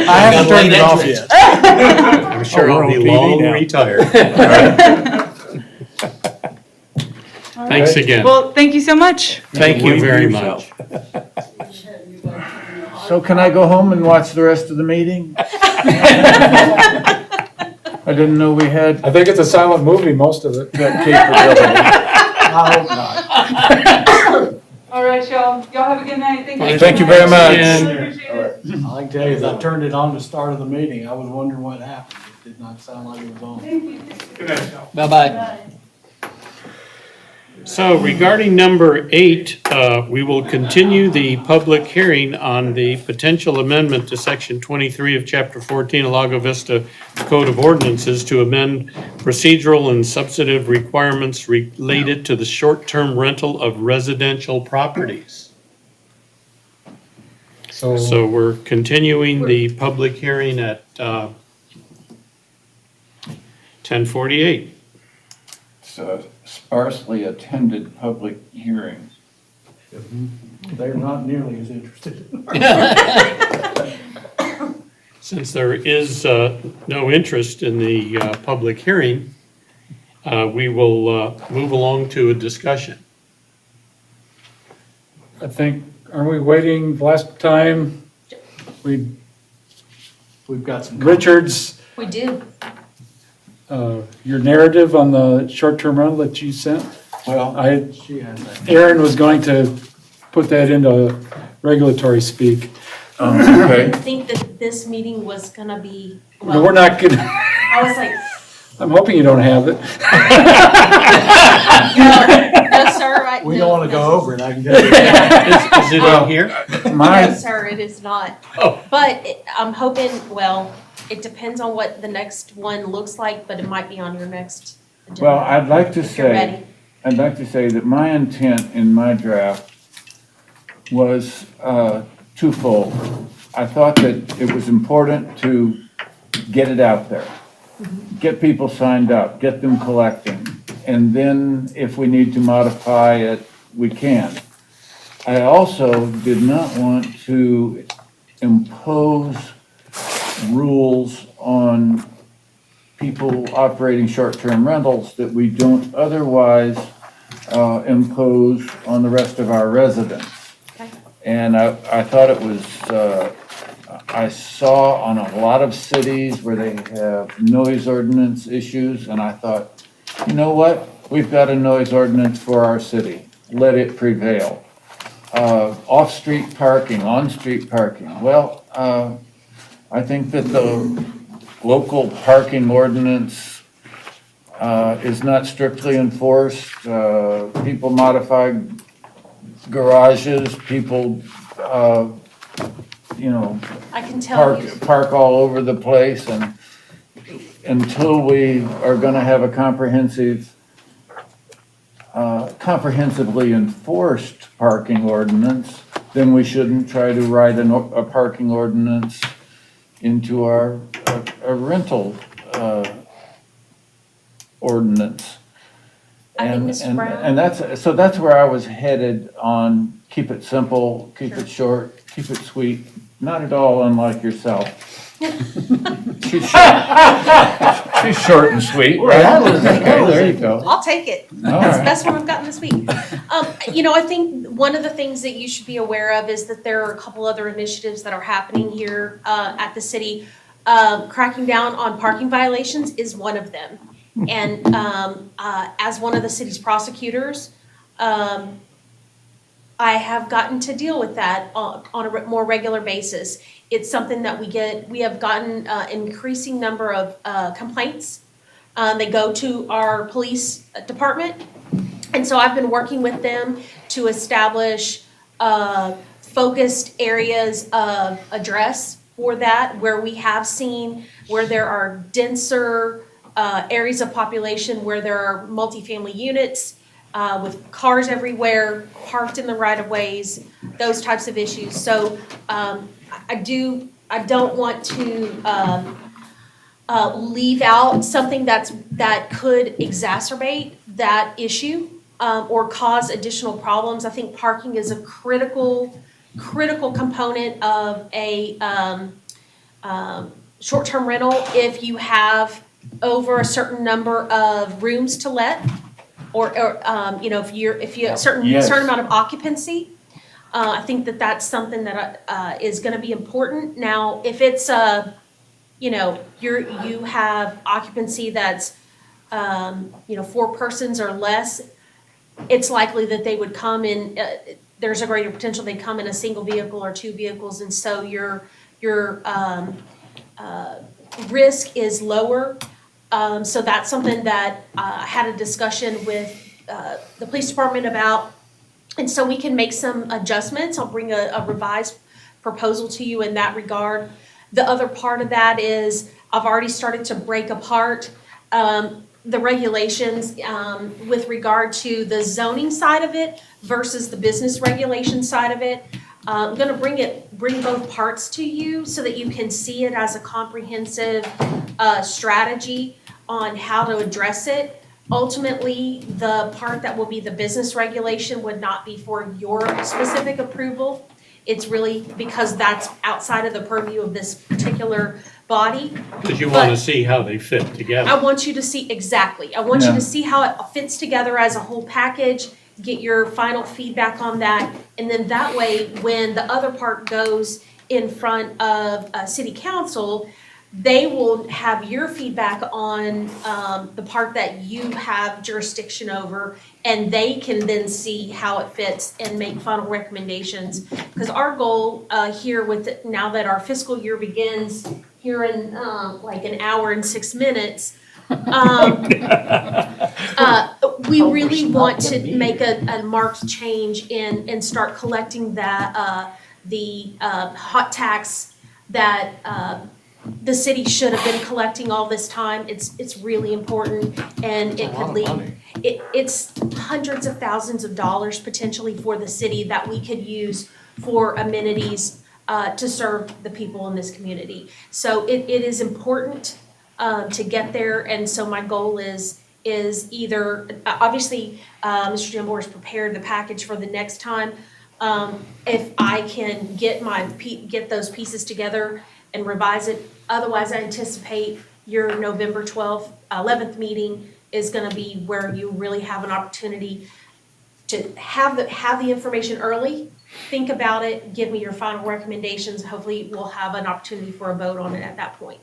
I haven't turned it off yet. I'm sure Oh, we're I'll be on TV long now. retired. Thanks again. Well, thank you so much. Thank you Wait for very yourself. much. So can I go home and watch the rest of the meeting? I didn't know we had I think it's a silent movie, most of it. that capability. I hope not. All right, y'all. Y'all have a good night. Thank you. Thank you very much. Appreciate it. All I can tell you is I turned it on to start of the meeting. I was wondering what happened. It did not sound like it was on. Good night, y'all. Bye-bye. So regarding number 8, we will continue the public hearing on the potential amendment to section 23 of chapter 14 of Lago Vista Code of Ordinances to amend procedural and substantive requirements related to the short-term rental of residential properties. So we're continuing the public hearing at 10:48. So sparsely attended public hearings. They're not nearly as interested. Since there is no interest in the public hearing, we will move along to a discussion. I think, aren't we waiting, last time, We've got some. Richard's, We do. your narrative on the short-term rental that you sent? Well, She has that. Aaron was going to put that into regulatory speak. okay. I think that this meeting was gonna be, No, we're not gonna, I was like, I'm hoping you don't have it. no, sir. We don't want to go over it, I can tell you. Is it in here? No, sir, it is not. Oh. But I'm hoping, well, it depends on what the next one looks like, but it might be on your next agenda. Well, I'd like to if you're ready. say that my intent in my draft was twofold. I thought that it was important to get it out there, get people signed up, get them collecting, and then if we need to modify it, we can. I also did not want to impose rules on people operating short-term rentals that we don't otherwise impose on the rest of our residents. Okay. And I thought it was, I saw on a lot of cities where they have noise ordinance issues, and I thought, you know what? We've got a noise ordinance for our city. Let it prevail. Off-street parking, on-street parking. Well, I think that the local parking ordinance is not strictly enforced. People modify garages, people, I can tell you. park all over the place, and until we are gonna have a comprehensively enforced parking ordinance, then we shouldn't try to write a parking ordinance into our rental ordinance. I think And, Ms. and, Brown- and that's where I was headed on keep it simple, keep it short, keep it sweet, not at all unlike yourself. She's short. She's short and sweet, right? Okay, there you go. I'll take it. All That's the right. best one I've gotten this week. I think one of the things that you should be aware of is that there are a couple other initiatives that are happening here at the city. Cracking down on parking violations is one of them. And as one of the city's prosecutors, I have gotten to deal with that on a more regular basis. It's something that we have gotten an increasing number of complaints. They go to our police department. And so I've been working with them to establish focused areas of address for that, where we have seen where there are denser areas of population, where there are multifamily units with cars everywhere, parked in the right of ways, those types of issues. So I don't want to leave out something that could exacerbate that issue or cause additional problems. I think parking is a critical component of a short-term rental. If you have over a certain number of rooms to let, or if you have a certain amount of occupancy, I think that's something that is going to be important. Now, if it's you have occupancy that's 4 persons or less, it's likely that they would come in. There's a greater potential they come in a single vehicle or 2 vehicles, and so your risk is lower. So that's something that I had a discussion with the police department about, and so we can make some adjustments. I'll bring a revised proposal to you in that regard. The other part of that is I've already started to break apart the regulations with regard to the zoning side of it versus the business regulation side of it. I'm going to bring both parts to you so that you can see it as a comprehensive strategy on how to address it. Ultimately, the part that will be the business regulation would not be for your specific approval. It's really because that's outside of the purview of this particular body. Because you want to see how they fit together. I want you to see, exactly. I want you Yeah. to see how it fits together as a whole package, get your final feedback on that. And then that way, when the other part goes in front of city council, they will have your feedback on the part that you have jurisdiction over, and they can then see how it fits and make final recommendations. Because our goal here now that our fiscal year begins here in like an hour and 6 minutes, we really want to make a marked change and start collecting the hot tax that the city should have been collecting all this time. It's really important, and it could lead. It's hundreds of thousands of dollars potentially for the city that we could use for amenities to serve the people in this community. So it is important to get there, and so my goal is either, obviously, Mr. Jambor has prepared the package for the next time. If I can get those pieces together and revise it. Otherwise, I anticipate your November 11th meeting is going to be where you really have an opportunity to have the information early, think about it, give me your final recommendations. Hopefully, we'll have an opportunity for a vote on it at that point.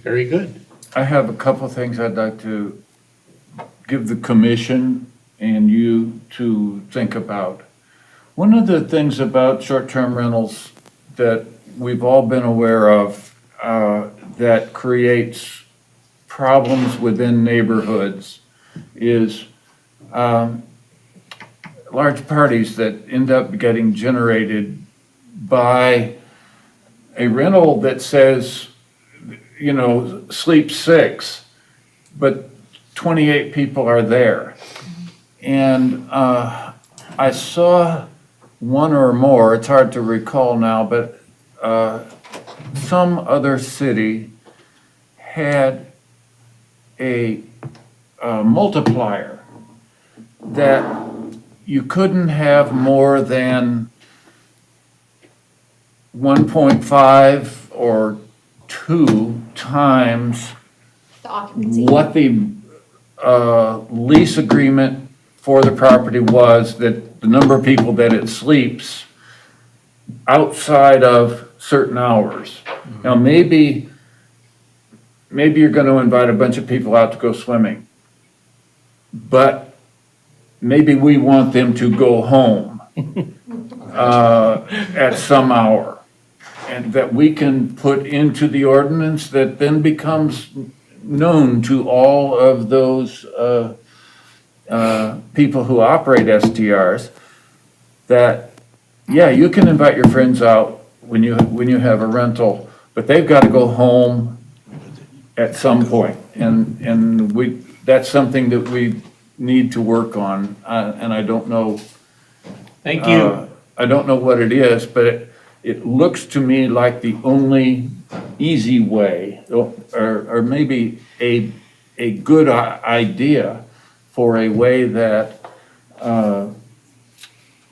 Very good. I have a couple of things I'd like to give the commission and you to think about. One of the things about short-term rentals that we've all been aware of that creates problems within neighborhoods is large parties that end up getting generated by a rental that says, sleep 6, but 28 people are there. And I saw one or more, it's hard to recall now, but some other city had a multiplier that you couldn't have more than 1.5 or 2 times The occupancy. what the lease agreement for the property was, that the number of people that it sleeps outside of certain hours. Now, maybe you're gonna invite a bunch of people out to go swimming, but maybe we want them to go home at some hour. And that we can put into the ordinance that then becomes known to all of those people who operate STRs, that, yeah, you can invite your friends out when you have a rental, but they've got to go home at some point. And that's something that we need to work on, and I don't know. Thank you. I don't know what it is, but it looks to me like the only easy way, or maybe a good idea for a way that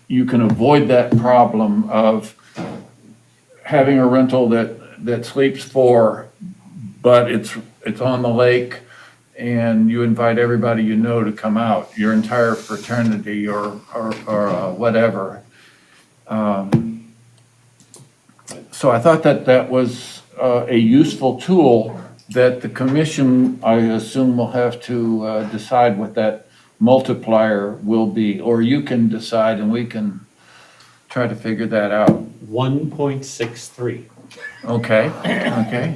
you can avoid that problem of having a rental that sleeps 4, but it's on the lake, and you invite everybody you know to come out, your entire fraternity or whatever. So I thought that was a useful tool that the commission, I assume, will have to decide what that multiplier will be, or you can decide and we can try to figure that out. 1.63. Okay,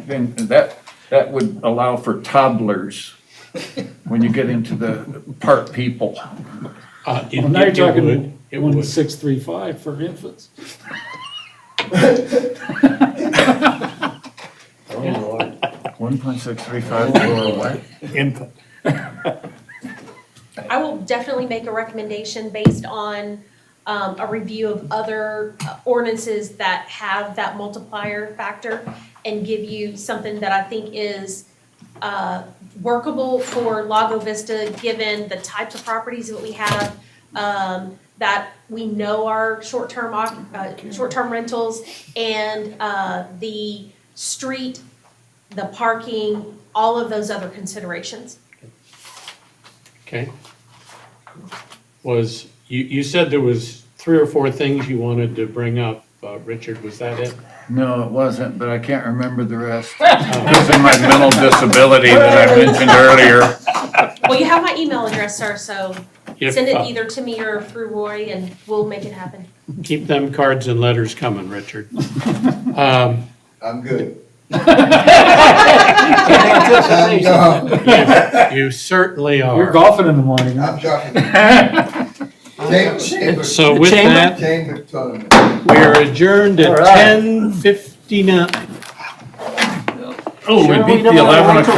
then that would allow for toddlers when you get into the part people. Well, now you're talking 1.635 for infants. Oh, Lord. 1.635 for what? Infant. I will definitely make a recommendation based on a review of other ordinances that have that multiplier factor, and give you something that I think is workable for Lago Vista, given the types of properties that we have, that we know are short-term rentals, and the street, the parking, all of those other considerations. Okay. You said there was 3 or 4 things you wanted to bring up, Richard, was that it? No, it wasn't, but I can't remember the rest. Because of my mental disability that I mentioned earlier. Well, you have my email address, sir, so If, send it either to me or through Roy, and we'll make it happen. Keep them cards and letters coming, Richard. I'm good. You certainly are. You're golfing in the morning. I'm talking. So with that, we are adjourned at 10:59. Oh, we beat the 11 o'clock.